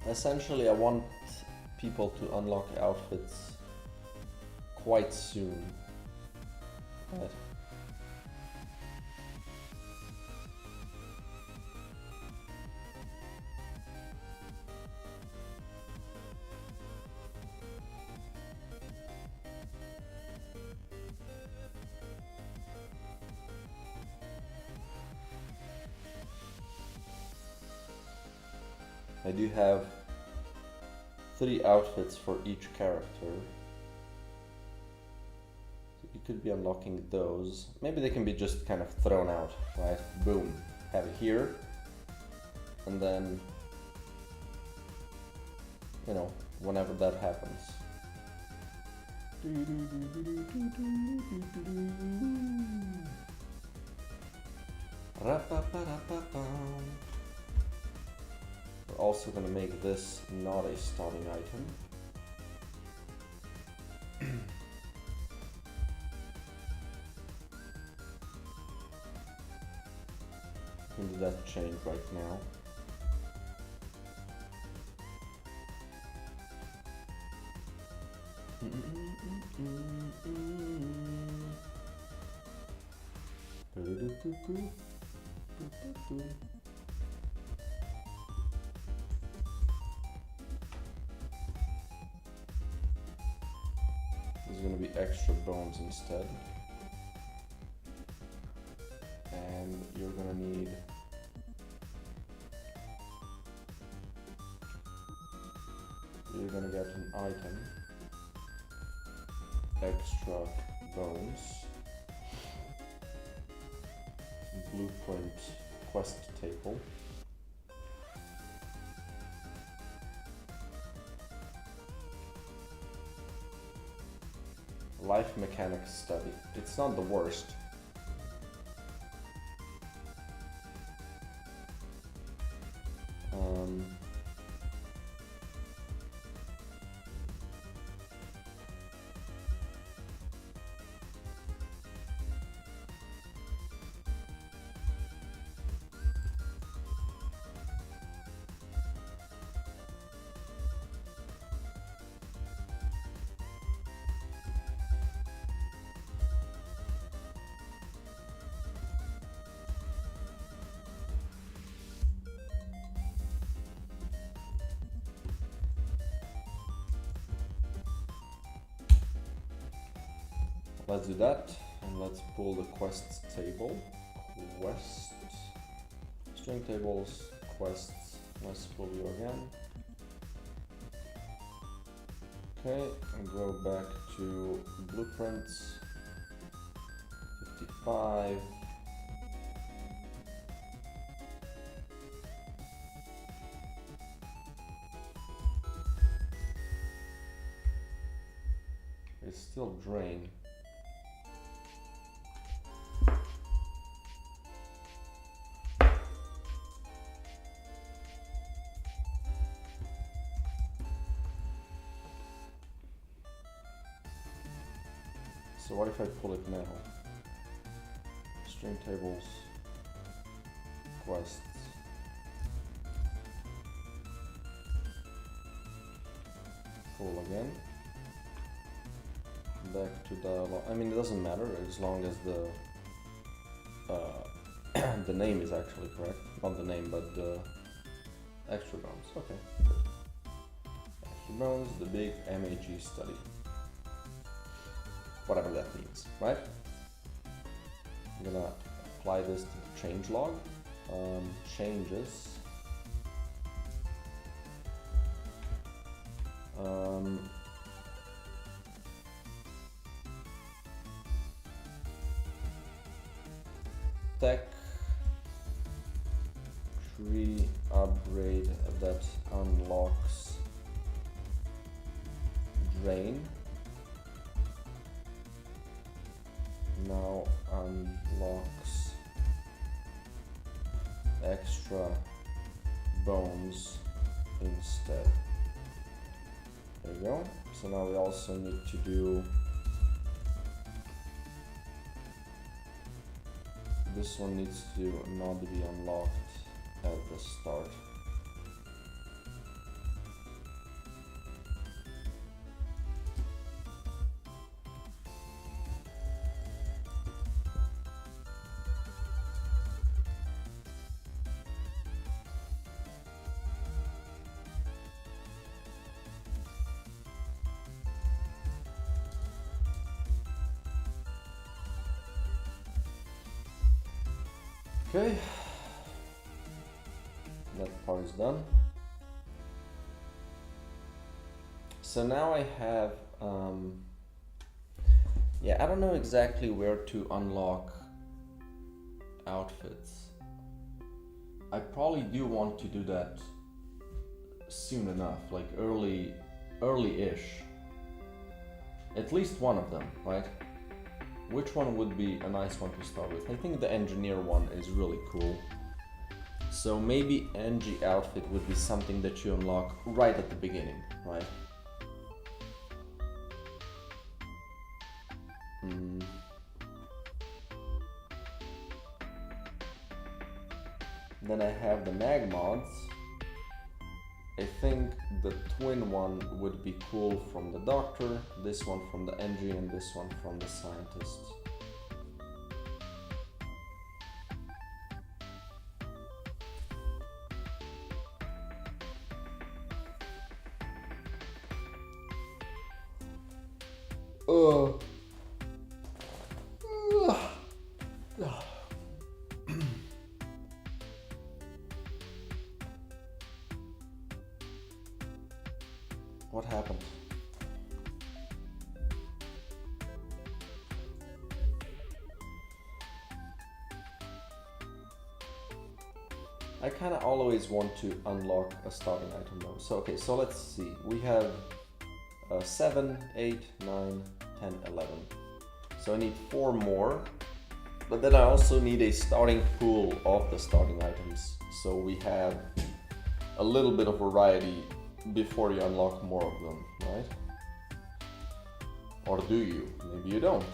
Essentially, I want people to unlock outfits quite soon, right? I do have 3 outfits for each character. you could be unlocking those. Maybe they can be just kind of thrown out, right? Boom, have it here. And then, you know, whenever that happens. We're also gonna make this not a starting item. Can do that change right now. There's gonna be extra bones instead. And you're gonna need get an item, extra bones, blueprint quest table, life mechanics study. It's not the worst. Let's do that, and let's pull the quests table. Quest, string tables, quests. Let's pull you again. Okay, and go back to blueprints. 55. It's still drain. So what if I pull it now? String tables, quests. Pull again. Back to dialogue. I mean, it doesn't matter as long as the the name is actually correct. Not the name, but the extra bones. Okay, good. Extra bones, the big MAG study. Whatever that means, right? I'm gonna apply this to the change log. Changes. Tech tree upgrade that unlocks drain. Now unlocks extra bones instead. There you go. So now we also need to do this one needs to not be unlocked at the start. Okay, that part is done. So now I have Yeah, I don't know exactly where to unlock outfits. I probably do want to do that soon enough, like early-ish. At least one of them, right? Which one would be a nice one to start with? I think the engineer one is really cool. So maybe NG outfit would be something that you unlock right at the beginning, right? Then I have the mag mods. I think the twin one would be cool from the doctor, this one from the NG, and this one from the scientist. What happened? I kind of always want to unlock a starting item though. So okay, so let's see. We have 7, 8, 9, 10, 11. So I need 4 more. But then I also need a starting pool of the starting items. So we have a little bit of variety before you unlock more of them, right? Or do you? Maybe you don't.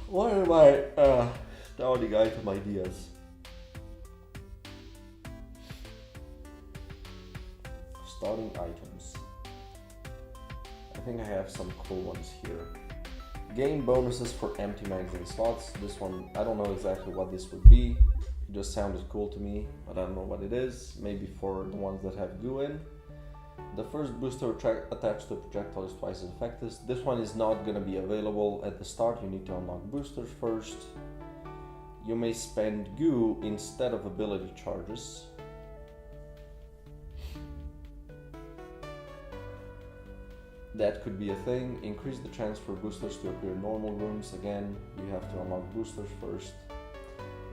What are my starting item ideas? Starting items. I think I have some cool ones here. Gain bonuses for empty magazine slots. This one, I don't know exactly what this would be. It just sounded cool to me, but I don't know what it is. Maybe for the ones that have goo in. The first booster attached to a projectile is twice as effective. This one is not going to be available at the start. You need to unlock boosters first. You may spend goo instead of ability charges. That could be a thing. Increase the chance for boosters to appear in normal rooms. Again, you have to unlock boosters first.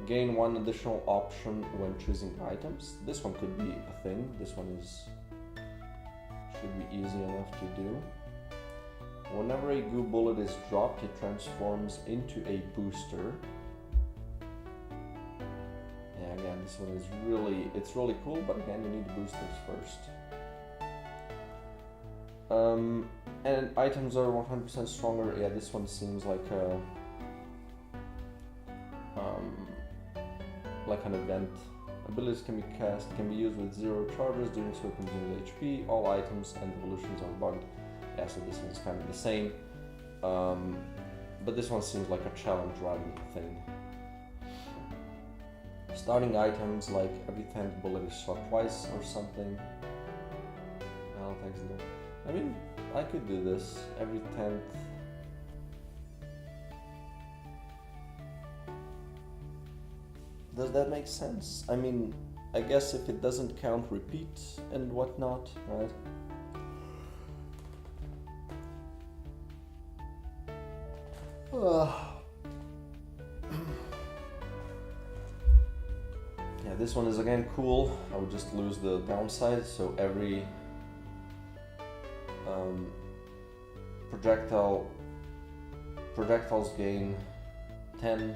Gain 1 additional option when choosing items. This one could be a thing. This one should be easy enough to do. Whenever a goo bullet is dropped, it transforms into a booster. Yeah, again, this one is really cool, but again, you need boosters first. And items are 100% stronger. Yeah, this one seems like an event. Abilities can be used with 0 charges, doing so consumes HP. All items and evolutions are bugged. Yeah, so this one's kind of the same. But this one seems like a challenge run thing. Starting items like every 10th bullet is shot twice or something. No, thanks, no. I mean, I could do this every 10th. Does that make sense? I mean, I guess if it doesn't count repeat and whatnot, right? Yeah, this one is again cool. I would just lose the downside, so every projectiles gain 10%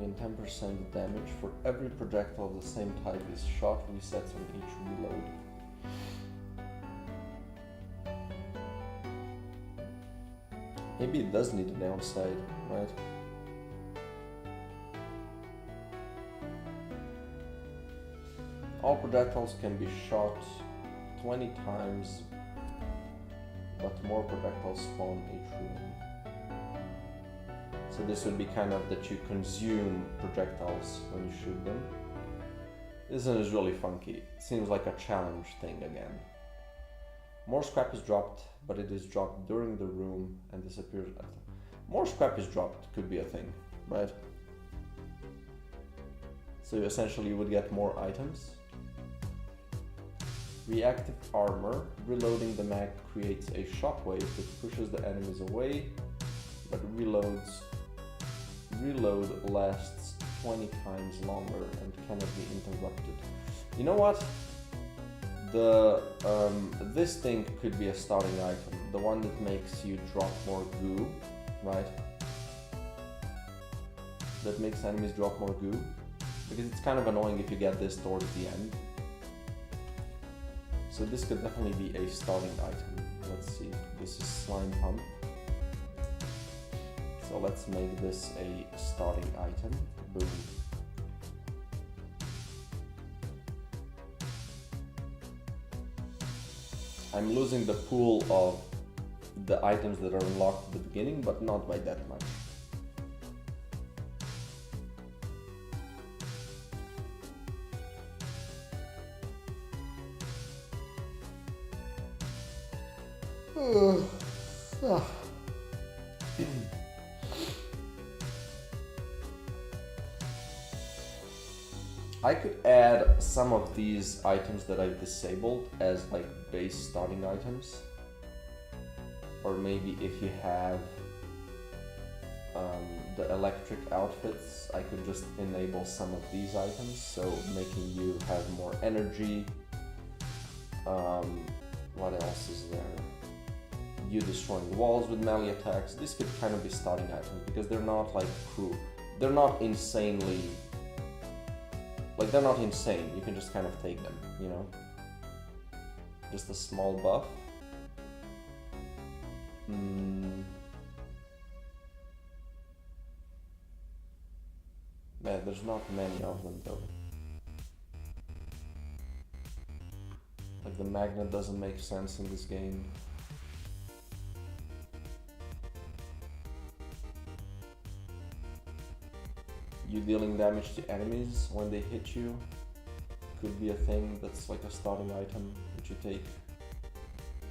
gain 10% damage for every projectile of the same type is shot, resets on each reload. Maybe it does need a downside, right? All projectiles can be shot 20 times, but more projectiles spawn each room. So So this would be kind of that you consume projectiles when you shoot them. This one is really funky. It seems like a challenge thing again. More scrap is dropped, but it is dropped during the room and disappears after. More scrap is dropped could be a thing, right? So you essentially would get more items. Reactive armor. Reloading the mag creates a shockwave that pushes the enemies away, but reload lasts 20 times longer and cannot be interrupted. You know what? This thing could be a starting item. The one that makes you drop more goo, right? That makes enemies drop more goo. Because it's kind of annoying if you get this towards the end. So this could definitely be a starting item. Let's see. This is slime pump. So let's make this a starting item. Boom. I'm losing the pool of the items that are unlocked at the beginning, but not by that much. I could add some of these items that I've disabled as like base starting items, or maybe if you have the electric outfits, I could just enable some of these items, so making you have more energy. What else is there? You destroying walls with melee attacks. This could kind of be starting items because they're not like crew. They're not insanely... Like, they're not insane. You can just kind of take them, you know? Just a small buff. Man, there's not many of them though. Like, the magnet doesn't make sense in this game. You dealing damage to enemies when they hit you could be a thing that's like a starting item that you take.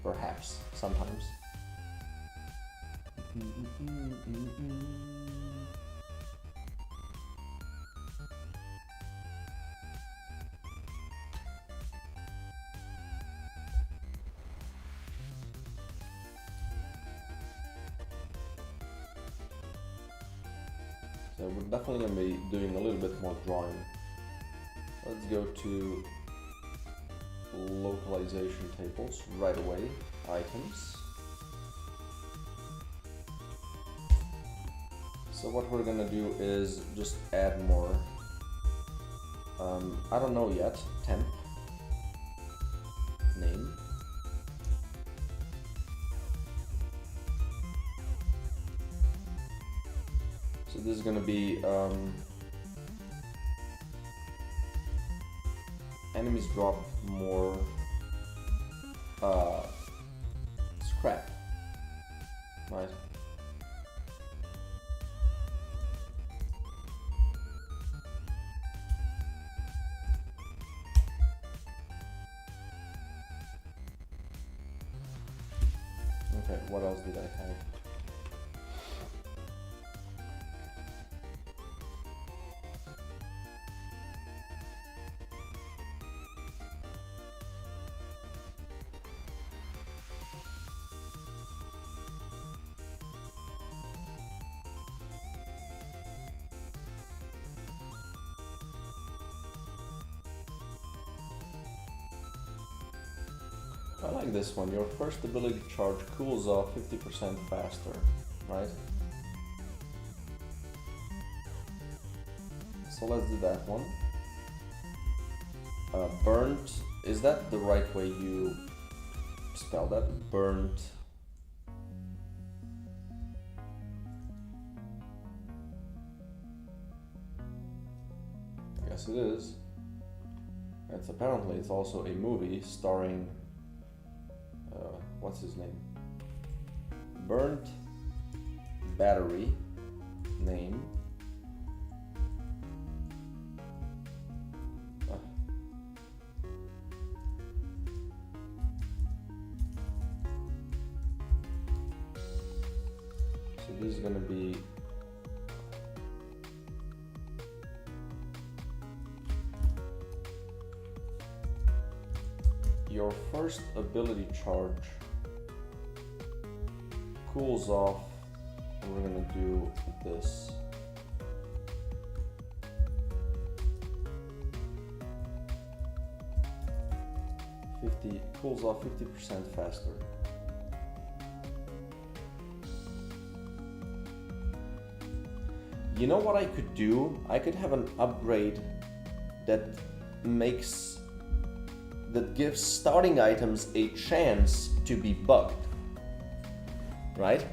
Perhaps, sometimes. So we're definitely going to be doing a little bit more drawing. Let's go to localization tables right away. Items. So what we're going to do is just add more. I don't know yet. Temp. Name. So this is going to be enemies drop more scrap, right? Okay, what else did I have? I like this one. Your first ability charge cools off 50% faster, right? So let's do that one. Burnt, is that the right way you spell that? Burnt. I guess it is. Apparently it's also a movie starring what's his name? Burnt Battery, this is gonna be your first ability charge cools off, and we're gonna do this. Cools off 50% faster. You know what I could do? I could have an upgrade that gives starting items a chance to be bugged, right?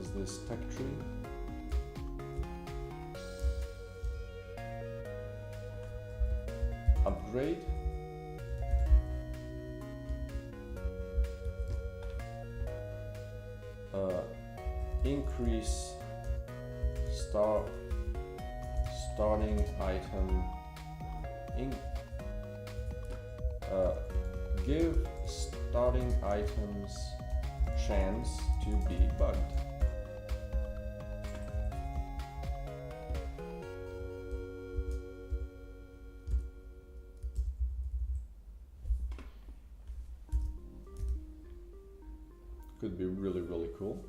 Is this tech tree? Upgrade. Increase starting item. Give starting items chance to be bugged. Could be really, really cool.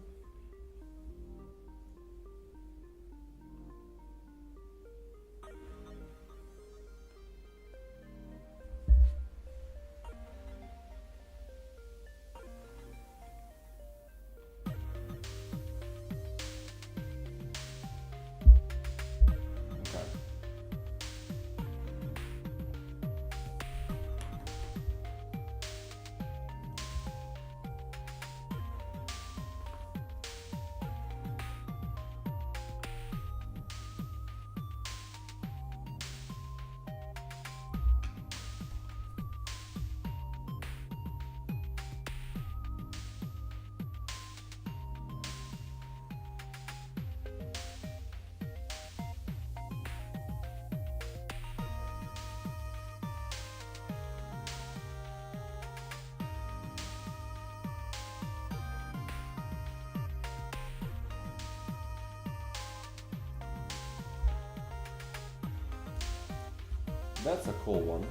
That's a cool one.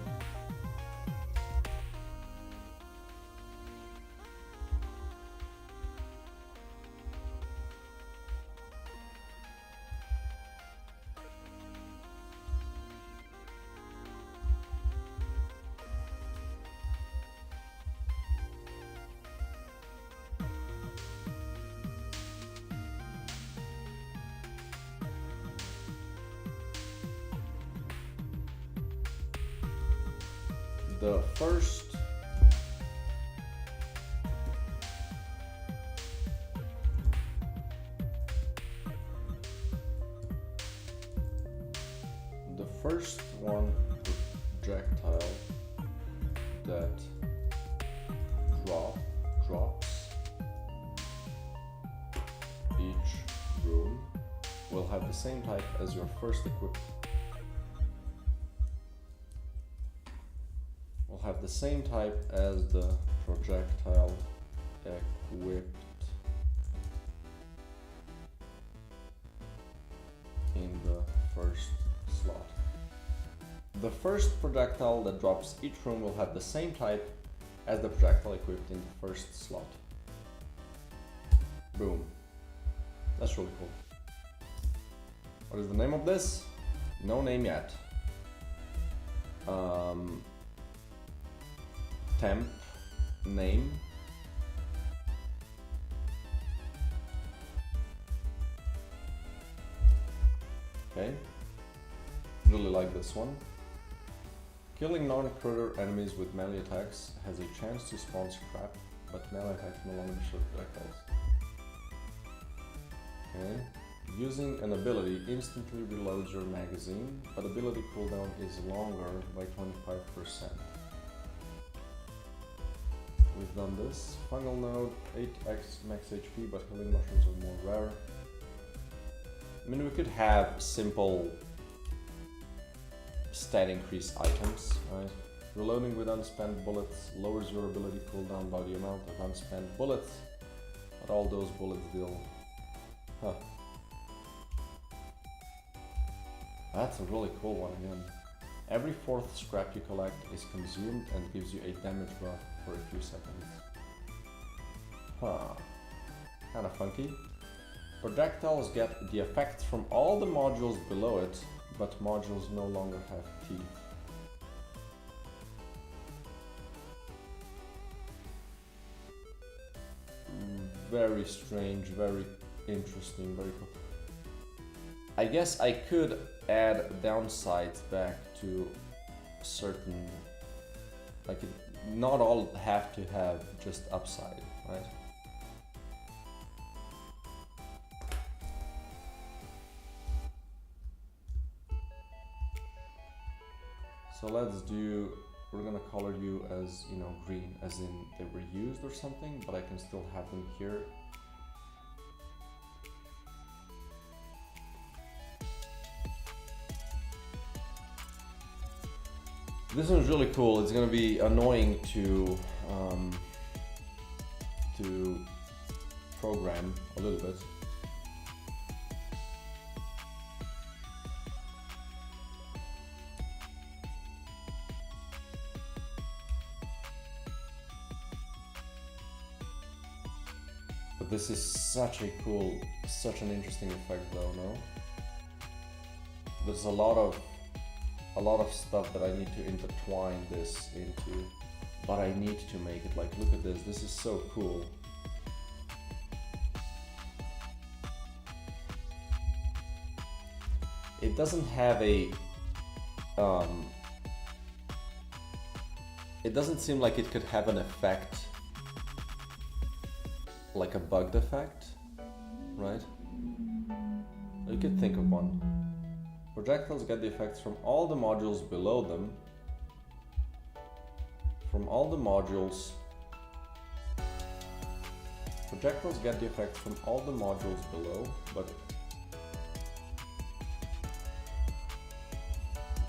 The first one projectile that drops each room will have the same type as your first equipped. Have the same type as the projectile equipped in the first slot. The first projectile that drops each room will have the same type as the projectile equipped in the first slot. Boom. That's really cool. What is the name of this? No name yet. Temp name. Okay. Really like this one. Killing non-critter enemies with melee attacks has a chance to spawn scrap, but melee attacks no longer shoot projectiles. Okay. Using an ability instantly reloads your magazine, but ability cooldown is longer by 25%. We've done this. Fungal node, 8x max HP, but healing mushrooms are more rare. I mean, we could have simple stat increase items, right? Reloading with unspent bullets lowers your ability cooldown by the amount of unspent bullets, but all those bullets deal. Huh. That's a really cool one again. Every fourth scrap you collect is consumed and gives you a damage buff for a few seconds. Huh. Kinda funky. Projectiles get the effects from all the modules below it, but modules no longer have teeth. Very strange, very interesting, very cool. I guess I could add downsides back to certain, like not all have to have just upside, right? So let's do, we're gonna color you as, you know, green, as in they were used or something, but I can still have them here. This one's really cool. It's gonna be annoying to program a little bit. But this is such a cool, such an interesting effect though, no? There's a lot of stuff that I need to intertwine this into, but I need to make it, like, look at this, this is so cool. It doesn't have a, it doesn't seem like it could have an effect, like a bugged effect, right? You could think of one. Projectiles get the effects from all the modules below them. From all the modules. Projectiles get the effects from all the modules below, but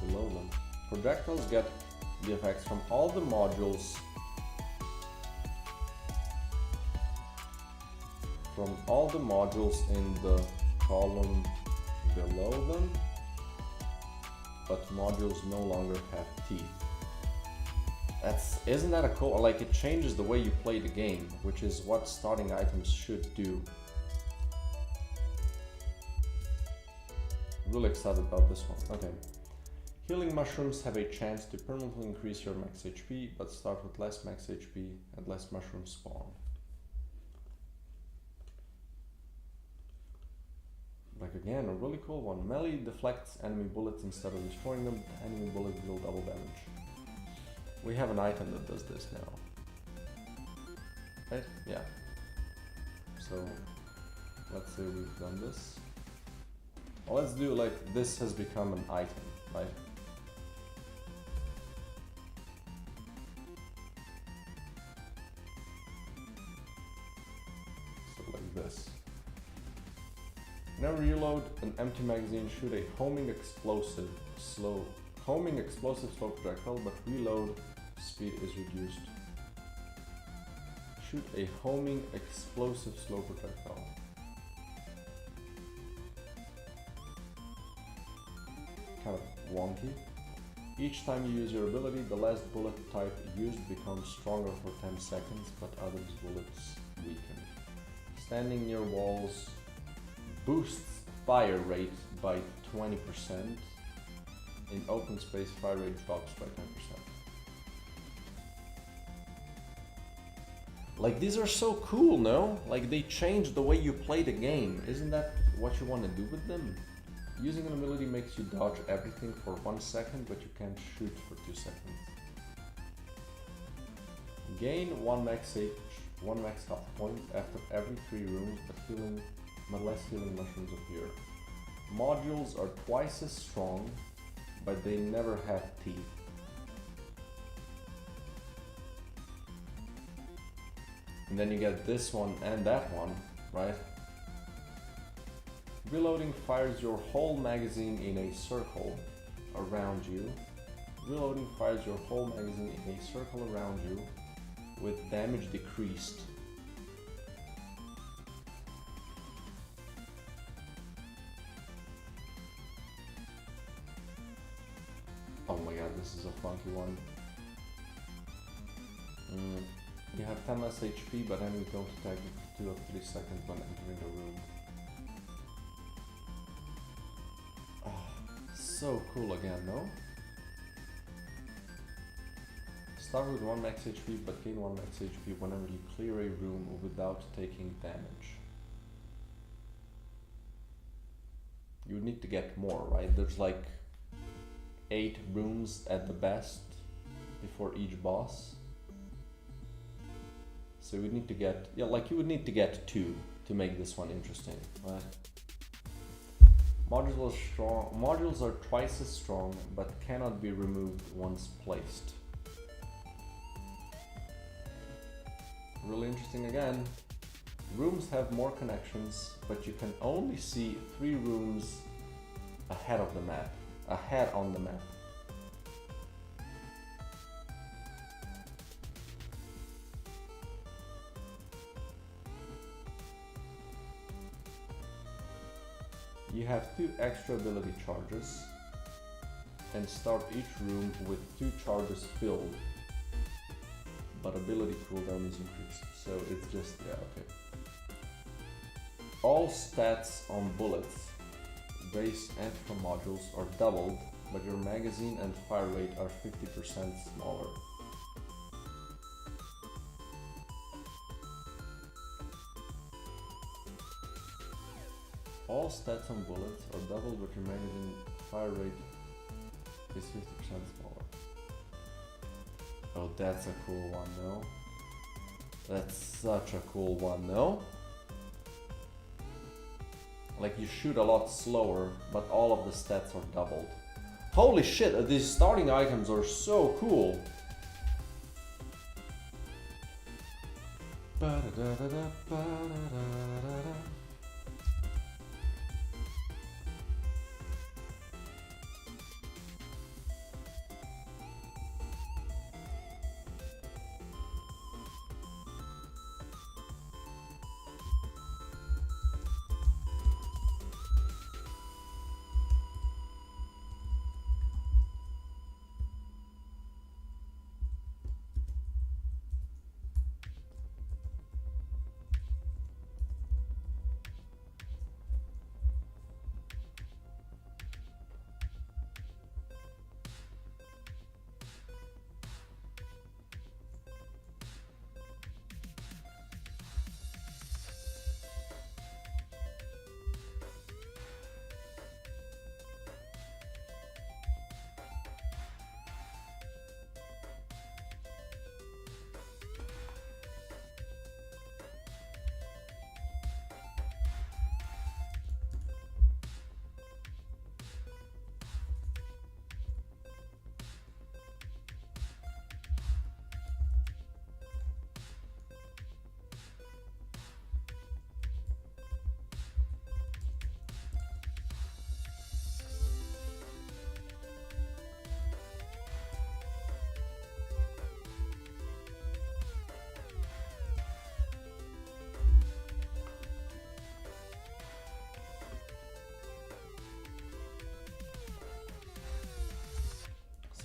below them. Projectiles get the effects from all the modules in the column below them, but modules no longer have teeth. Isn't that a cool, like, it changes the way you play the game, which is what starting items should do. Really excited about this one. Okay. Healing mushrooms have a chance to permanently increase your max HP, but start with less max HP and less mushrooms spawn. Like, again, a really cool one. Melee deflects enemy bullets instead of destroying them. Enemy bullets deal double damage. We have an item that does this now. Right? Yeah. So, let's say we've done this. Well, let's do, like, this has become an item, right? So, like this. Whenever you load an empty magazine, shoot a homing explosive slow projectile, but reload speed is reduced. Shoot a homing explosive slow projectile. Kind of wonky. Each time you use your ability, the last bullet type used becomes stronger for 10 seconds, but other bullets weaken. Standing near walls boosts fire rate by 20%. In open space, fire rate drops by 10%. Like, these are so cool, no? Like, they change the way you play the game. Isn't that what you want to do with them? Using an ability makes you dodge everything for 1 second, but you can't shoot for 2 seconds. Gain 1 max health point after every 3 rooms, but less healing mushrooms appear. Modules are twice as strong, but they never have teeth. And then you get this one and that one, right? Reloading fires your whole magazine in a circle. around you. Reloading fires your whole magazine in a circle around you, with damage decreased. Oh my god, this is a funky one. You have 10 less HP, but enemies don't attack you for 2 or 3 seconds when entering the room. So cool again, no? Start with 1 max HP, but gain 1 max HP whenever you clear a room without taking damage. You would need to get more, right? There's like 8 rooms at the best before each boss. So you would need to get, yeah, like you would need to get 2 to make this one interesting, right? Modules are twice as strong, but cannot be removed once placed. Really interesting again. Rooms have more connections, but you can only see 3 rooms ahead of the map. Ahead on the map. You have 2 extra ability charges and start each room with 2 charges filled, but ability cooldown is increased, so it's just, yeah, okay. All stats on bullets, base and from modules are doubled, but your magazine and fire rate are 50% smaller. All stats on bullets are doubled, but your magazine fire rate is 50% smaller. Oh, that's a cool one, no? That's such a cool one, no? Like, you shoot a lot slower, but all of the stats are doubled. Holy shit, these starting items are so cool!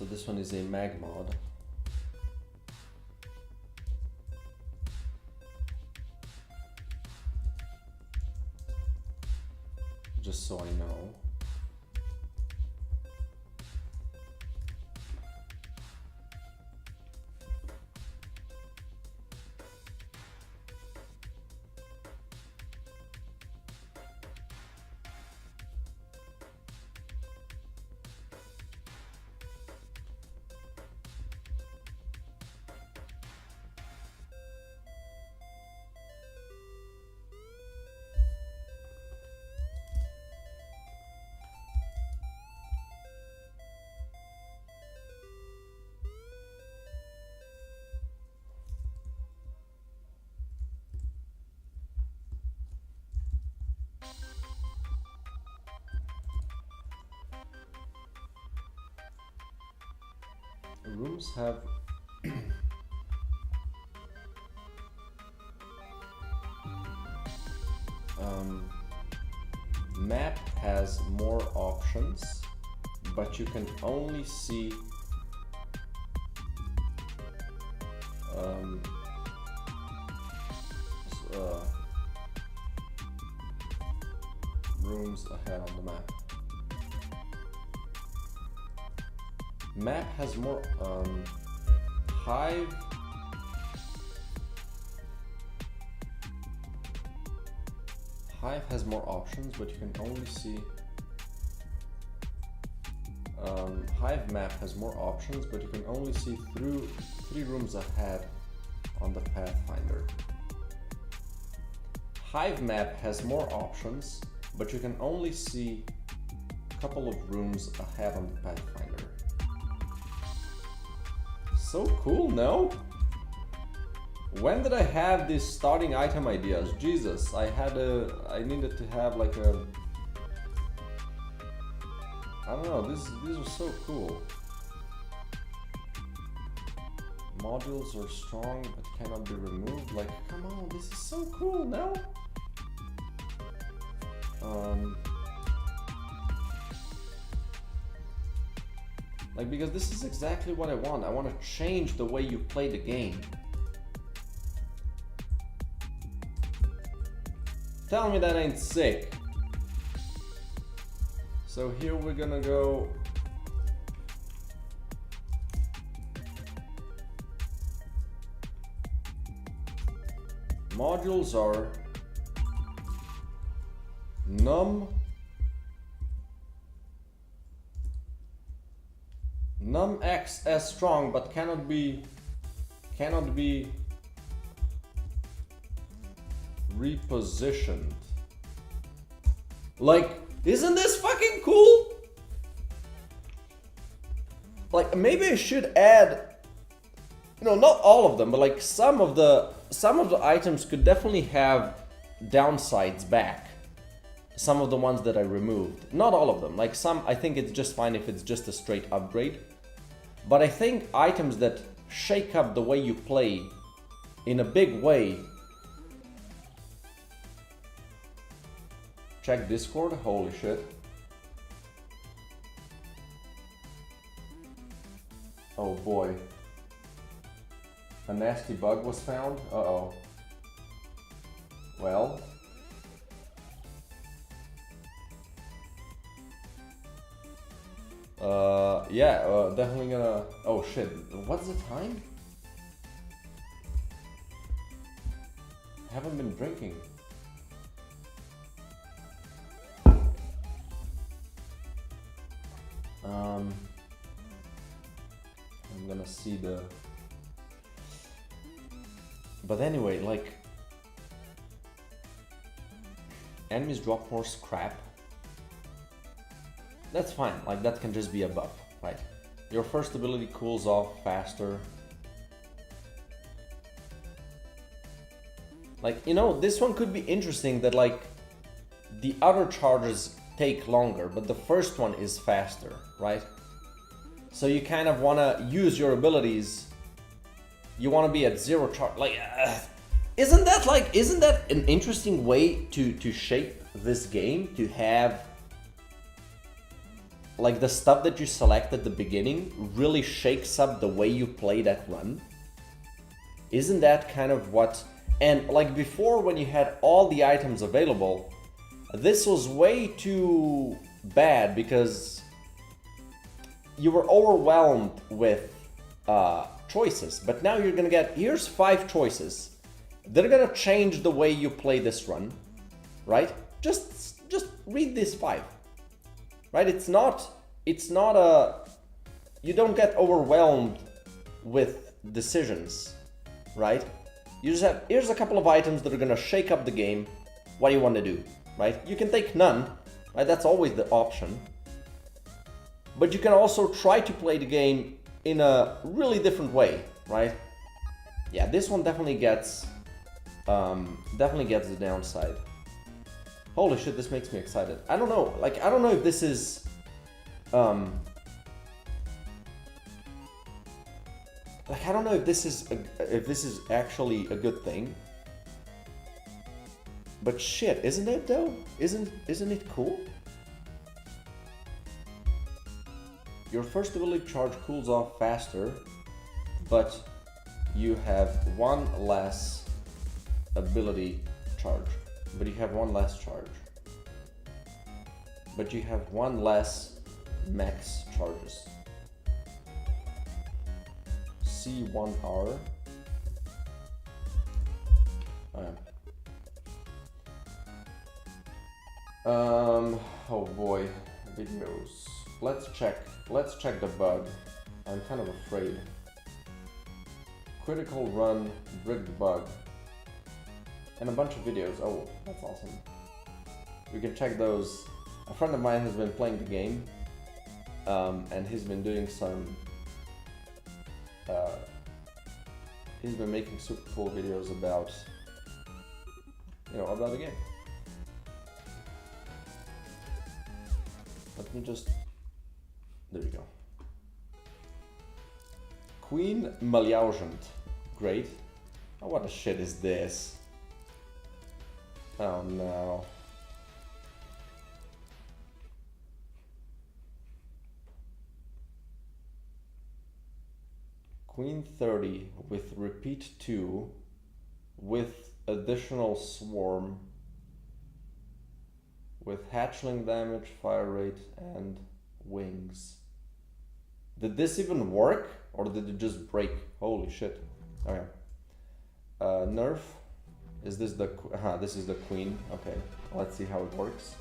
So this one is a mag mod. Just so I know. Rooms have map has more options, but you can only see rooms ahead on the map. Map has more Hive has more options, but you can only see Hive map has more options, but you can only see through 3 rooms ahead on the Pathfinder. Hive map has more options, but you can only see a couple of rooms ahead on the Pathfinder. So cool, no? When did I have these starting item ideas? Jesus, I needed to have like a, I don't know, these are so cool. Modules are strong but cannot be removed. Like, come on, this is so cool, no? Like, because this is exactly what I want. I want to change the way you play the game. Tell me that ain't sick. So here we're gonna go. Modules are num x as strong but cannot be repositioned. Like, isn't this fucking cool? Like, maybe I should add, you know, not all of them, but like some of the items could definitely have downsides back. Some of the ones that I removed, not all of them. Like some, I think it's just fine if it's just a straight upgrade. But I think items that shake up the way you play in a big way. Check Discord, holy shit. Oh boy. A nasty bug was found? Uh-oh. Well. Yeah, definitely gonna... Oh shit, what's the time? I haven't been drinking. I'm gonna see the... But anyway, like... Enemies drop more scrap. That's fine, like that can just be a buff, right? Your first ability cools off faster. Like, you know, this one could be interesting that like the other charges take longer, but the first one is faster, right? So you kind of want to use your abilities. You want to be at 0 charge. Like, isn't that an interesting way to shape this game? To have like the stuff that you select at the beginning really shakes up the way you play that run. Isn't that kind of what... And like before, when you had all the items available, this was way too bad because you were overwhelmed with choices. But now you're gonna get, here's 5 choices. They're gonna change the way you play this run, right? Just read these 5. Right? It's not a... You don't get overwhelmed with decisions, right? You just have, here's a couple of items that are gonna shake up the game. What do you want to do, right? You can take none, right? That's always the option. But you can also try to play the game in a really different way, right? Yeah, this one definitely gets the downside. Holy shit, this makes me excited. I don't know, like, I don't know if this is... Like, I don't know if this is actually a good thing. But shit, isn't it though? Isn't it cool? Your first ability charge cools off faster, but you have one less ability charge. But you have one less charge. But you have one less max charges. C1R. Oh boy, videos. Let's check the bug. I'm kind of afraid. Critical run, bricked bug. And a bunch of videos. Oh, that's awesome. We can check those. A friend of mine has been playing the game, and he's been doing some. He's been making super cool videos about, about the game. Let me just. There you go. Queen Malyaugent. Great. Oh, what the shit is this? Oh no. Queen 30 with repeat 2 with additional swarm with hatchling damage, fire rate, and wings. Did this even work, or did it just break? Holy shit. Okay. Nerf. Is this the... this is the queen. Okay. Let's see how it works.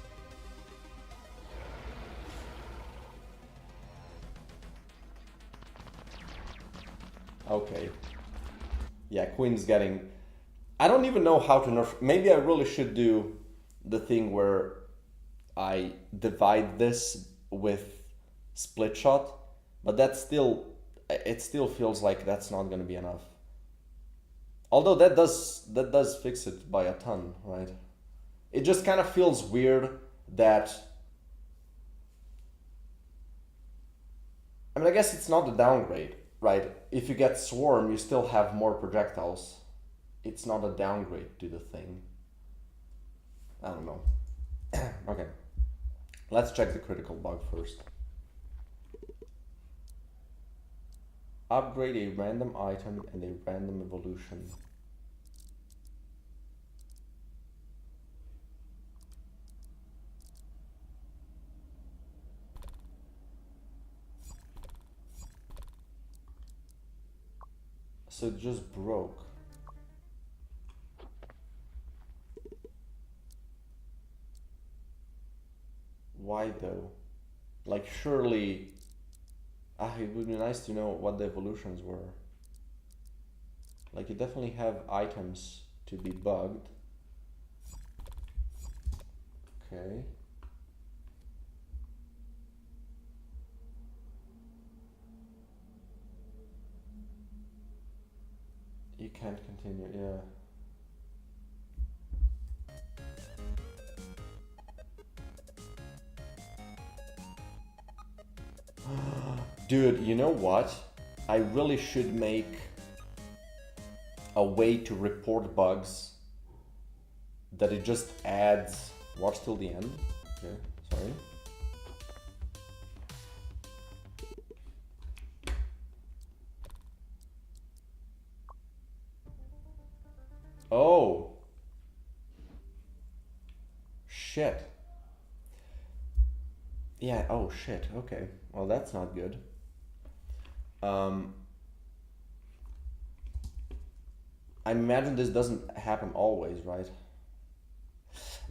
Okay. Yeah, queen's getting... I don't even know how to nerf... Maybe I really should do the thing where I divide this with split shot, but that's still... It still feels like that's not gonna be enough. Although that does fix it by a ton, right? It just kind of feels weird that... I mean, I guess it's not a downgrade, right? If you get swarm, you still have more projectiles. It's not a downgrade to the thing. I don't know. Okay. Let's check the critical bug first. Upgrade a random item and a random evolution. So it just broke. Why though? Like, surely... it would be nice to know what the evolutions were. Like, you definitely have items to be bugged. Okay. You can't continue, yeah. Dude, you know what? I really should make a way to report bugs that it just adds... Watch till the end. Okay, sorry. Oh. Shit. Yeah, oh shit, okay. Well, that's not good. I imagine this doesn't happen always, right?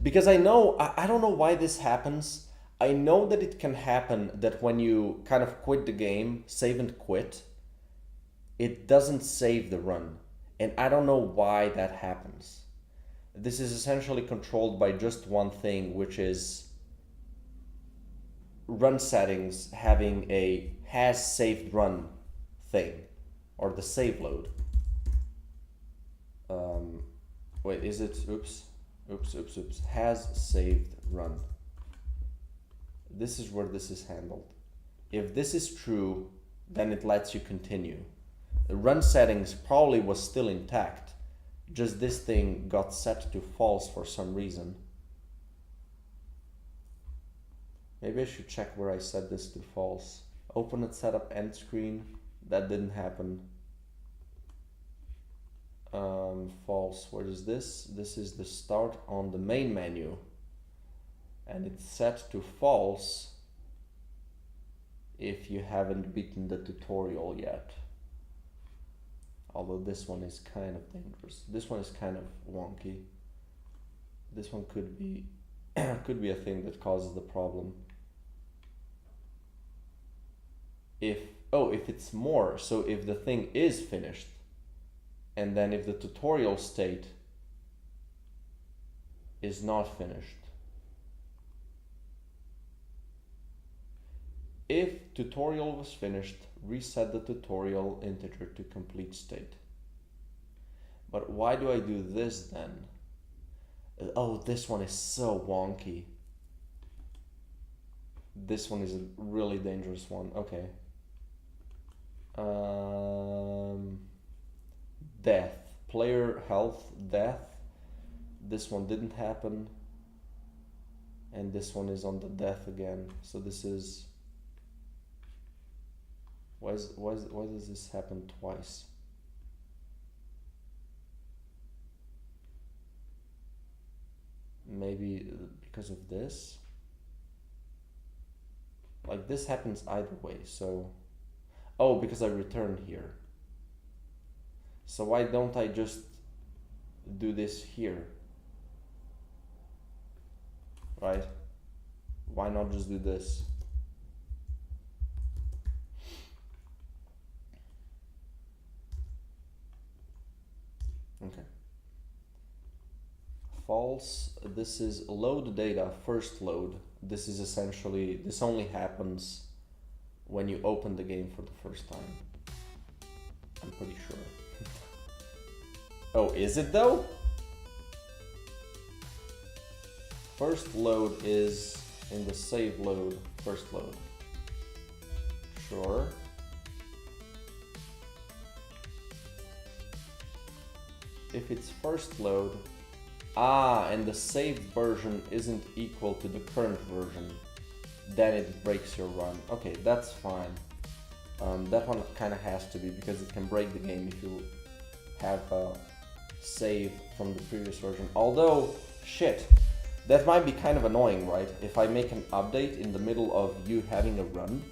Because I know, I don't know why this happens. I know that it can happen that when you kind of quit the game, save and quit, it doesn't save the run. And I don't know why that happens. This is essentially controlled by just one thing, which is run settings having a has saved run thing, or the save load. Wait, is it, oops, has saved run. This is where this is handled. If this is true, then it lets you continue. The run settings probably was still intact. Just this thing got set to false for some reason. Maybe I should check where I set this to false. Open it, setup, end screen. That didn't happen. False. What is this? This is the start on the main menu. And it's set to false if you haven't beaten the tutorial yet. Although this one is kind of dangerous. This one is kind of wonky. This one could be could be a thing that causes the problem. If it's more, so if the thing is finished, and then if the tutorial state is not finished. If tutorial was finished, reset the tutorial integer to complete state. But why do I do this then? Oh, this one is so wonky. This one is a really dangerous one. Okay. Death. Player health, death. This one didn't happen. And this one is on the death again. So this is... Why does this happen twice? Maybe because of this? Like this happens either way, so... Oh, because I returned here. So why don't I just do this here? Right? Why not just do this? Okay. False. This is load data, first load. This is essentially, this only happens when you open the game for the first time. I'm pretty sure. Oh, is it though? First load is in the save load, first load. Sure. If it's first load, and the saved version isn't equal to the current version, then it breaks your run. Okay, that's fine. That one kind of has to be, because it can break the game if you have a save from the previous version. Although, shit, that might be kind of annoying, right? If I make an update in the middle of you having a run,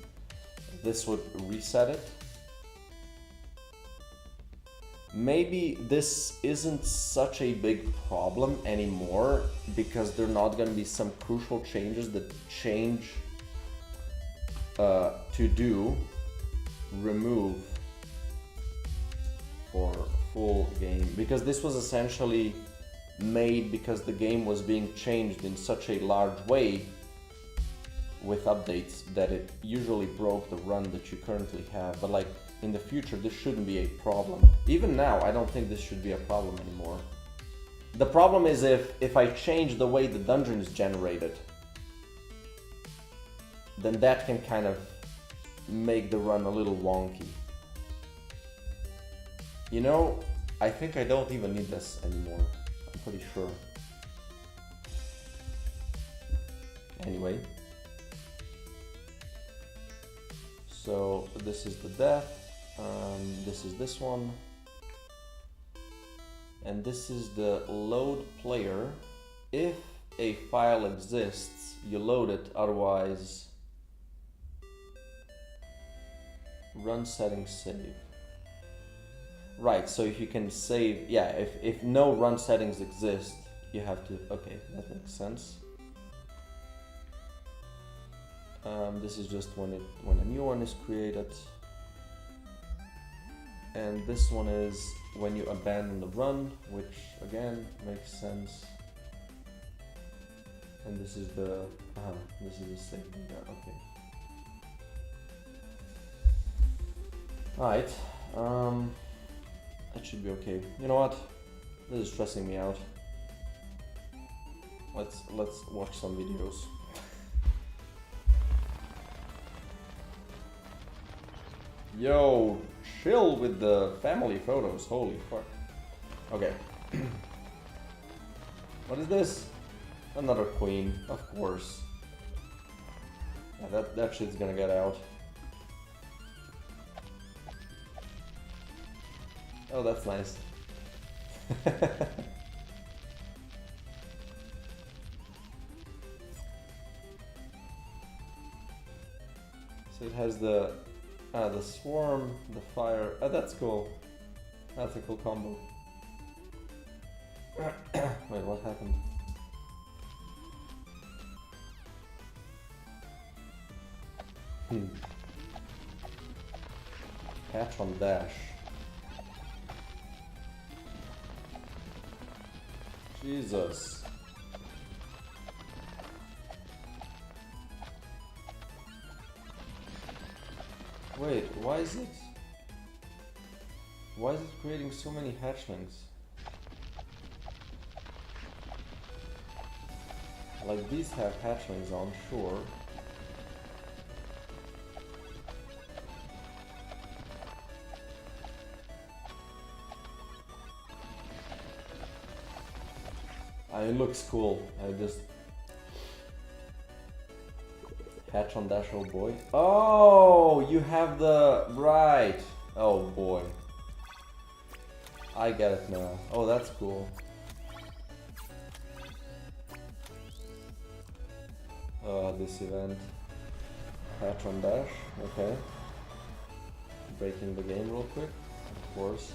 this would reset it. Maybe this isn't such a big problem anymore because there are not going to be some crucial changes that change to do remove for full game, because this was essentially made because the game was being changed in such a large way with updates that it usually broke the run that you currently have. But like in the future, this shouldn't be a problem. Even now, I don't think this should be a problem anymore. The problem is if I change the way the dungeon is generated, then that can kind of make the run a little wonky. You know, I think I don't even need this anymore. I'm pretty sure. Anyway. So this is the death. This is this one. And this is the load player. If a file exists, you load it, otherwise run settings save. Right, so if you can save, yeah, if no run settings exist, you have to, okay, that makes sense. This is just when a new one is created. And this one is when you abandon the run, which again makes sense. And this is the save data, okay. Alright, that should be okay. You know what? This is stressing me out. Let's watch some videos. Yo, chill with the family photos. Holy fuck. Okay. What is this? Another queen, of course. Yeah, that shit's gonna get out. Oh, that's nice. So it has the swarm, the fire. Oh, that's cool. That's a cool combo. Wait, what happened? Hatch on dash. Jesus. Wait, why is it creating so many hatchlings? Like, these have hatchlings on, sure. It looks cool. I just hatch on dash, oh boy. Oh, you have the right. Oh boy, I get it now. Oh, that's cool. This event. Hatch on dash. Okay. Breaking the game real quick. Of course.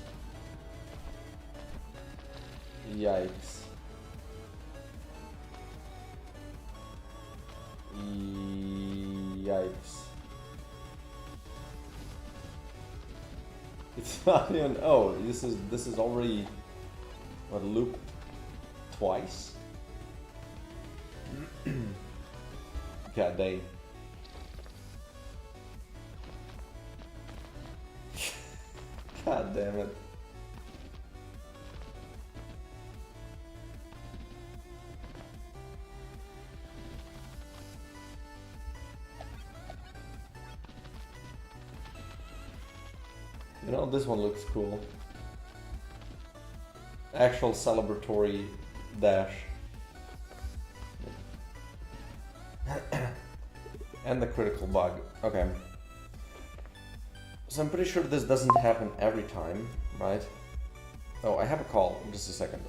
Yikes. Yikes. It's not even. Oh, this is already what, looped twice? God dang. God damn it. You know, this one looks cool. Actual celebratory dash. And the critical bug. Okay. So I'm pretty sure this doesn't happen every time, right? Oh, I have a call in just a second.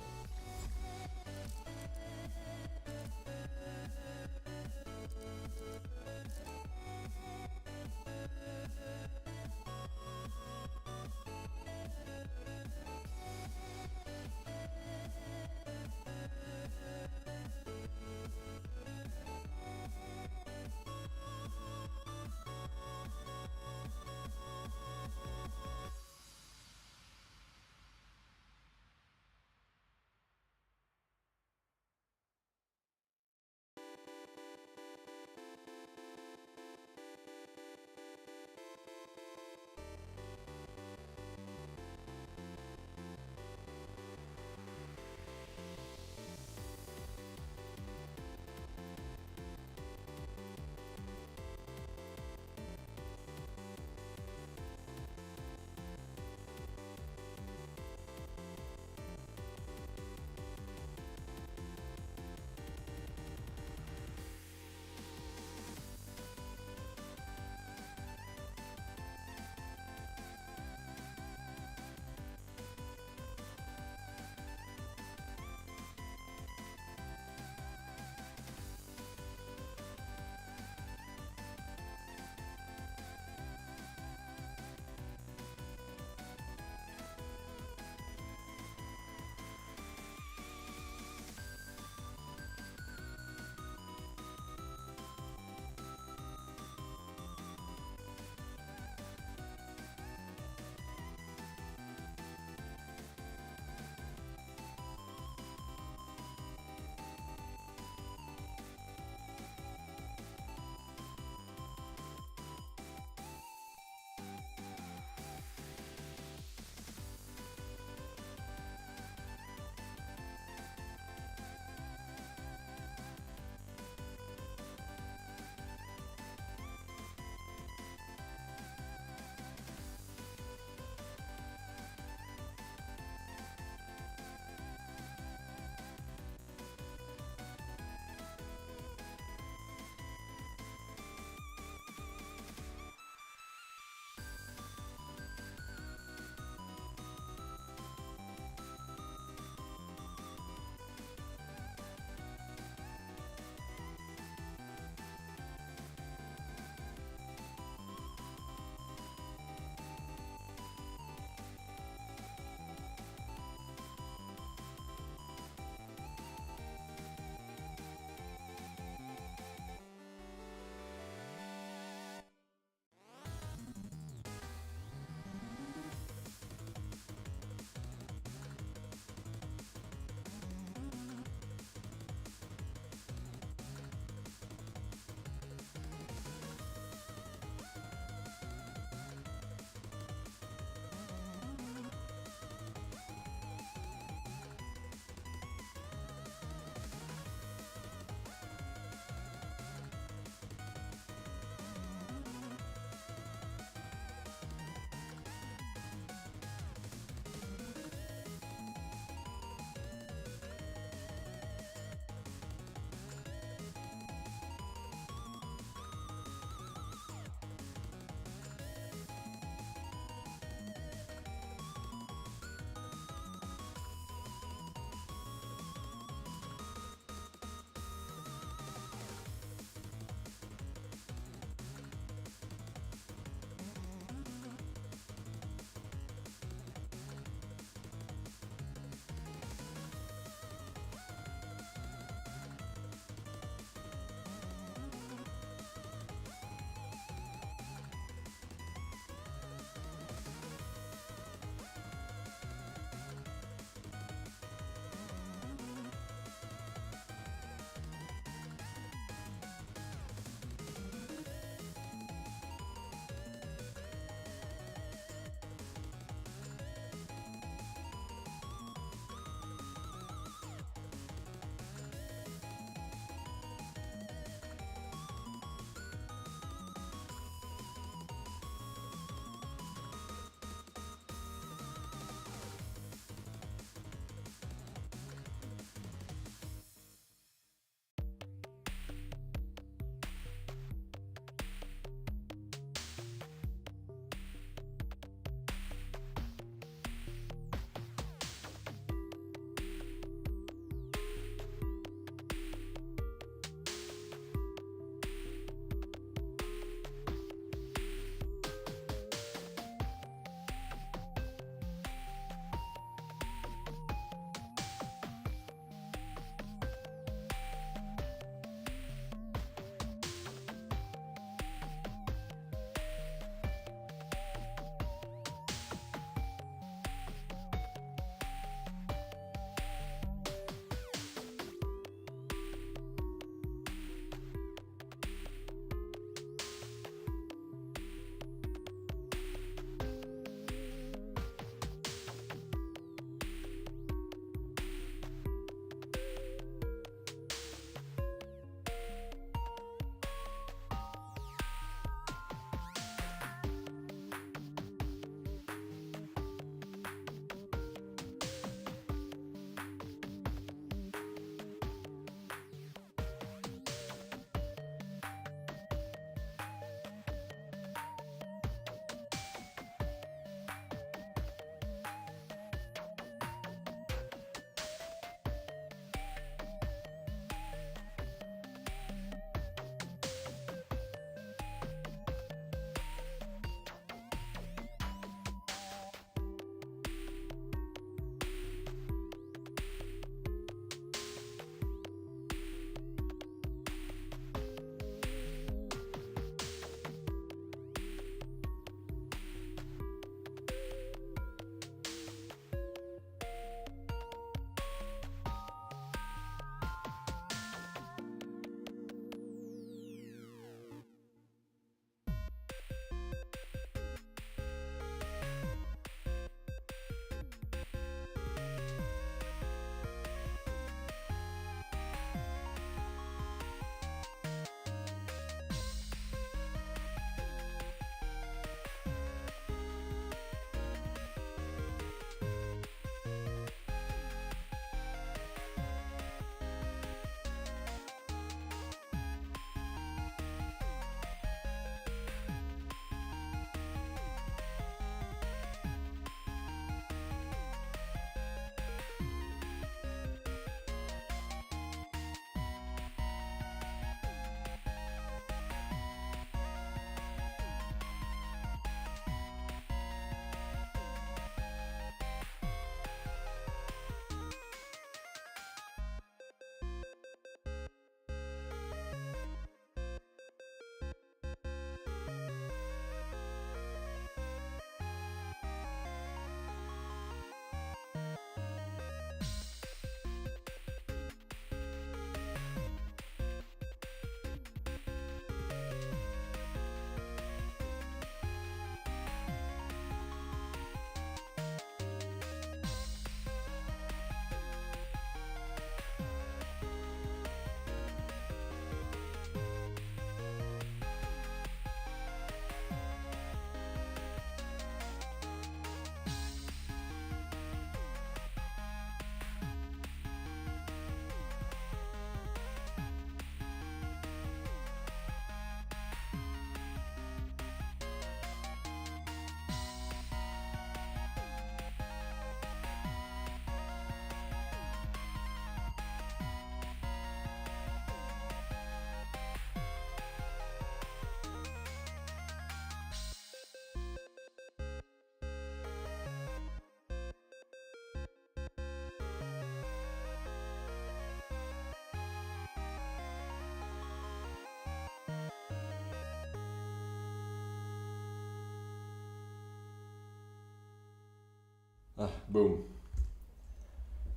Boom.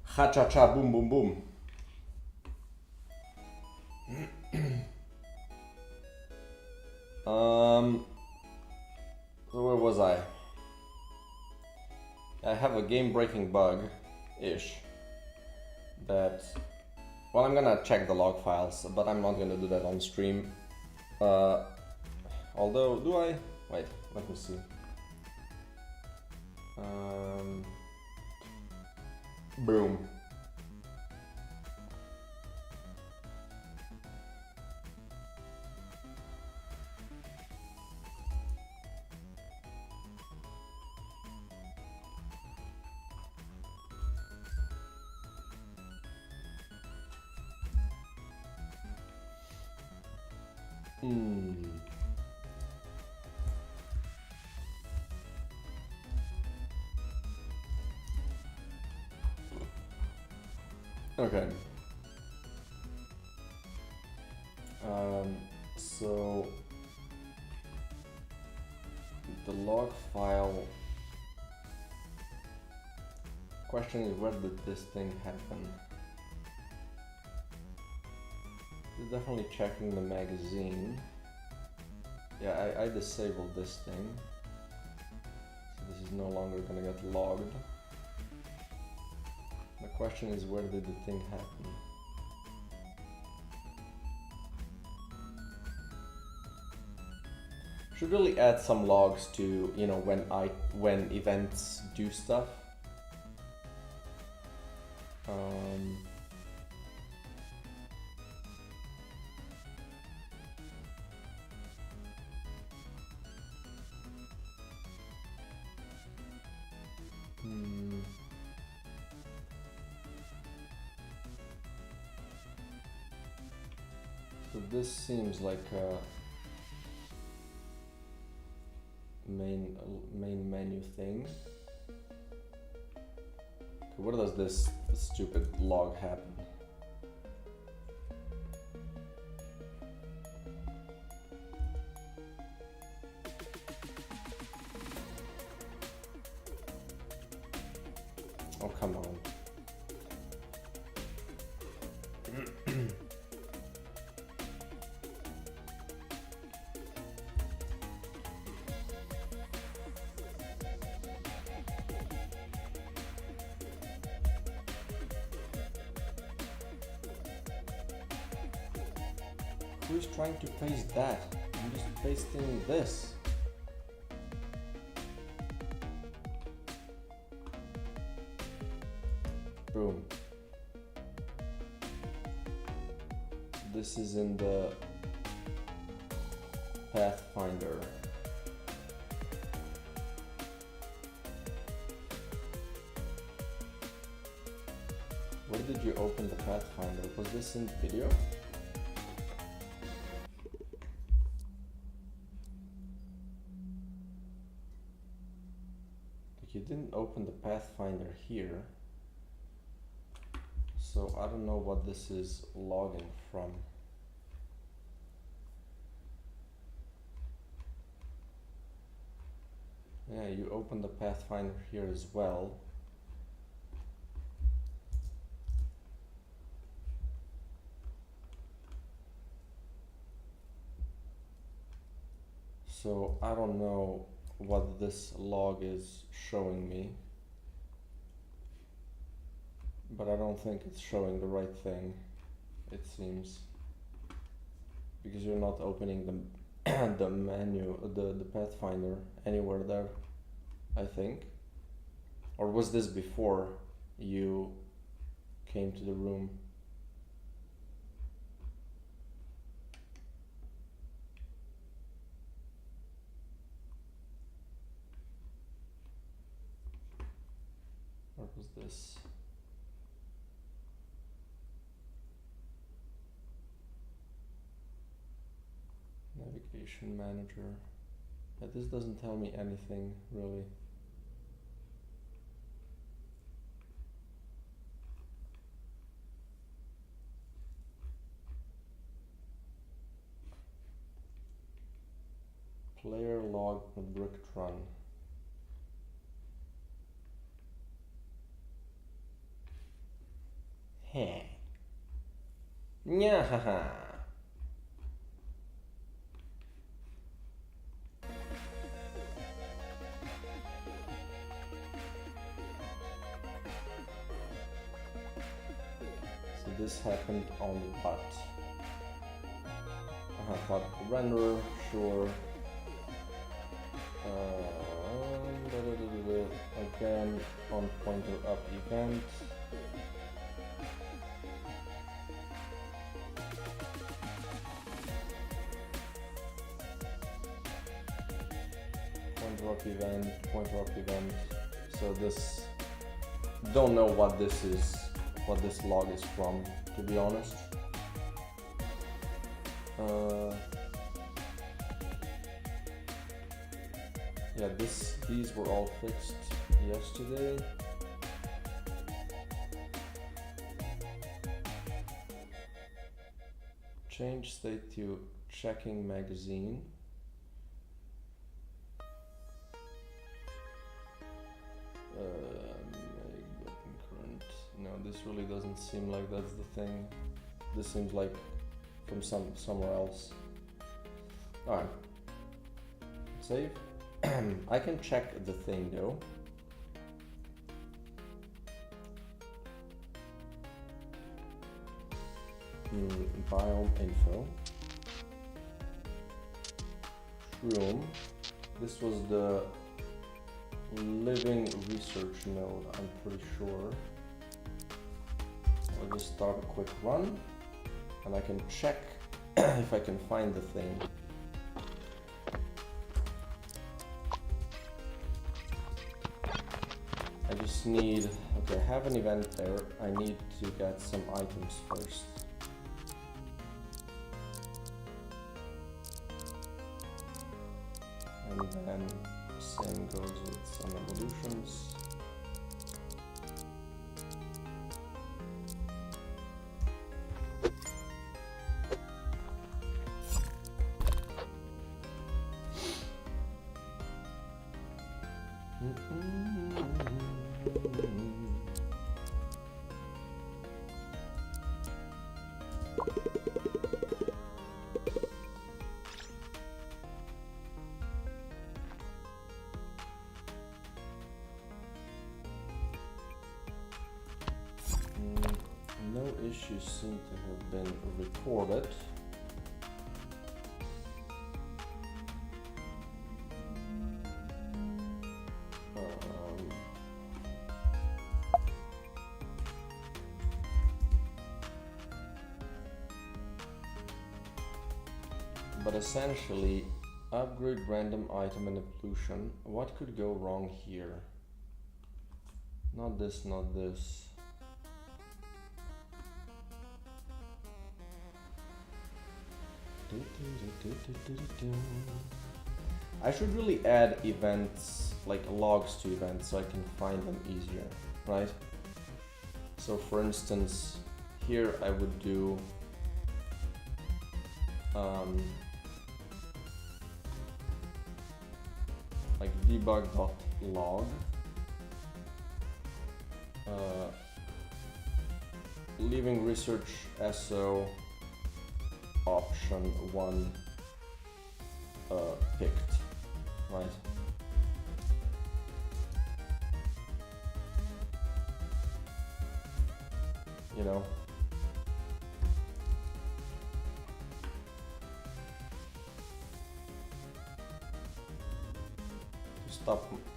Ha cha cha boom boom boom. So where was I? I have a game-breaking bug-ish that, well, I'm gonna check the log files, but I'm not gonna do that on stream. Although, do I? Wait, let me see. Boom. Okay. So the log file question is, where did this thing happen? It's definitely checking the magazine. Yeah, I disabled this thing, so this is no longer gonna get logged. The question is, where did the thing happen? Should really add some logs to, you know, when events do stuff. So this seems like a main menu thing. Okay, where does this stupid log happen? Oh, come on. Who's trying to paste that? I'm just pasting this. Boom. This is in the Pathfinder. Where did you open the Pathfinder? Was this in video? You didn't open the Pathfinder here, so I don't know what this is logging from. Yeah, you opened the Pathfinder here as well. So I don't know what this log is showing me, but I don't think it's showing the right thing, it seems, because you're not opening the the menu, the Pathfinder anywhere there, I think. Or was this before you came to the room? What was this? Navigation manager. Yeah, this doesn't tell me anything really. Player log with Bricktron. Heh. Nyahaha. So this happened on the butt. But render, sure. Again, on pointer up event. Pointer up event. So this, don't know what this is, what this log is from, to be honest. Yeah, these were all fixed yesterday. Change state to checking magazine. Make button current. No, this really doesn't seem like that's the thing. This seems like from somewhere else. Alright. Save. I can check the thing though. Biome info. Shroom. This was the living research node, I'm pretty sure. I'll just start a quick run and I can check if I can find the thing. I just need, okay, I have an event there. I need to get some items first. And then same goes with some evolutions. No issues seem to have been reported. But essentially, upgrade random item and evolution. What could go wrong here? Not this, not this. I should really add events, like logs to events, so I can find them easier, right? So for instance, here I would do like debug.log leaving research SO option 1 picked, right? You know,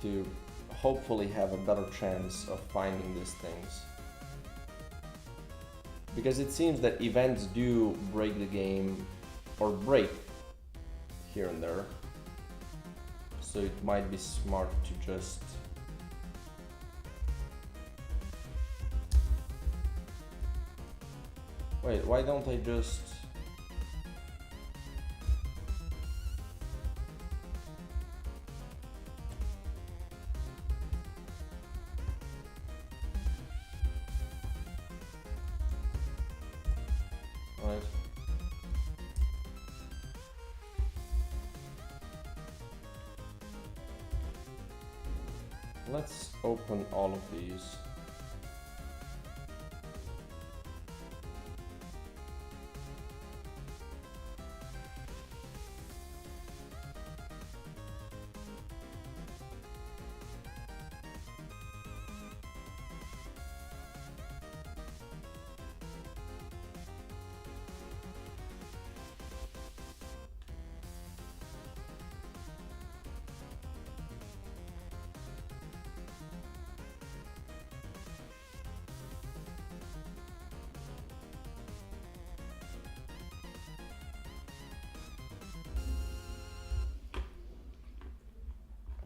to hopefully have a better chance of finding these things. Because it seems that events do break the game, or break here and there. So it might be smart to just wait, why don't I just right? Let's open all of these.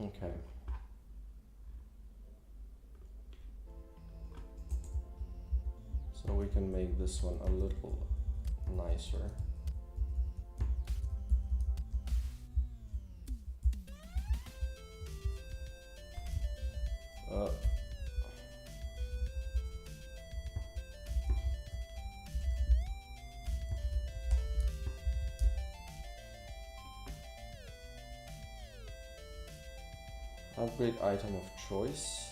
Okay. So we can make this one a little nicer. Upgrade item of choice.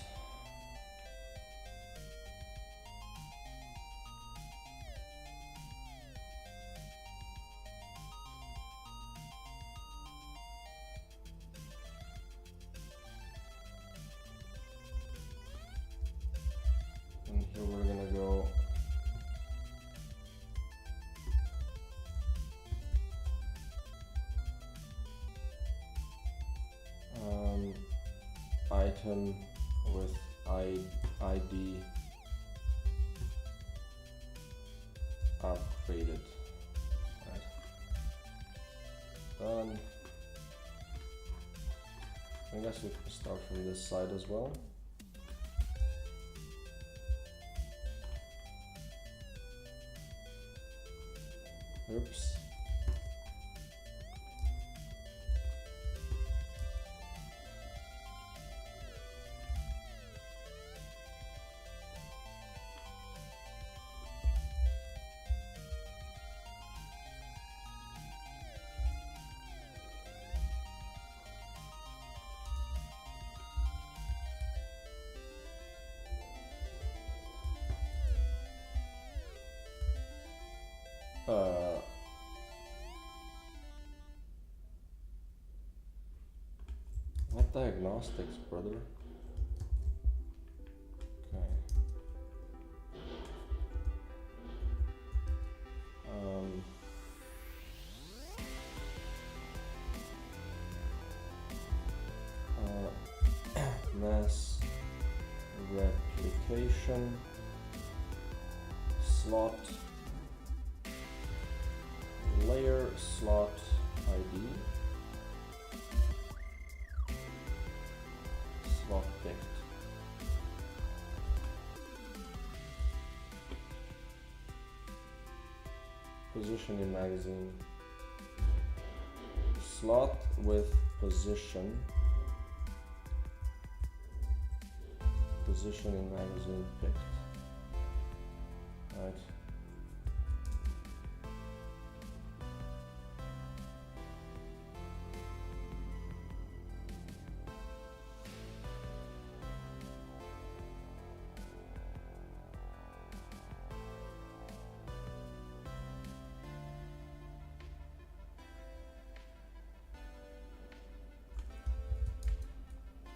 And here we're gonna go item with ID upgraded. Right. Done. I guess we can start from this side as well. Oops. What diagnostics, brother? Okay. Mass replication slot layer slot ID slot picked. Position in magazine slot with position in magazine picked. Right.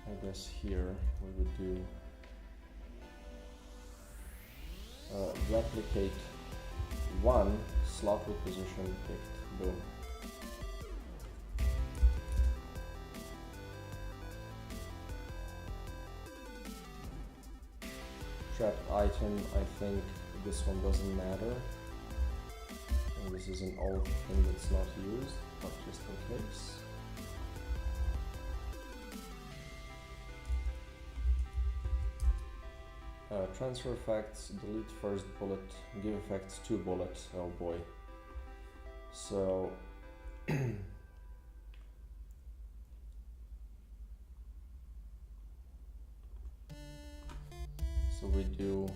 I guess here we would do replicate one slot with position picked. Boom. Trapped item, I think this one doesn't matter. And this is an old thing that's not used, but just in case. Transfer effects, delete first bullet, give effects 2 bullets. Oh boy. So so we do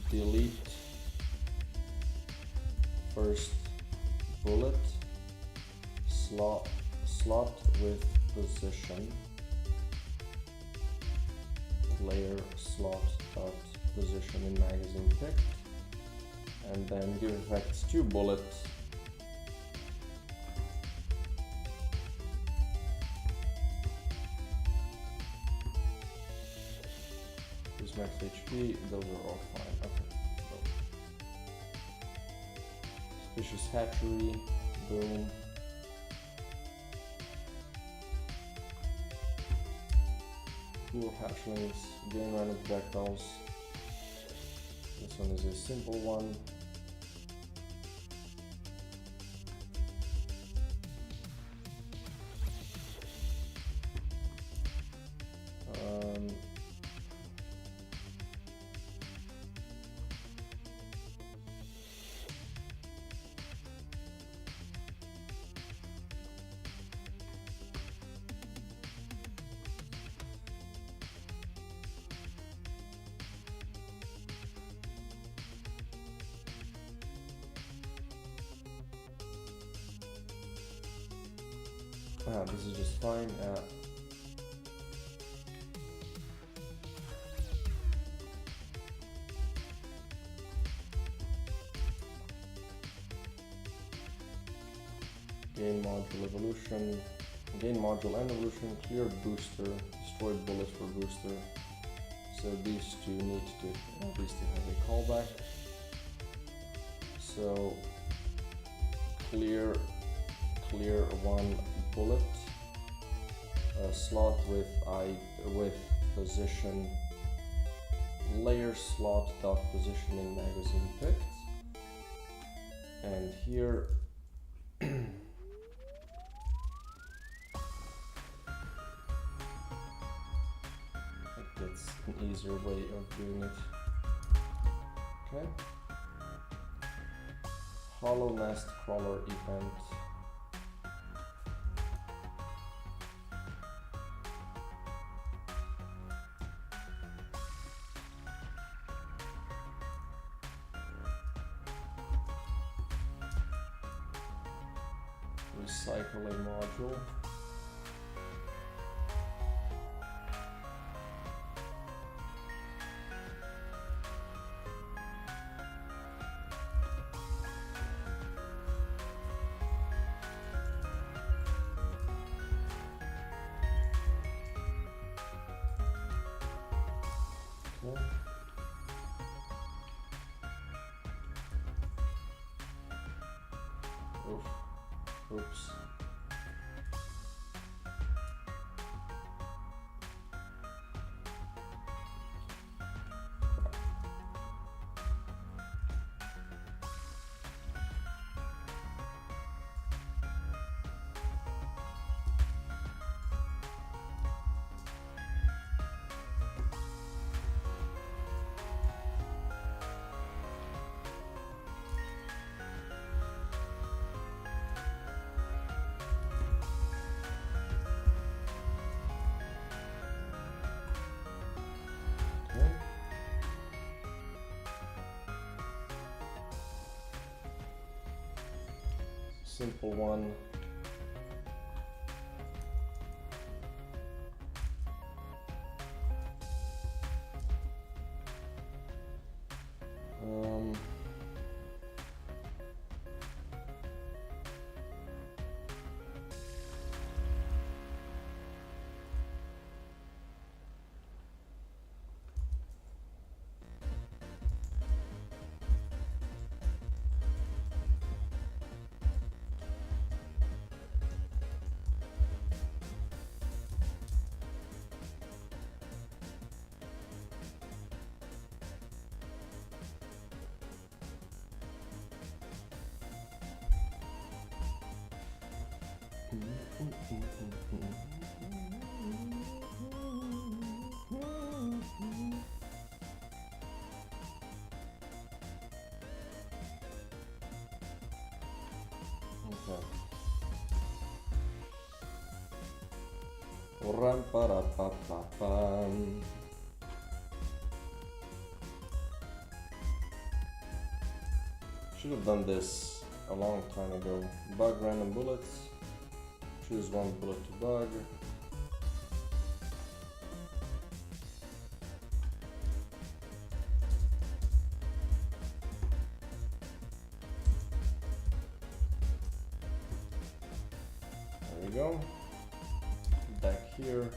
delete first bullet slot with position layer slot dot position in magazine picked, and then give effects 2 bullets use max HP. Those are all fine. Okay. Suspicious hatchery. Boom. Cool hatchlings, gain random projectiles. This one is a simple one. This is just fine. Gain module evolution, gain module and evolution, clear booster, destroyed bullet for booster. So these two need to obviously have a callback. So clear one bullet, slot with position, layer slot dot position in magazine picked, and here that's an easier way of doing it. Okay. Hollow nest crawler event. Recycle a module. Oops. Simple one. Ram-pa-ra-pa-pa-pam. Should have done this a long time ago. Bug random bullets. Choose one bullet to bug. There we go. Back here.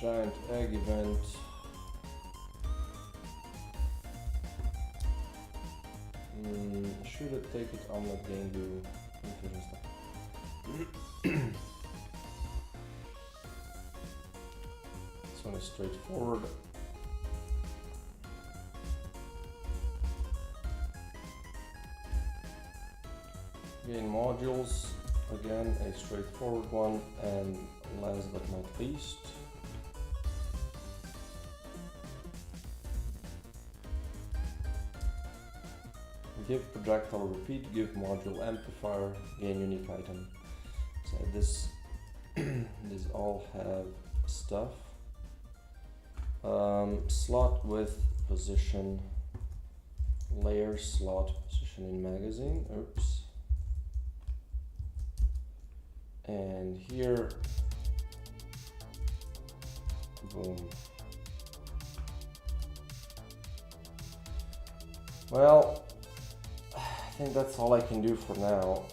Giant egg event. Should it take it on the game do infusion stuff? This one is straightforward. Gain modules, again a straightforward one, and last but not least, give projectile repeat, give module amplifier, gain unique item. So this these all have stuff. Slot with position, layer slot position in magazine. Oops. And here, boom. Well, I think that's all I can do for now.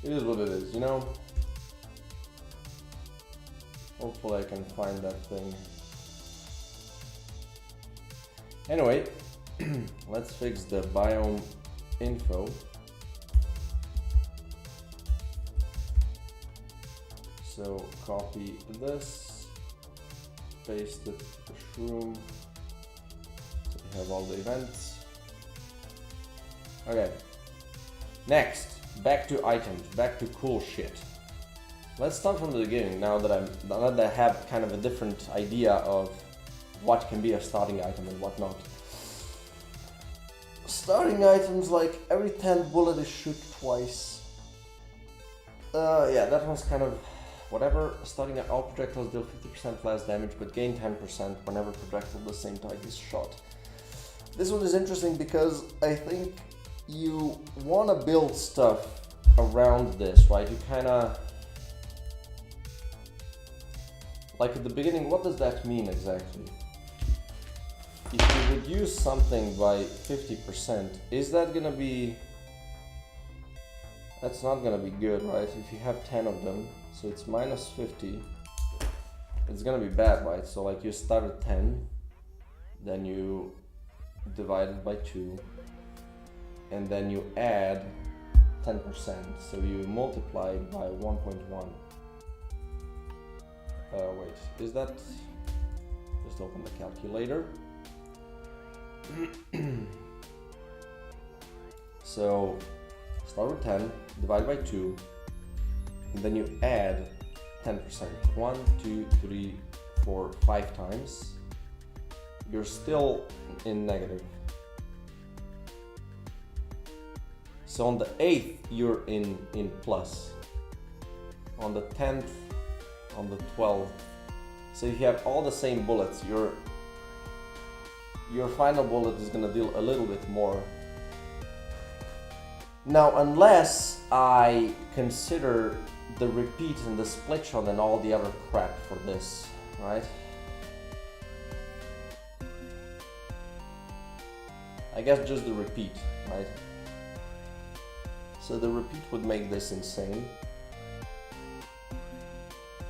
It is what it is, you know? Hopefully I can find that thing. Anyway, let's fix the biome info. So copy this, paste it to the shroom, so we have all the events. Okay, next. Back to items, back to cool shit. Let's start from the beginning now that I have kind of a different idea of what can be a starting item and what not. Starting items like every 10th bullet is shoot twice. Yeah, that one's kind of whatever. Starting at all projectiles deal 50% less damage but gain 10% whenever projectile of the same type is shot. This one is interesting because I think you want to build stuff around this, right? You kind of, like at the beginning, what does that mean exactly? If you reduce something by 50%, is that gonna be, that's not gonna be good, right? If you have 10 of them, so it's minus 50, it's gonna be bad, right? So like you start at 10, then you divide it by 2, and then you add 10%, so you multiply by 1.1. Wait, is that, just open the calculator. So start with 10, divide by 2, and then you add 10%. 1, 2, 3, 4, 5 times. You're still in negative. So on the 8th, you're in plus. On the 10th, on the 12th. So if you have all the same bullets, your final bullet is gonna deal a little bit more. Now, unless I consider the repeat and the split shot and all the other crap for this, right? I guess just the repeat, right? So the repeat would make this insane.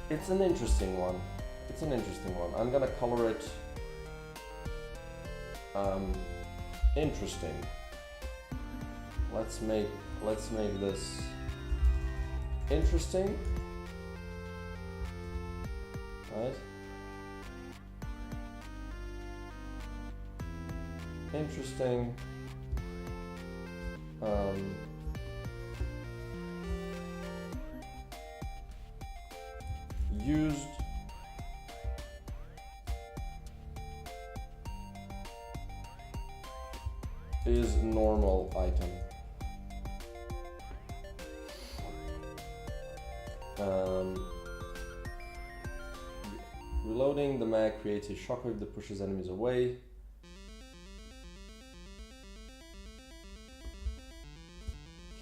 It's an interesting one. It's an interesting one. I'm gonna color it interesting. Let's make this interesting. Right? Interesting. Used. Is normal item. Reloading the mag creates a shockwave that pushes enemies away.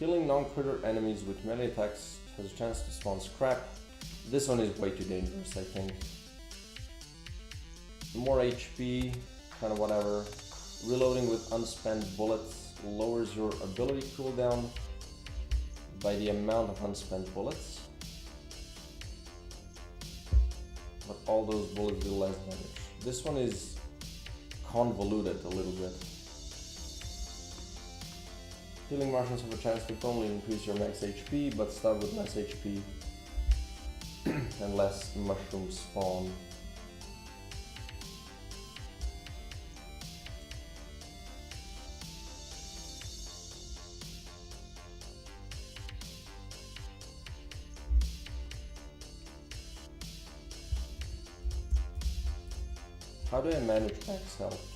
Killing non-critter enemies with melee attacks has a chance to spawn scrap. This one is way too dangerous, I think. More HP, kind of whatever. Reloading with unspent bullets lowers your ability cooldown by the amount of unspent bullets. But all those bullets do less damage. This one is convoluted a little bit. Healing Martians have a chance to only increase your max HP, but start with less HP. and less mushrooms spawn. How do I manage max health?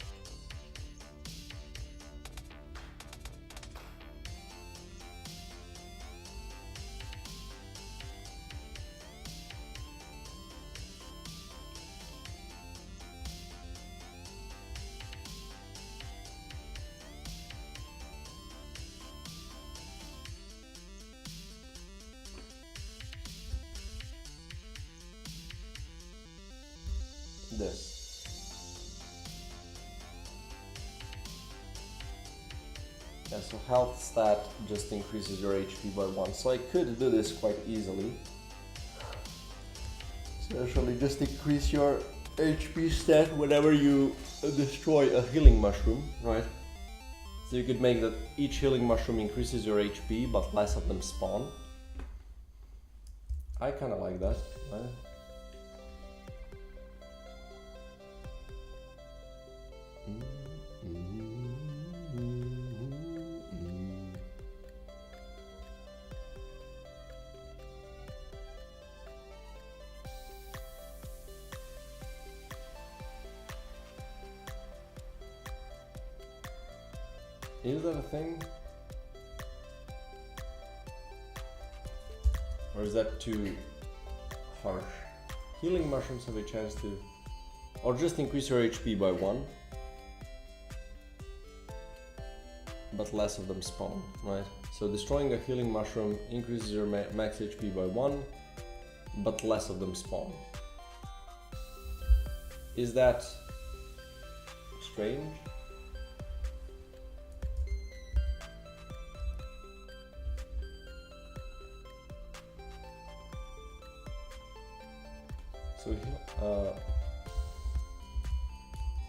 This. Yeah, so health stat just increases your HP by 1. So I could do this quite easily. Essentially just increase your HP stat whenever you destroy a healing mushroom, right? So you could make that each healing mushroom increases your HP, but less of them spawn. I kinda like that, right? Is that a thing? Or is that too harsh? Healing mushrooms have a chance to... Or just increase your HP by 1. But less of them spawn, right? So destroying a healing mushroom increases your max HP by 1, but less of them spawn. Is that strange? So,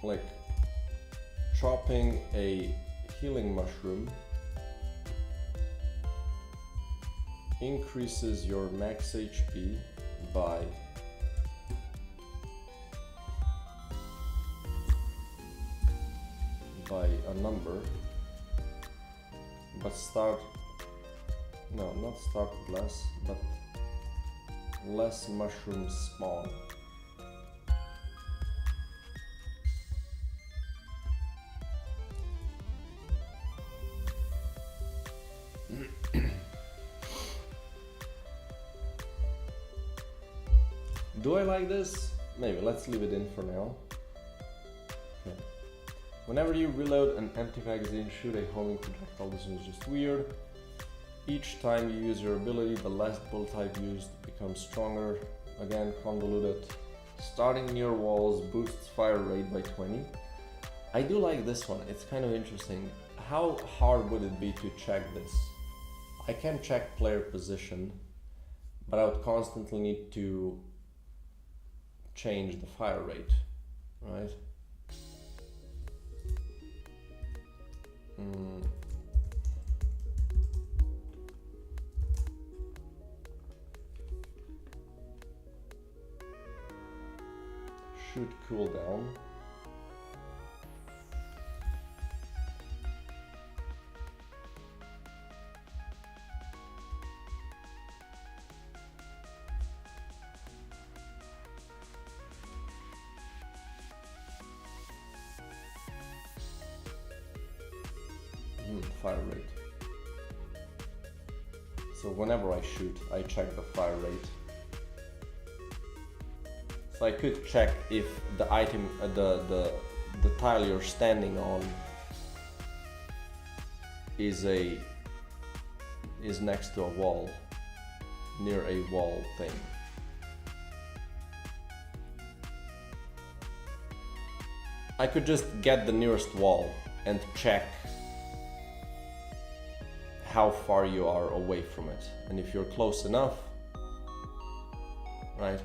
like chopping a healing mushroom increases your max HP by a number, but not start with less, but less mushrooms spawn. Do I like this? Maybe, let's leave it in for now. Okay. Whenever you reload an empty magazine, shoot a homing projectile. This is just weird. Each time you use your ability, the last bullet type used becomes stronger. Again, convoluted. Starting near walls boosts fire rate by 20. I do like this one, it's kind of interesting. How hard would it be to check this? I can check player position, but I would constantly need to change the fire rate, right? Shoot cooldown. Fire rate. So whenever I shoot, I check the fire rate. So I could check if the item, the tile you're standing on is next to a wall, near a wall thing. I could just get the nearest wall and check how far you are away from it, and if you're close enough, right?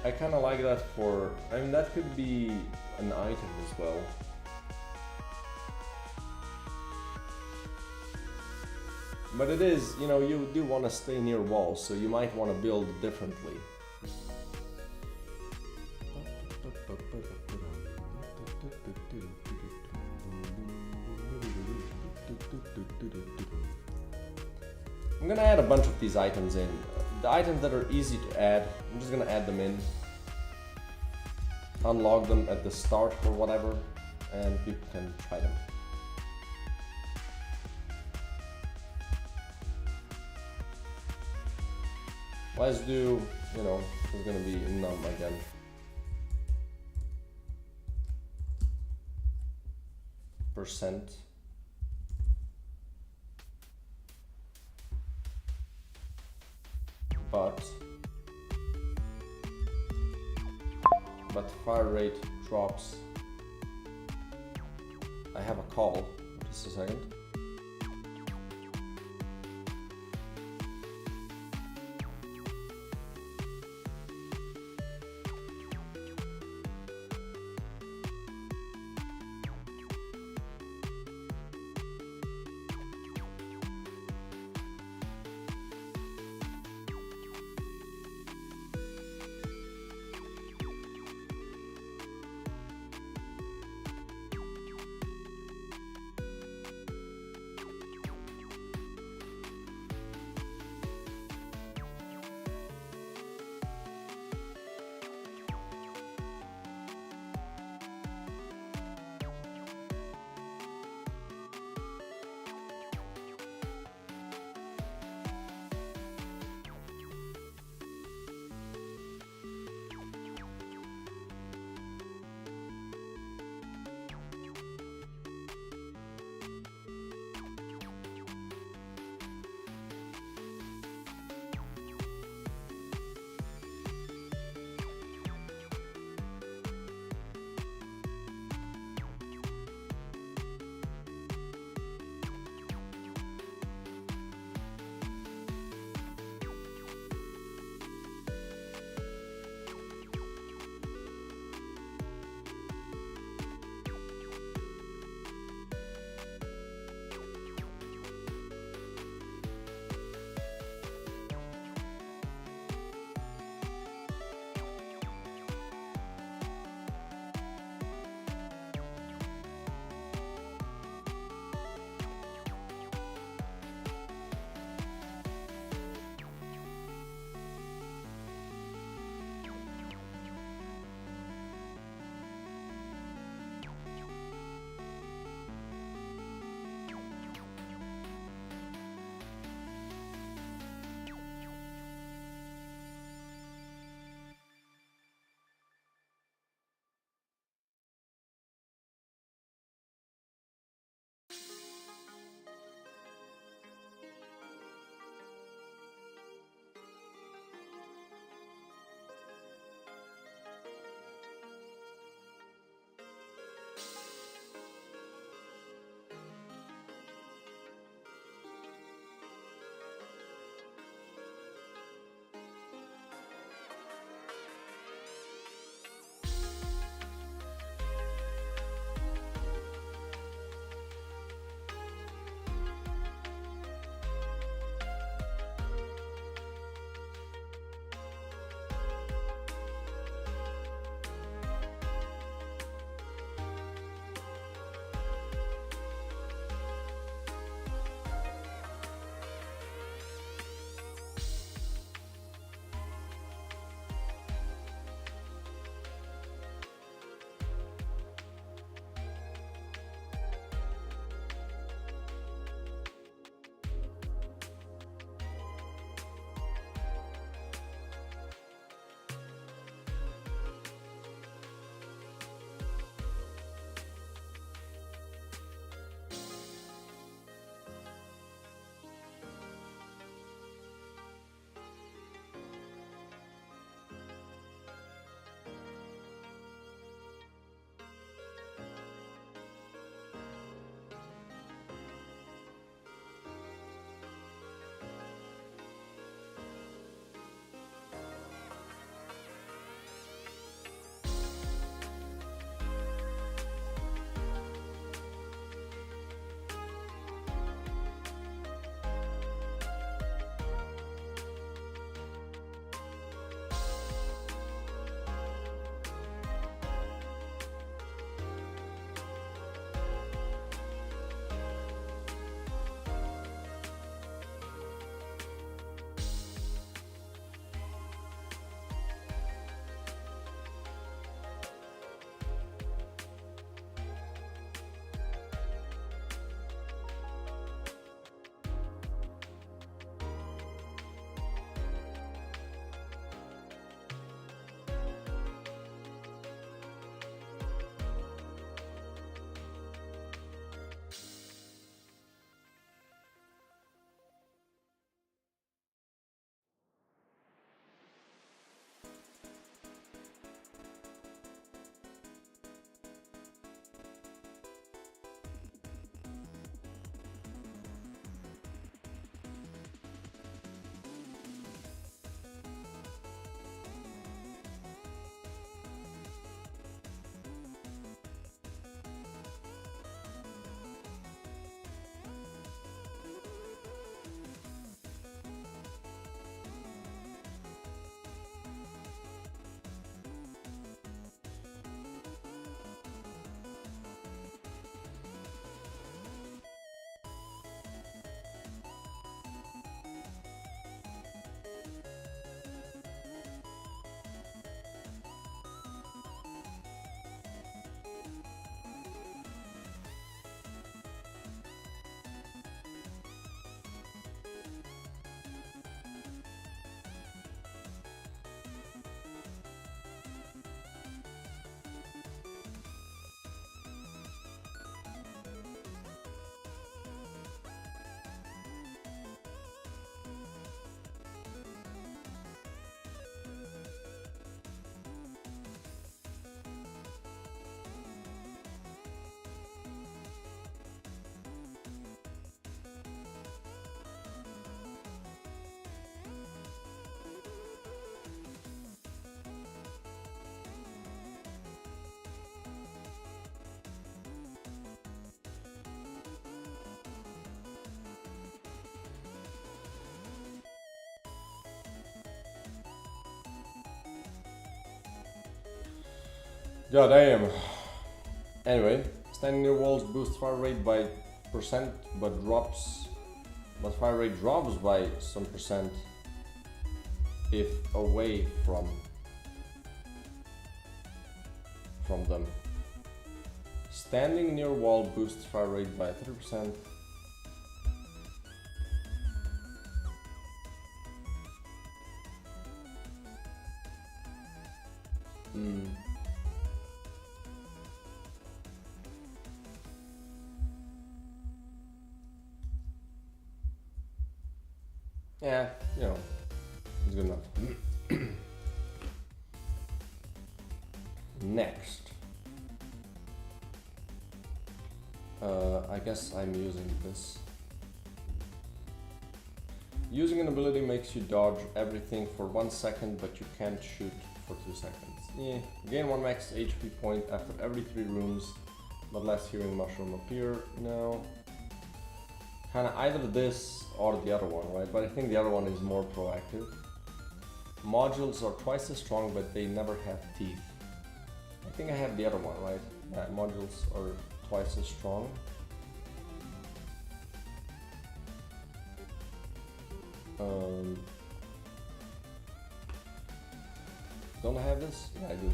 I kind of like that for, I mean, that could be an item as well. But it is, you know, you do want to stay near walls, so you might want to build differently. I'm gonna add a bunch of these items in. The items that are easy to add, I'm just gonna add them in. Unlock them at the start or whatever, and people can try them. Let's do, you know, it's gonna be num again. Percent. But fire rate drops. I have a call. Just a second. God damn. Anyway, standing near walls boosts fire rate by percent, but fire rate drops by some percent if away from them. Standing near wall boosts fire rate by 3%. Yeah, you know, it's good enough. Next. I guess I'm using this. Using an ability makes you dodge everything for 1 second, but you can't shoot for 2 seconds. Yeah. Gain 1 max HP point after every 3 rooms, but less healing mushroom appear. No. Kinda either this or the other one, right? But I think the other one is more proactive. Modules are twice as strong, but they never have teeth. I think I have the other one, right? Yeah, modules are twice as strong. Don't I have this? Yeah, I do.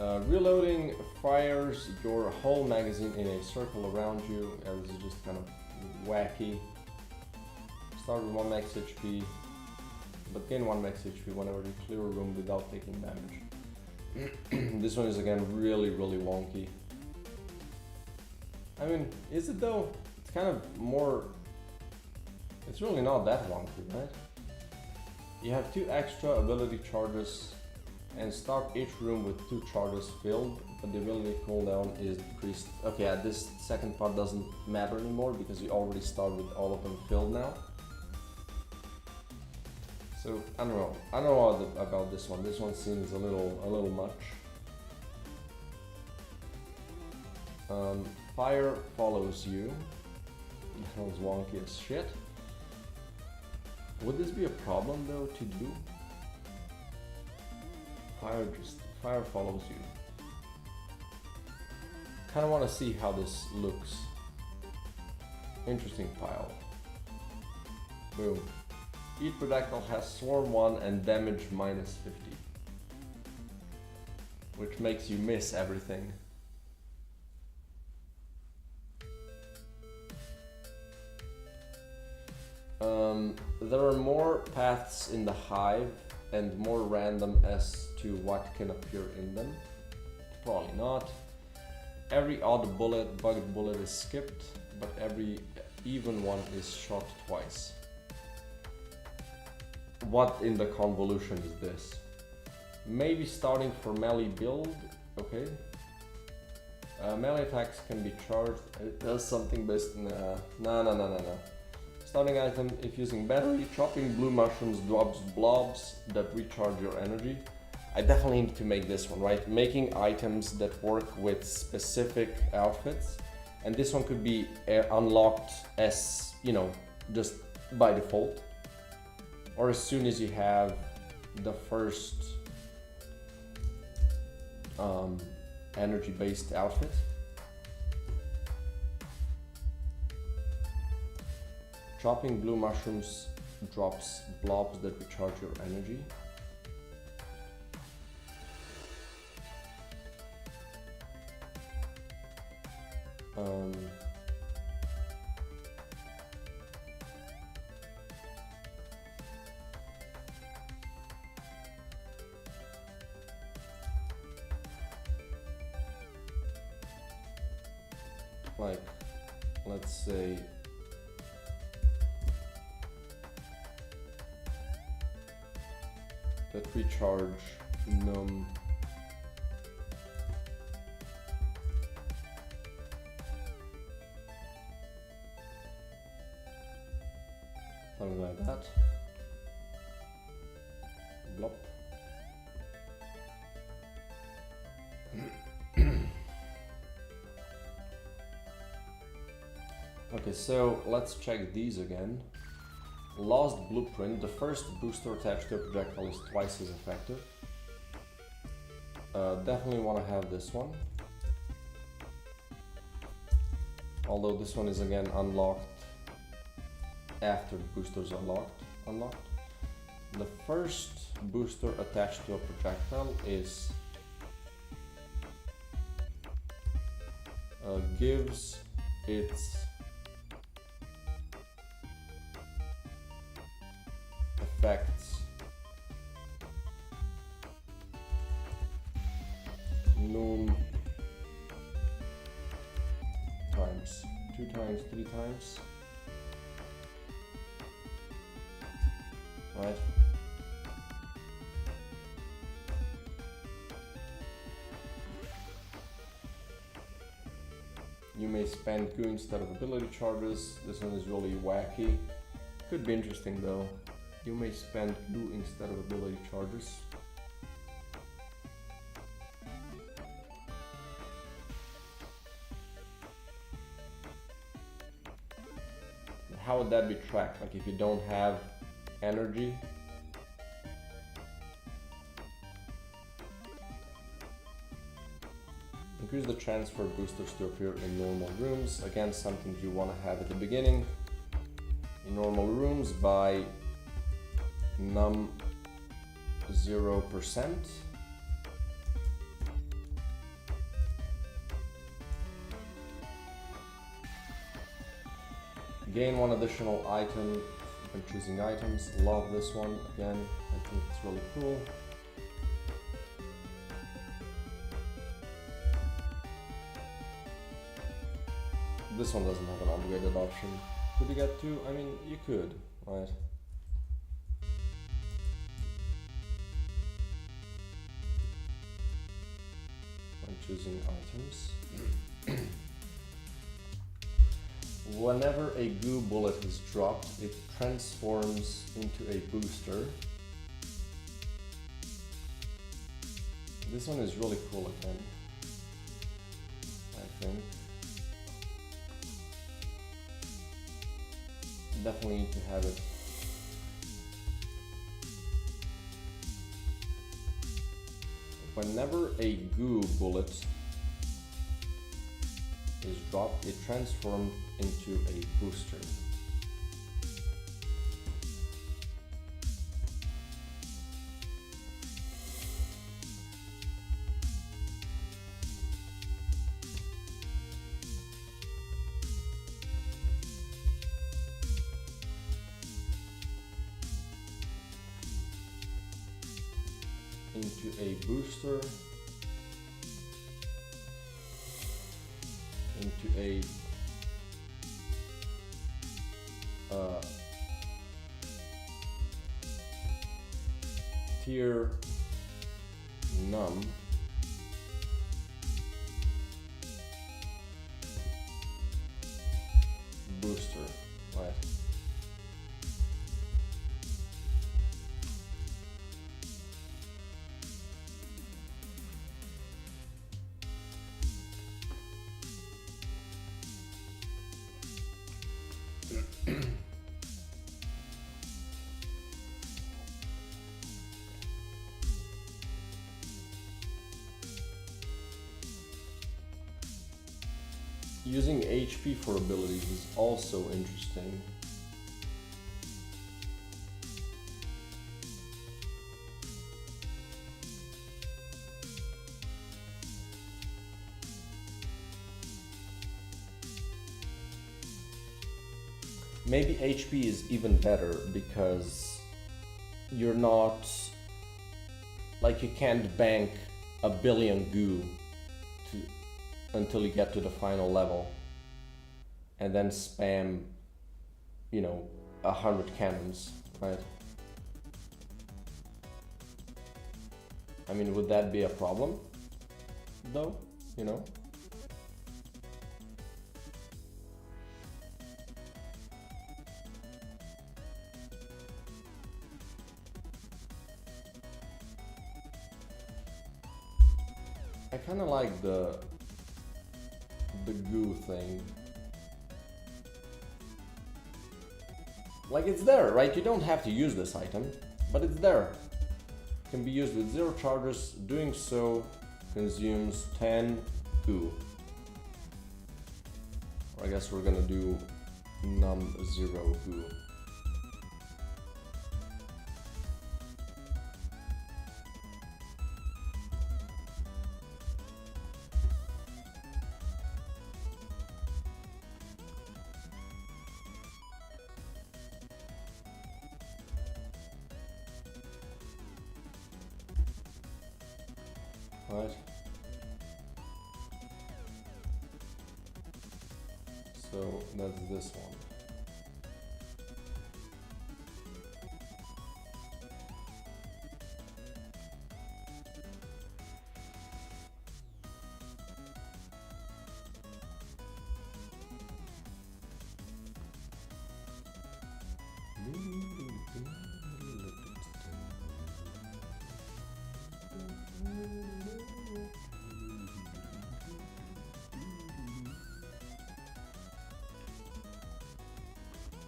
Okay. Reloading fires your whole magazine in a circle around you. This is just kind of wacky. Start with 1 max HP, but gain 1 max HP whenever you clear a room without taking damage. This one is again really wonky. I mean, is it though? It's kind of more... It's really not that wonky, right? You have 2 extra ability charges and start each room with 2 charges filled, but the ability cooldown is decreased. Okay, yeah, this second part doesn't matter anymore because you already start with all of them filled now. So I don't know. I don't know about this one. This one seems a little much. Fire follows you. That one's wonky as shit. Would this be a problem though to do? Fire follows you. Kind of want to see how this looks. Interesting pile. Boom. Each projectile has swarm 1 and damage minus 50, which makes you miss everything. There are more paths in the hive and more random as to what can appear in them. Probably not. Every odd bugged bullet is skipped, but every even one is shot twice. What in the convolution is this? Maybe starting for melee build, okay. Melee attacks can be charged. It does something based on... No. Starting item, if using battery, chopping blue mushrooms drops blobs that recharge your energy. I definitely need to make this one, right? Making items that work with specific outfits. And this one could be unlocked as, you know, just by default. Or as soon as you have the first energy-based outfit. Chopping blue mushrooms drops blobs that recharge your energy. Like, let's say that recharge num something like that. Blop. Okay, so let's check these again. Lost Blueprint. The first booster attached to a projectile is twice as effective. Definitely want to have this one. Although this one is again unlocked after the boosters unlocked. The first booster attached to a projectile is gives its effects known times, 2 times, 3 times, right? You may spend goo instead of ability charges. This one is really wacky. Could be interesting though. You may spend goo instead of ability charges. How would that be tracked? Like if you don't have energy? Increase the chance for boosters to appear in normal rooms. Again, something you want to have at the beginning. In normal rooms by num 0%. Gain 1 additional item when choosing items. Love this one. Again, I think it's really cool. This one doesn't have an upgraded option. Could you get 2? I mean, you could, right? I'm choosing items. Whenever a goo bullet is dropped, it transforms into a booster. This one is really cool again, I think. Definitely need to have it. Whenever a goo bullet is dropped, it transforms into a booster. Into a booster, into a tier num booster, right? Using HP for abilities is also interesting. Maybe HP is even better because you're not, like you can't bank a billion goo until you get to the final level and then spam, you know, 100 cannons, right? I mean, would that be a problem though, you know? I kind of like the goo thing. Like, it's there, right? You don't have to use this item, but it's there. can be used with 0 charges. Doing so consumes 10 Hu. Or I guess we're gonna do num 0 Hu. Right. So that's this one.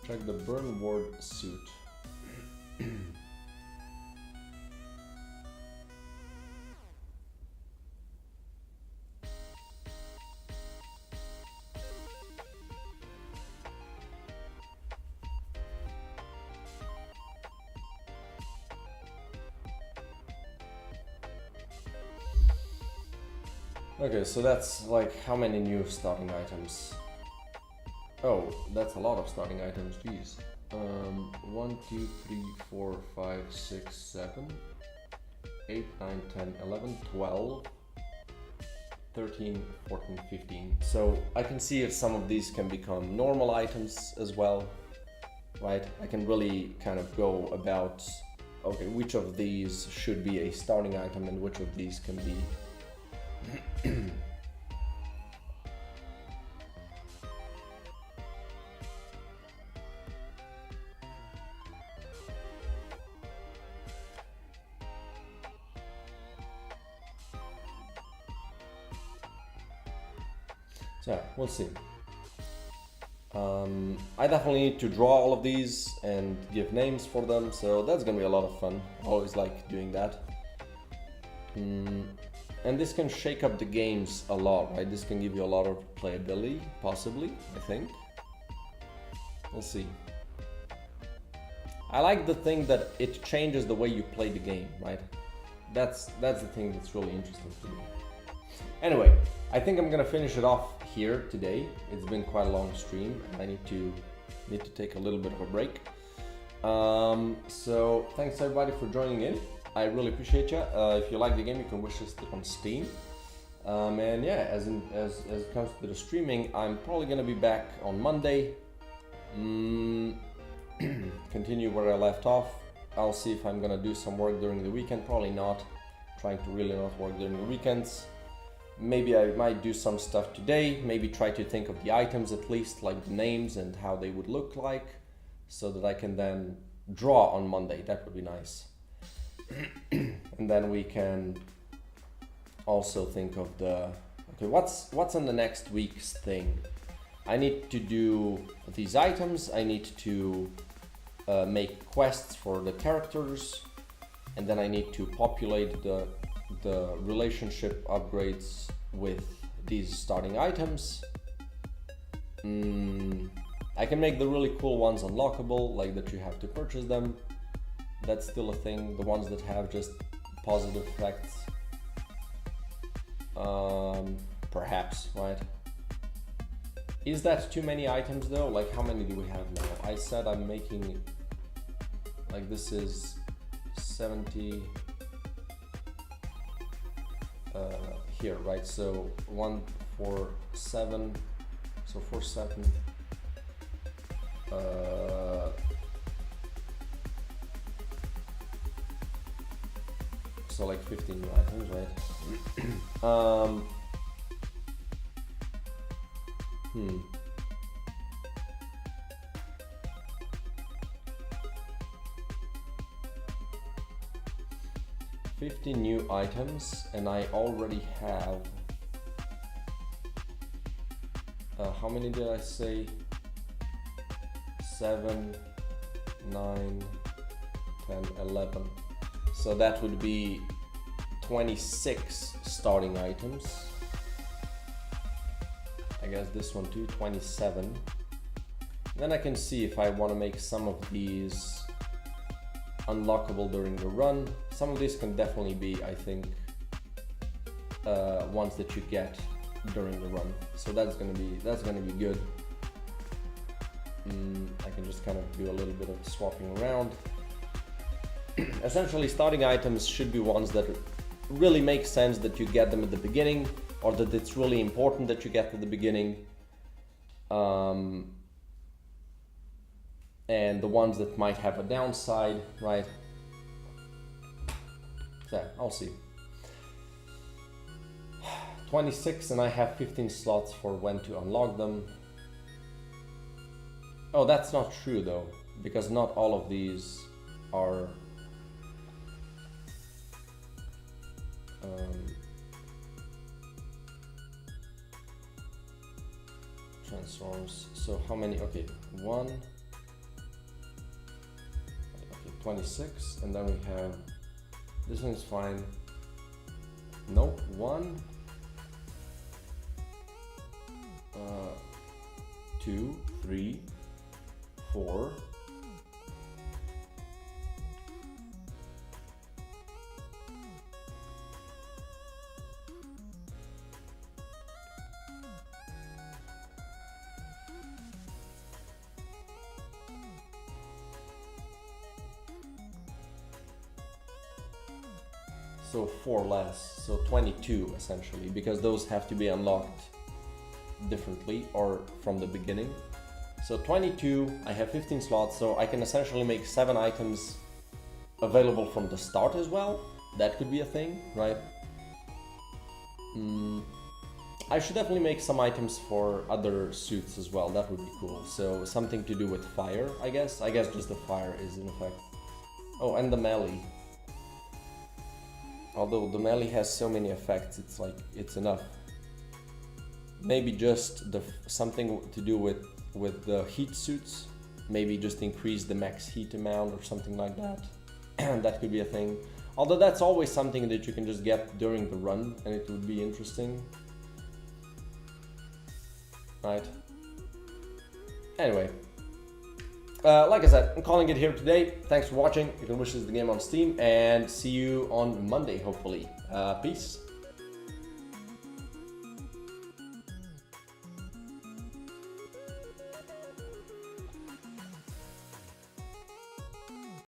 Check the burn ward suit. Okay, so that's like how many new starting items? Oh, that's a lot of starting items, geez. 1, 2, 3, 4, 5, 6, 7, 8, 9, 10, 11, 12, 13, 14, 15. So I can see if some of these can become normal items as well, right? I can really kind of go about, okay, which of these should be a starting item and which of these can be so we'll see. I definitely need to draw all of these and give names for them, so that's gonna be a lot of fun. I always like doing that. And this can shake up the games a lot, right? This can give you a lot of playability, possibly, I think. We'll see. I like the thing that it changes the way you play the game, right? That's the thing that's really interesting to me. Anyway, I think I'm gonna finish it off here today. It's been quite a long stream, and I need to take a little bit of a break. So thanks everybody for joining in. I really appreciate you. If you like the game, you can wish list it on Steam. And yeah, as it comes to the streaming, I'm probably gonna be back on Monday. Continue where I left off. I'll see if I'm gonna do some work during the weekend. Probably not. Trying to really not work during the weekends. Maybe I might do some stuff today. Maybe try to think of the items at least, like the names and how they would look like, so that I can then draw on Monday. That would be nice. And then we can also think of the, okay, what's on the next week's thing? I need to do these items. I need to make quests for the characters, and then I need to populate the relationship upgrades with these starting items. I can make the really cool ones unlockable, like that you have to purchase them. That's still a thing. The ones that have just positive effects, perhaps, right? Is that too many items though? Like, how many do we have now? I said I'm making, like, this is 70 here, right? So 1, 4, 7, so 4, 7, so like 15 new items, right? 50 new items, and I already have, how many did I say? 7, 9, 10, 11. So that would be 26 starting items. I guess this one too, 27. Then I can see if I want to make some of these unlockable during the run. Some of these can definitely be, I think, ones that you get during the run. So that's gonna be good. I can just kind of do a little bit of swapping around. Essentially, starting items should be ones that really make sense that you get them at the beginning, or that it's really important that you get to the beginning. And the ones that might have a downside, right? So, I'll see. 26, and I have 15 slots for when to unlock them. Oh, that's not true though, because not all of these are transforms. So how many? Okay, 1. Okay, 26, and then we have this one's fine. Nope, 1, 2, 3, 4. So 4 less, so 22 essentially, because those have to be unlocked differently or from the beginning. So 22, I have 15 slots, so I can essentially make 7 items available from the start as well. That could be a thing, right? I should definitely make some items for other suits as well. That would be cool. So something to do with fire, I guess. I guess just the fire is in effect. Oh, and the melee. Although the melee has so many effects, it's like, it's enough. Maybe just something to do with the heat suits. Maybe just increase the max heat amount or something like that. That could be a thing. Although that's always something that you can just get during the run, and it would be interesting. Right? Anyway. Like I said, I'm calling it here today. Thanks for watching. You can wish this the game on Steam, and see you on Monday, hopefully. Peace.